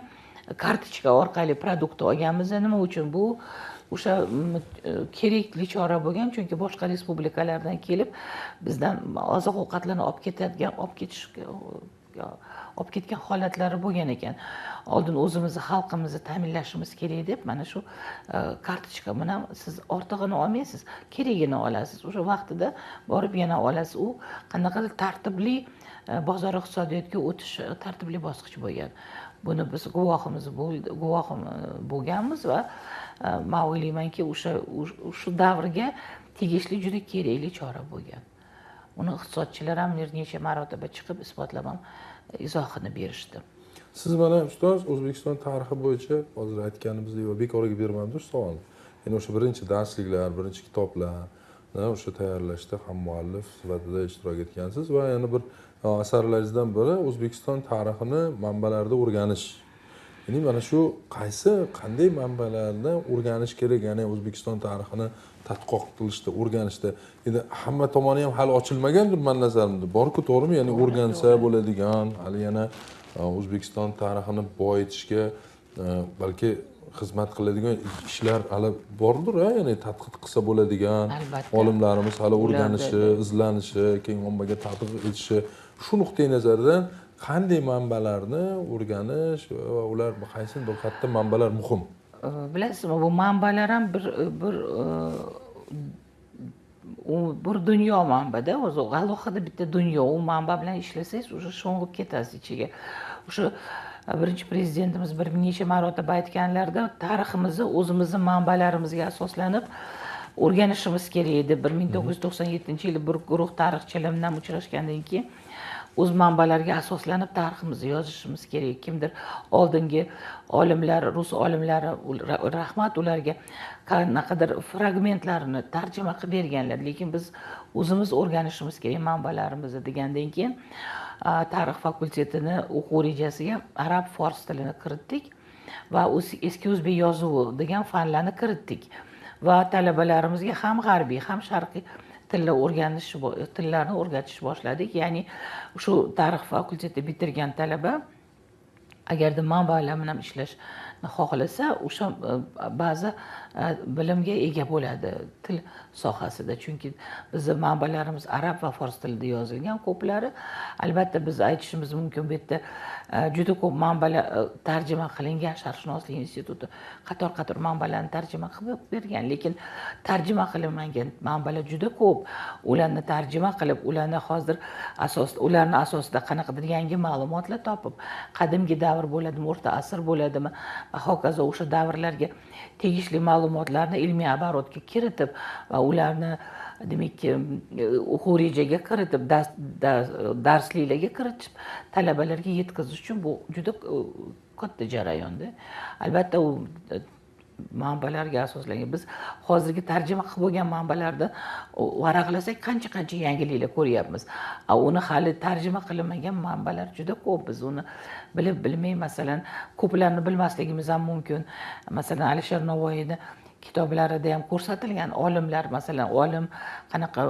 Speaker 2: kartochka orqali produkt olganmiz. Nima uchun bu? O'sha kerakli chora bo'lgan, chunki boshqa respublikalardan kelib bizdan oziq-ovqatlarni olib ketgan holatlari bo'lgan ekan. Oldin o'zimizni xalqimizni ta'minlashimiz kerak deb mana shu kartochka bilan siz ortig'ini olmaysiz, keragini olasiz. O'sha vaqtida borib yana olasiz. U qanaqadir tartibli bozor iqtisodiyotga o'tish tartibli bosqich bo'lgan. Buni biz guvoh bo'lganmiz va men o'ylaymanki, o'sha davrga tegishli juda kerakli chora bo'lgan. Uni iqtisodchilar ham necha marotaba chiqib isbotlab ham izohini berishdi.
Speaker 3: Siz mana ustoz O'zbekiston tarixi bo'yicha hozir aytganimizdek va bekorga bermaymiz shu savolni. Ya'ni o'sha birinchi darsliklar, birinchi kitoblar, o'sha tayyorlashda ham muallif sifatida ishtirok etgansiz va yana bir asarlaringizdan biri O'zbekiston tarixini manbalarda o'rganish. Ya'ni mana shu qanday manbalardan o'rganish kerak, ya'ni O'zbekiston tarixini tadqiq qilishda, o'rganishda. Endi hamma tomoni ham hali ochilmagandir men nazarimda. Bor-ku, to'g'rimi? Ya'ni o'rgansa bo'ladigan, hali yana O'zbekiston tarixini boyitishga balki xizmat qiladigan ishlar hali bordir, ya'ni tadqiq qilsa bo'ladigan, olimlarimiz hali o'rganishi, izlanishi, keyin ommaga tadqiq etishi. Shu nuqtai nazardan qanday manbalarni o'rganish va ular qaysi bir qayerda manbalar muhim?
Speaker 2: Bilasizmi, bu manbalar ham bir dunyo manbada, o'zi alohida bitta dunyo. U manba bilan ishlasangiz, o'sha sho'ng'ib ketasiz ichiga. O'sha birinchi prezidentimiz bir necha marotaba aytganlarida, tariximizni o'zimizni manbalarimizga asoslanib o'rganishimiz kerak edi. 1997-yili bir guruh tarixchilar bilan uchrashgandan keyin o'z manbalariga asoslanib tariximizni yozishimiz kerak. Kimdir oldingi olimlar, rus olimlari, rahmat ularga qanaqadir fragmentlarini tarjima qilib berganlar, lekin biz o'zimiz o'rganishimiz kerak manbalarimizni degandan keyin tarix fakultetini o'quv rejasiga arab, fors tilini kiritdik va eski o'zbek yozuvi degan fanlarni kiritdik va talabalarimizga ham g'arbiy, ham sharqiy tillarni o'rgatish boshladik. Ya'ni shu tarix fakultetini bitirgan talaba agarda manbalar bilan ishlashni xohlasa, o'sha ba'zi bilimga ega bo'ladi til sohasida. Chunki bizning manbalarimiz arab va fors tilida yozilgan ko'plari. Albatta biz aytishimiz mumkin, bu yerda juda ko'p manbalar tarjima qilingan, Sharqshunoslik instituti qator manbalarni tarjima qilib bergan, lekin tarjima qilinmagan manbalar juda ko'p. Ularni tarjima qilib, ularni hozir ularni asosida qanaqadir yangi ma'lumotlar topib, qadimgi davr bo'ladimi, o'rta asr bo'ladimi va hokazo o'sha davrlarga tegishli ma'lumotlarni ilmiy оборотga kiritib va ularni demak o'quv rejaga kiritib, darsliklarga kiritib talabalarga yetkazish uchun bu juda katta jarayonda. Albatta u manbalarga asoslangan. Biz hozirgi tarjima qilib bo'lgan manbalarda varaqlasak qancha yangiliklar ko'ryapmiz. Uni hali tarjima qilinmagan manbalar juda ko'p. Biz uni bilib bilmay, masalan, ko'plarni bilmasligimiz ham mumkin. Masalan, Alisher Navoiyning kitoblarida ham ko'rsatilgan olimlar, masalan, qanaqa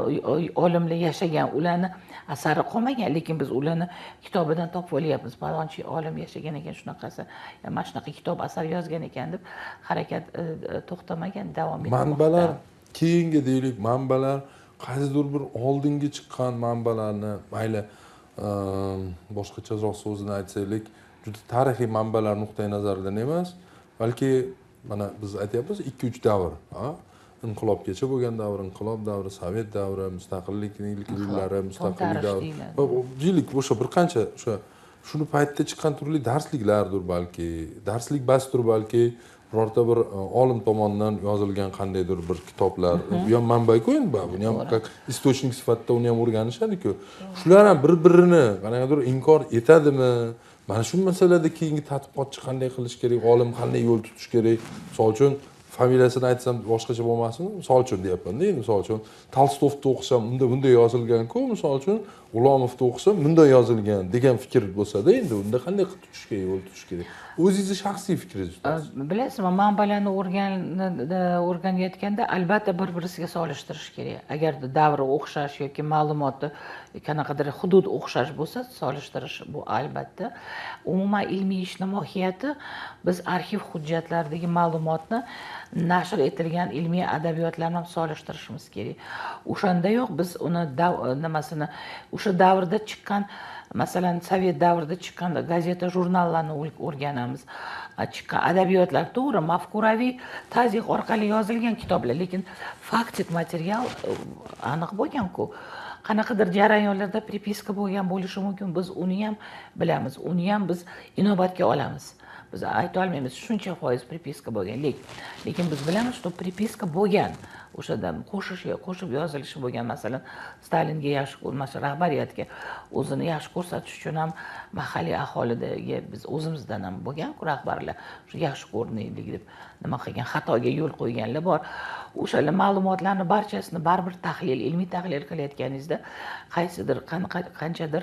Speaker 2: olimlar yashagan, ularni asari qolmagan, lekin biz ularni kitobidan topib olyapmiz. Falonchi olim yashagan ekan, shunaqasi, mana shunaqa kitob asar yozgan ekan deb harakat to'xtamagan, davom etmoqda.
Speaker 3: Manbalar keyingi deylik, manbalar qaysidir bir oldingi chiqqan manbalarni, mayli boshqacharoq so'zini aytsaylik, juda tarixiy manbalar nuqtai nazaridan emas, balki mana biz aytyapmiz 2-3 davr, inqilobgacha bo'lgan davr, inqilob davri, sovet davri, mustaqillik yillari, mustaqillik davri. Deylik, o'sha bir qancha shuni paytda chiqqan turli darsliklardir balki, darslik bastur balki, birorta bir olim tomonidan yozilgan qandaydir bir kitoblar, bu ham manba-ku endi, buni ham istochnik sifatida uni ham o'rganishadi-ku. Shular ham bir-birini qanaqadir inkor etadimi? Mana shu masalada keyingi tadqiqotchi qanday qilish kerak, olim qanday yo'l tutish kerak? Misol uchun familiyasini aytsam boshqacha bo'lmasmi? Misol uchun deyapman-da, endi misol uchun Tolstoyni o'qisam, unda bunday yozilgan-ku, misol uchun G'ulomovni o'qisam, bunday yozilgan degan fikr bo'lsa-da, endi unda qanday tutish kerak, yo'l tutish kerak? O'zingizni shaxsiy fikringiz.
Speaker 2: Bilasizmi, manbalarni o'rganayotganda albatta bir-birisiga solishtirish kerak. Agar davri o'xshash yoki ma'lumoti qanaqadir hudud o'xshash bo'lsa, solishtirish bu albatta. Umuman ilmiy ishning mohiyati biz arxiv hujjatlaridagi ma'lumotni nashr etilgan ilmiy adabiyotlarni ham solishtirishimiz kerak. O'shandayoq biz uni nimasini o'sha davrda chiqqan, masalan, sovet davrida chiqqan gazeta, jurnallarni o'rganamiz. Chiqqan adabiyotlar to'g'ri, mafkuraviy tazyiq orqali yozilgan kitoblar, lekin faktik material aniq bo'lgan-ku. Qanaqadir jarayonlarda pripiska bo'lgan bo'lishi mumkin. Biz uni ham bilamiz, uni ham biz inobatga olamiz. Biz ayta olmaymiz shuncha foiz pripiska bo'lgan, lekin biz bilamiz, что pripiska bo'lgan. O'shada qo'shib yozilishi bo'lgan. Masalan, Stalinga yaxshi ko'rmash, rahbariyatga o'zini yaxshi ko'rsatish uchun ham mahalliy aholidagi biz o'zimizdan ham bo'lgan-ku rahbarlar, shu yaxshi ko'rinaylik deb nima qilgan, xatoga yo'l qo'yganlar bor. O'shalar ma'lumotlarni barchasini baribir ilmiy tahlil qilayotganingizda qaysidir qanchadir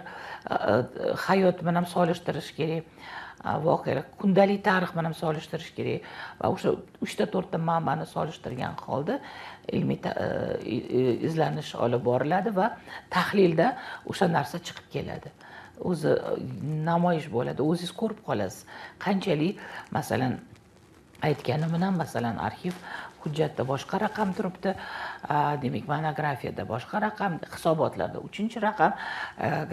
Speaker 2: hayot bilan solishtirish kerak. Voqealar, kundalik tarix bilan solishtirish kerak va o'sha 3-4 ta manbani solishtirgan holda ilmiy izlanish olib boriladi va tahlilda o'sha narsa chiqib keladi. O'zi namoyish bo'ladi, o'zingiz ko'rib qolasiz. Qanchalik, masalan, aytganim bilan, masalan, arxiv hujjatda boshqa raqam turibdi, demak monografiyada boshqa raqam, hisobotlarda 3-raqam,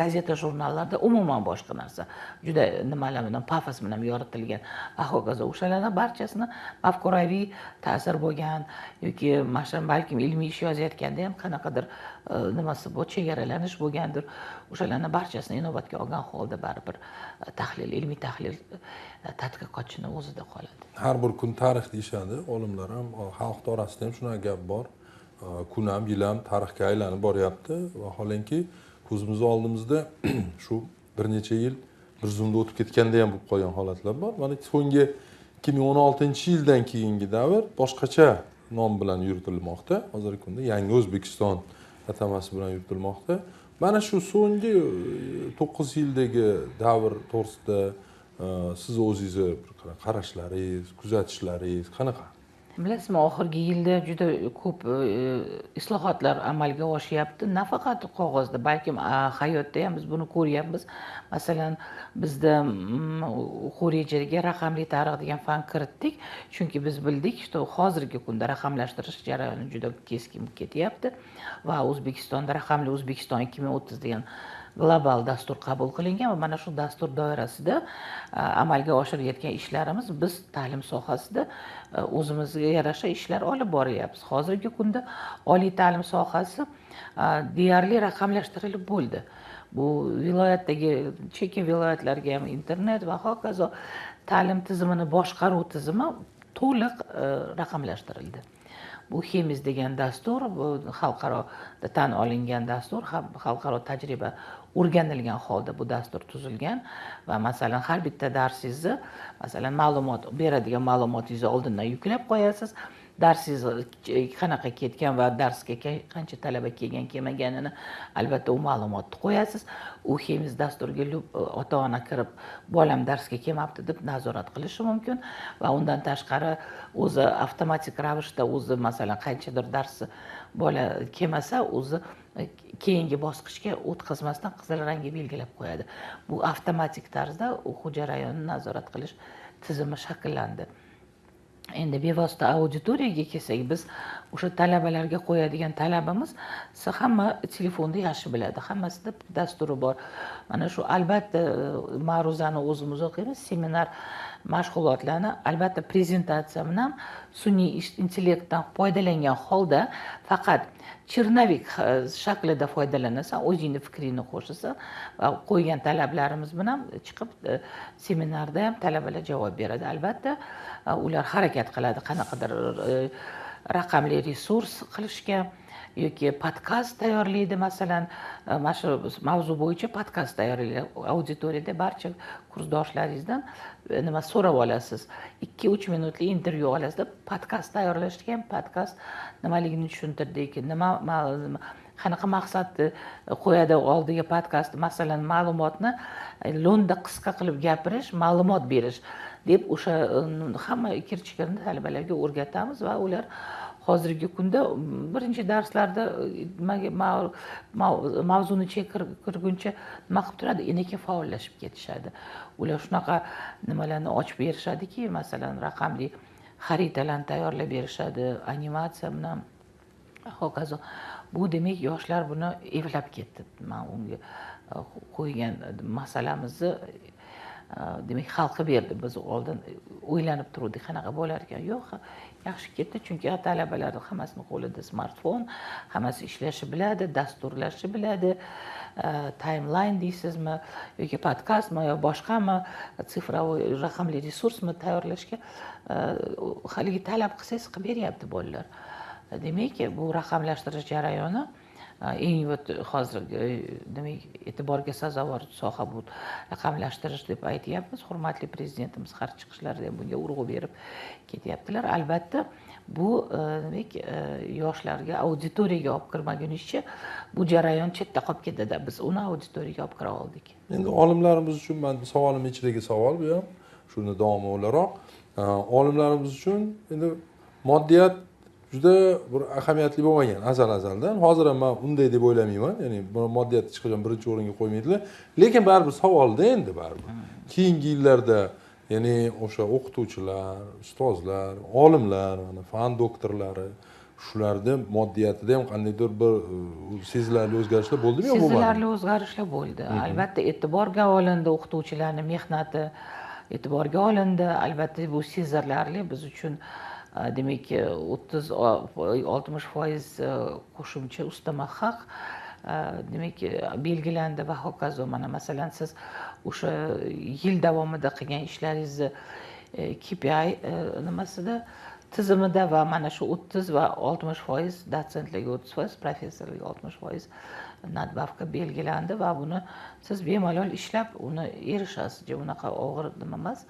Speaker 2: gazeta jurnallarda umuman boshqa narsa. Juda nimalar bilan pafos bilan yoritilgan. Va hokazo o'shalarning barchasini mafkuraviy ta'sir bo'lgan yoki mashalan balkim ilmiy ish yozayotganda ham qanaqadir nimasi bor, chegaralanish bo'lgandir. O'shalarning barchasini inobatga olgan holda baribir tahlil, ilmiy tahlil tadqiqotchini o'zida qoladi.
Speaker 3: Har bir kun tarix deyishadi olimlar ham, xalq orasida ham shunaqa gap bor. Kun ham, yil ham tarixga aylanib boryapti. Vaholanki ko'zimiz oldimizda shu bir necha yil bir zumda o'tib ketganda ham bo'lib qolgan holatlar bor. Mana so'nggi 2016-yildan keyingi davr boshqacha nom bilan yuritilmoqda. Hozirgi kunda Yangi O'zbekiston atamasi bilan yuritilmoqda. Mana shu so'nggi 9 yildagi davr to'g'risida siz o'zingizni qarashlaringiz, kuzatishlaringiz qanaqa?
Speaker 2: Bilasizmi, oxirgi yilda juda ko'p islohotlar amalga oshyapti. Nafaqat qog'ozda, balkim hayotda ham biz buni ko'ryapmiz. Masalan, bizda o'quv rejasiga raqamli tarix degan fan kiritdik, chunki biz bildik, что hozirgi kunda raqamlashtirish jarayoni juda keskin ketyapti va O'zbekistonda raqamli O'zbekiston 2030 degan global dastur qabul qilingan va mana shu dastur doirasida amalga oshirayotgan ishlarimiz biz ta'lim sohasida o'zimizga yarasha ishlar olib boryapmiz. Hozirgi kunda oliy ta'lim sohasi deyarli raqamlashtirilib bo'ldi. Bu viloyatdagi chekin viloyatlarga ham internet va hokazo ta'lim tizimini boshqaruv tizimi to'liq raqamlashtirildi. Bu Xemiz degan dastur, bu xalqaro tan olingan dastur, xalqaro tajriba o'rganilgan holda bu dastur tuzilgan va masalan har bitta darsingizni, masalan ma'lumot beradigan ma'lumotingizni oldindan yuklab qo'yasiz. Darsingiz qanaqa ketgan va darsga qancha talaba kelgan, kelmaganini albatta u ma'lumotni qo'yasiz. U Xemiz dasturiga ota-ona kirib, bolam darsga kelmabdi deb nazorat qilishi mumkin va undan tashqari o'zi avtomatik ravishda o'zi masalan qanchadir darsi bola kelmasa, o'zi keyingi bosqichga o'tkazmasdan qizil rangga belgilab qo'yadi. Bu avtomatik tarzda o'quv jarayonini nazorat qilish tizimi shakllandi. Endi bevosita auditoriyaga kelsak, biz o'sha talabalarga qo'yadigan talabimiz hamma telefonda yaxshi biladi. Hammasida dasturi bor. Mana shu albatta ma'ruzani o'zimiz o'qiymiz, seminar mashg'ulotlarni albatta prezentatsiya bilan sun'iy intellektdan foydalangan holda faqat chernavik shaklida foydalanasan, o'zingni fikringni qo'shasan va qo'ygan talablarimiz bilan chiqib seminarda ham talabalar javob beradi. Albatta ular harakat qiladi qanaqadir raqamli resurs qilishga yoki podkast tayyorlaydi. Masalan, mana shu mavzu bo'yicha podkast tayyorlaydi. Auditoriyada barcha kursdoshlaringizdan nima so'rab olasiz. 2-3 minutli intervyu olasizda podkast tayyorlashga ham podkast nimaligini tushuntirdik. Qanaqa maqsadni qo'yadi oldiga podkast, masalan, ma'lumotni lo'nda qisqa qilib gapirish, ma'lumot berish deb o'sha hamma kirchikarni talabalarga o'rgatamiz va ular hozirgi kunda birinchi darslarda mavzuni kirguncha nima qilib turadi, enaka faollashib ketishadi. Ular shunaqa nimalarni ochib berishadiki, masalan, raqamli xaritalarni tayyorlab berishadi, animatsiya bilan hokazo. Bu demak yoshlar buni evlab ketdi. Men unga qo'ygan masalamizni demak xalqqa berdi. Biz oldin o'ylanib turdik, qanaqa bo'lar ekan. Yo'q, yaxshi ketdi, chunki talabalarning hammasini qo'lida smartfon, hammasi ishlashni biladi, dasturlashni biladi, timeline deysizmi yoki podkastmi yo boshqami sifrovoy raqamli resursmi tayyorlashga haligi talab qilsangiz qilib beryapti bolalar. Demak, bu raqamlashtirish jarayoni eng hozirgi demak e'tiborga sazovor soha bu raqamlashtirish deb aytyapmiz. Hurmatli prezidentimiz har chiqishlarida bunga urg'u berib ketyaptilar. Albatta bu demak yoshlarga auditoriyaga olib kirmagunicha bu jarayon chetda qolib ketadi. Biz uni auditoriyaga olib kira oldik.
Speaker 3: Endi olimlarimiz uchun men savolim ichidagi savol bu ham shuni davomi o'laroq olimlarimiz uchun endi moddiyat juda bir ahamiyatli bo'lmagan azaldan. Hozir ham men unday deb o'ylamayman. Ya'ni bu moddiyatni hech qachon birinchi o'ringa qo'ymaydilar. Lekin baribir savolda endi baribir. Keyingi yillarda ya'ni o'sha o'qituvchilar, ustozlar, olimlar, mana fan doktorlari shularni moddiyatida ham qandaydir bir sezilarli o'zgarishlar bo'ldimi yo bo'lmadimi?
Speaker 2: Sezilarli o'zgarishlar bo'ldi. Albatta e'tiborga olindi o'qituvchilarning mehnati, e'tiborga olindi. Albatta bu sezilarli biz uchun demak 30-60% qo'shimcha ustama haq demak belgilandi va hokazo. Mana masalan siz o'sha yil davomida qilgan ishlaringizni KPI nimasida tizimida va mana shu 30 va 60% dotsentlarga 30%, professorlarga 60% nadbavka belgilandi va buni siz bemalol ishlab uni erishasiz. Unaqa og'ir nima emas.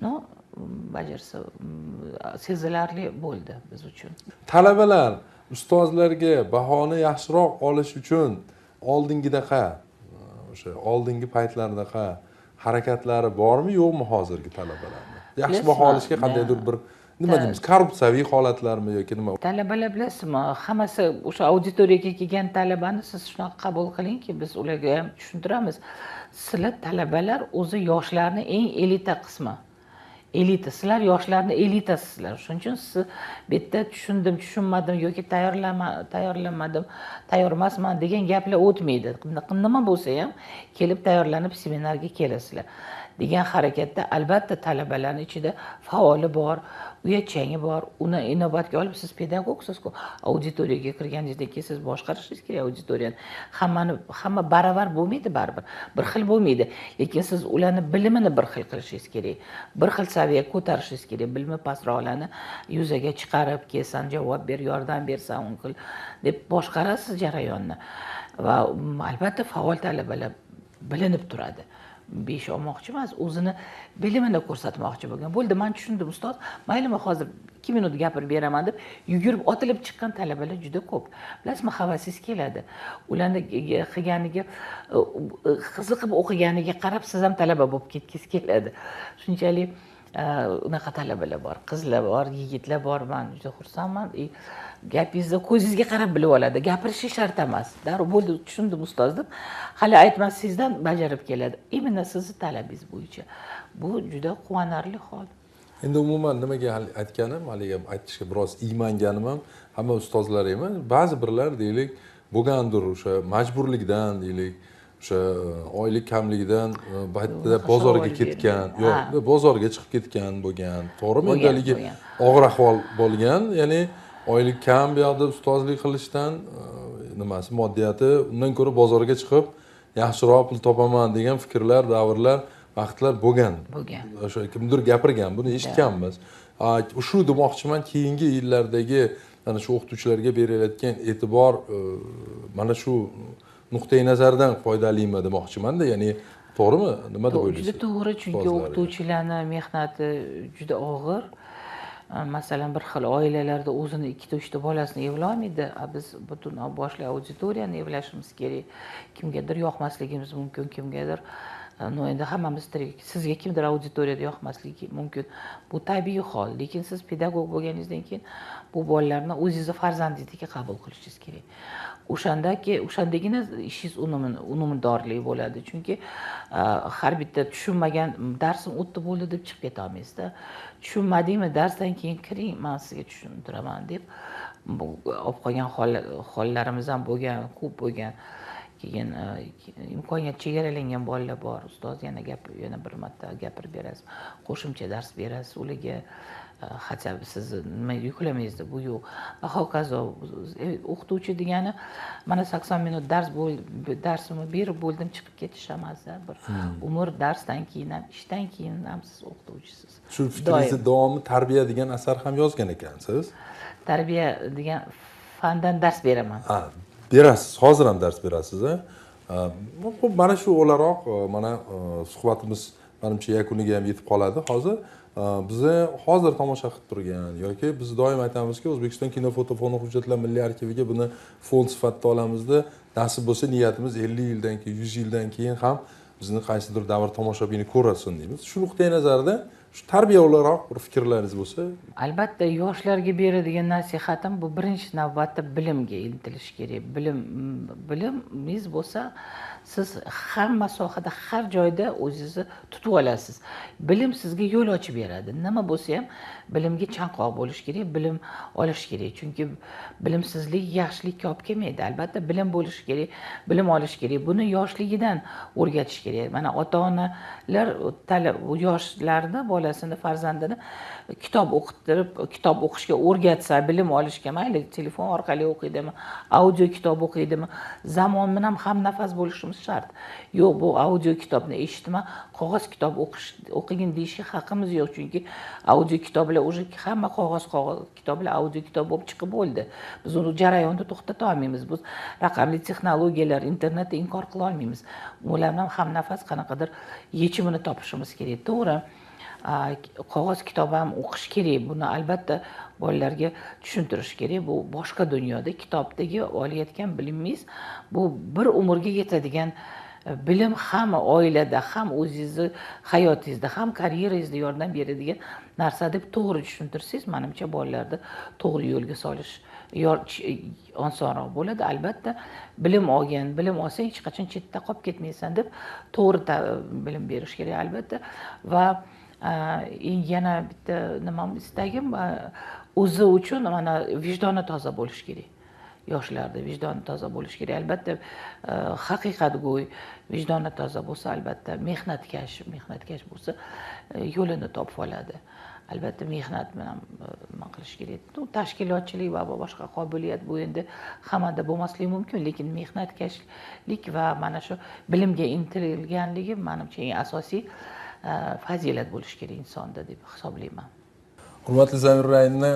Speaker 2: No, bajarsa sezilarli bo'ldi biz uchun.
Speaker 3: Talabalar ustozlarga bahoni yaxshiroq olish uchun oldingidaqa o'sha oldingi paytlardaqa harakatlari bormi yo'qmi hozirgi talabalarni? Yaxshi baho olishga qandaydir bir nima deymiz, korrupsiyaviy holatlarmi yoki nima?
Speaker 2: Talabalar bilasizmi, hammasi o'sha auditoriyaga kelgan talabani siz shunaqa qabul qilingki, biz ularga ham tushuntiramiz. Sizlar talabalar o'zi yoshlarning eng elita qismi. Elita, sizlar yoshlarning elitasizlar. Shuning uchun siz bu yerda tushundim, tushunmadim yoki tayyorlanmadim, tayyor emasman degan gaplar o'tmaydi. Nima bo'lsa ham kelib tayyorlanib seminarga kelasizlar degan harakatda albatta talabalarning ichida faoli bor, uyatchangi bor. Uni inobatga olib siz pedagogsiz-ku. Auditoriyaga kirganingizdan keyin siz boshqarishingiz kerak auditoriyani. Hamma baravar bo'lmaydi baribir. Bir xil bo'lmaydi. Lekin siz ularni bilimini bir xil qilishingiz kerak. Bir xil saviyaga ko'tarishingiz kerak. Bilimi pastroqlarni yuzaga chiqarib, kelsan javob ber, yordam bersan, un qil deb boshqarasiz jarayonni. Va albatta faol talabalar bilinib turadi. Besh olmoqchi emas, o'zini bilimini ko'rsatmoqchi bo'lgan. Bo'ldi, men tushundim ustoz. Mayli, men hozir 2 minut gapirib beraman deb yugurib otilib chiqqan talabalar juda ko'p. Bilasizmi, havasingiz keladi. Ularni qilganiga, qiziqib o'qiganiga qarab siz ham talaba bo'lib ketgingiz keladi. Shunchalik unaqa talabalar bor, qizlar bor, yigitlar bor. Men juda xursandman. Gapingizni ko'zingizga qarab bilib oladi. Gapirishi shart emas. Darrov bo'ldi, tushundim ustoz deb hali aytmasingizdan bajarib keladi. Именно sizni talabingiz bo'yicha. Bu juda quvonarli hol.
Speaker 3: Endi umuman nimaga aytganim, haliga aytishga biroz iymanganim ham hamma ustozlar emas, ba'zi birlar deylik bo'lgandir o'sha majburlikdan deylik, o'sha oylik kamligidan paytda bozorga ketgan, yo'q, bozorga chiqib ketgan bo'lgan. To'g'rimi? Endaligi og'ir ahvol bo'lgan, ya'ni oylik kam bu yoqda ustozlik qilishdan nimasi moddiyati, undan ko'ra bozorga chiqib yaxshiroq pul topaman degan fikrlar, davrlar, vaqtlar bo'lgan. O'sha kimdir gapirgan, buni eshitganmiz. Shu demoqchiman, keyingi yillardagi ana shu o'qituvchilarga berilayotgan e'tibor mana shu nuqtai nazardan foydalimi demoqchiman-da, ya'ni to'g'rimi? Nima deb o'ylaysiz?
Speaker 2: Juda to'g'ri, chunki o'qituvchilarning mehnati juda og'ir. Masalan, bir xil oilalarda o'zini 2-3 bolasini evlolmaydi. Biz butun boshli auditoriyani evlashimiz kerak. Kimgadir yoqmasligimiz mumkin, kimgadir endi hammamiz tirik. Sizga kimdir auditoriyada yoqmasligi mumkin. Bu tabiiy hol. Lekin siz pedagog bo'lganingizdan keyin bu bolalarni o'zingizni farzandingizdek qabul qilishingiz kerak. O'shandagina ishingiz unumdorlik bo'ladi. Chunki har bitta tushunmagan darsim o'tdi bo'ldi deb chiqib keta olmaysizda. Tushunmadingmi, darsdan keyin kiring, men sizga tushuntiraman deb olib qolgan hollarimiz ham bo'lgan, ko'p bo'lgan. Keyin imkoniyat chegaralangan bolalar bor. Ustoz yana bir marta gapirib berasiz, qo'shimcha dars berasiz ularga. Hatto siz nima yuklamaysiz, bu yo'q. Va hokazo. O'qituvchi degani mana 80 minut darsimni berib bo'ldim, chiqib ketish emas. Bir umr darsdan keyin ham, ishdan keyin ham siz o'qituvchisiz.
Speaker 3: Shu fikringizni davomi tarbiya degan asar ham yozgan ekansiz.
Speaker 2: Tarbiya degan fandan dars beraman.
Speaker 3: Berasiz, hozir ham dars berasiz. Mana shu o'laroq mana suhbatimiz menimcha yakuniga ham yetib qoladi hozir. Bizni hozir tomosha qilib turgan yoki biz doim aytamizki, O'zbekiston kino fotofoni hujjatlar milliy arxiviga buni fond sifatida olamizda, nasib bo'lsa niyatimiz 50 yildan keyin, 100 yildan keyin ham bizni qaysidir davr tomoshabini ko'rasin deymiz. Shu nuqtai nazarda shu tarbiya o'laroq bir fikrlaringiz bo'lsa.
Speaker 2: Albatta yoshlarga beradigan nasihatim bu birinchi navbatda bilimga intilish kerak. Bilimingiz bo'lsa, siz hamma sohada, har joyda o'zingizni tutib olasiz. Bilim sizga yo'l ochib beradi. Nima bo'lsa ham bilimga chanqoq bo'lish kerak, bilim olish kerak. Chunki bilimsizlik yaxshilikka olib kelmaydi. Albatta bilim bo'lishi kerak, bilim olish kerak. Buni yoshligidan o'rgatish kerak. Mana ota-onalar yoshlarni, bolasini, farzandini kitob o'qitirib, kitob o'qishga o'rgatsa, bilim olishga, mayli telefon orqali o'qiydimi, audio kitob o'qiydimi, zamon bilan hamnafas bo'lishimiz shart. Yo'q, bu audio kitobni eshitma, qog'oz kitob o'qigin deyishga haqqimiz yo'q, chunki audio kitoblar уже hamma qog'oz kitoblar audio kitob bo'lib chiqib bo'ldi. Biz uni jarayonni to'xtata olmaymiz. Biz raqamli texnologiyalar, internetni inkor qila olmaymiz. Ular bilan hamnafas qanaqadir yechimini topishimiz kerak. To'g'ri, qog'oz kitob ham o'qish kerak. Buni albatta bolalarga tushuntirish kerak. Bu boshqa dunyoda kitobdagi olayotgan bilimingiz bu bir umrga yetadigan bilim, ham oilada, ham o'zingizni hayotingizda, ham karyerangizda yordam beradigan narsa deb to'g'ri tushuntirsangiz, menimcha bolalarni to'g'ri yo'lga solish osonroq bo'ladi. Albatta bilim olsang hech qachon chetda qolib ketmaysan deb to'g'ri bilim berish kerak albatta. Va yana bitta nimam istagim, o'zi uchun mana vijdoni toza bo'lish kerak. Yoshlarda vijdoni toza bo'lish kerak. Albatta haqiqatgo'y, vijdoni toza bo'lsa, albatta mehnatkash bo'lsa, yo'lini topib oladi. Albatta mehnat bilan nima qilish kerak. Tashkilotchilik va boshqa qobiliyat bu endi hammada bo'lmasligi mumkin, lekin mehnatkashlik va mana shu bilimga intilganligi menimcha eng asosiy fazilat bo'lishi kerak insonda deb hisoblayman.
Speaker 3: Hurmatli Zamir Raimni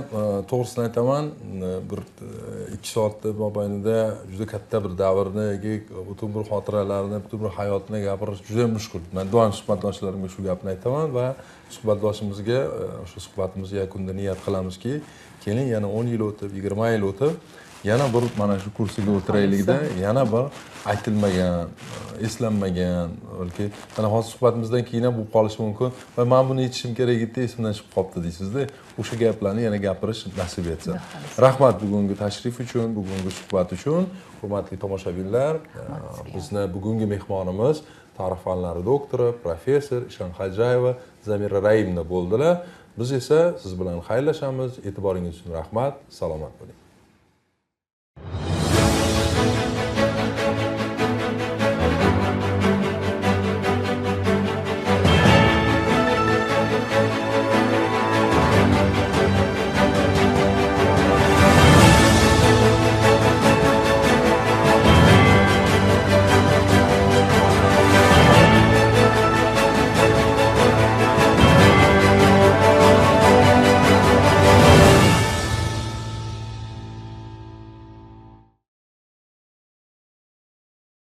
Speaker 3: to'g'risini aytaman, bir 2 soat mobaynida juda katta bir davrni, butun bir xotiralarni, butun bir hayotni gapirish juda mushkul. Men doim suhbatdoshlarimga shu gapni aytaman va suhbatdoshimizga shu suhbatimiz yakunida niyat qilamizki, keling yana 10 yil o'tib, 20 yil o'tib, yana bir mana shu kursiga o'tiraylikda, yana bir aytilmagan, eslanmagan, balki mana hozir suhbatimizdan keyin ham bo'lib qolishi mumkin va men buni aytishim kerak edi, esimdan chiqib qolibdi deysizda. O'sha gaplarni yana gapirish nasib etsin. Rahmat bugungi tashrif uchun, bugungi suhbat uchun. Hurmatli tomoshabinlar, bizni bugungi mehmonimiz tarix fanlari doktori, professor Ishon Xajayeva Zamira Raimna bo'ldilar. Biz esa siz bilan xayrlashamiz. E'tiboringiz uchun rahmat. Salomat bo'ling.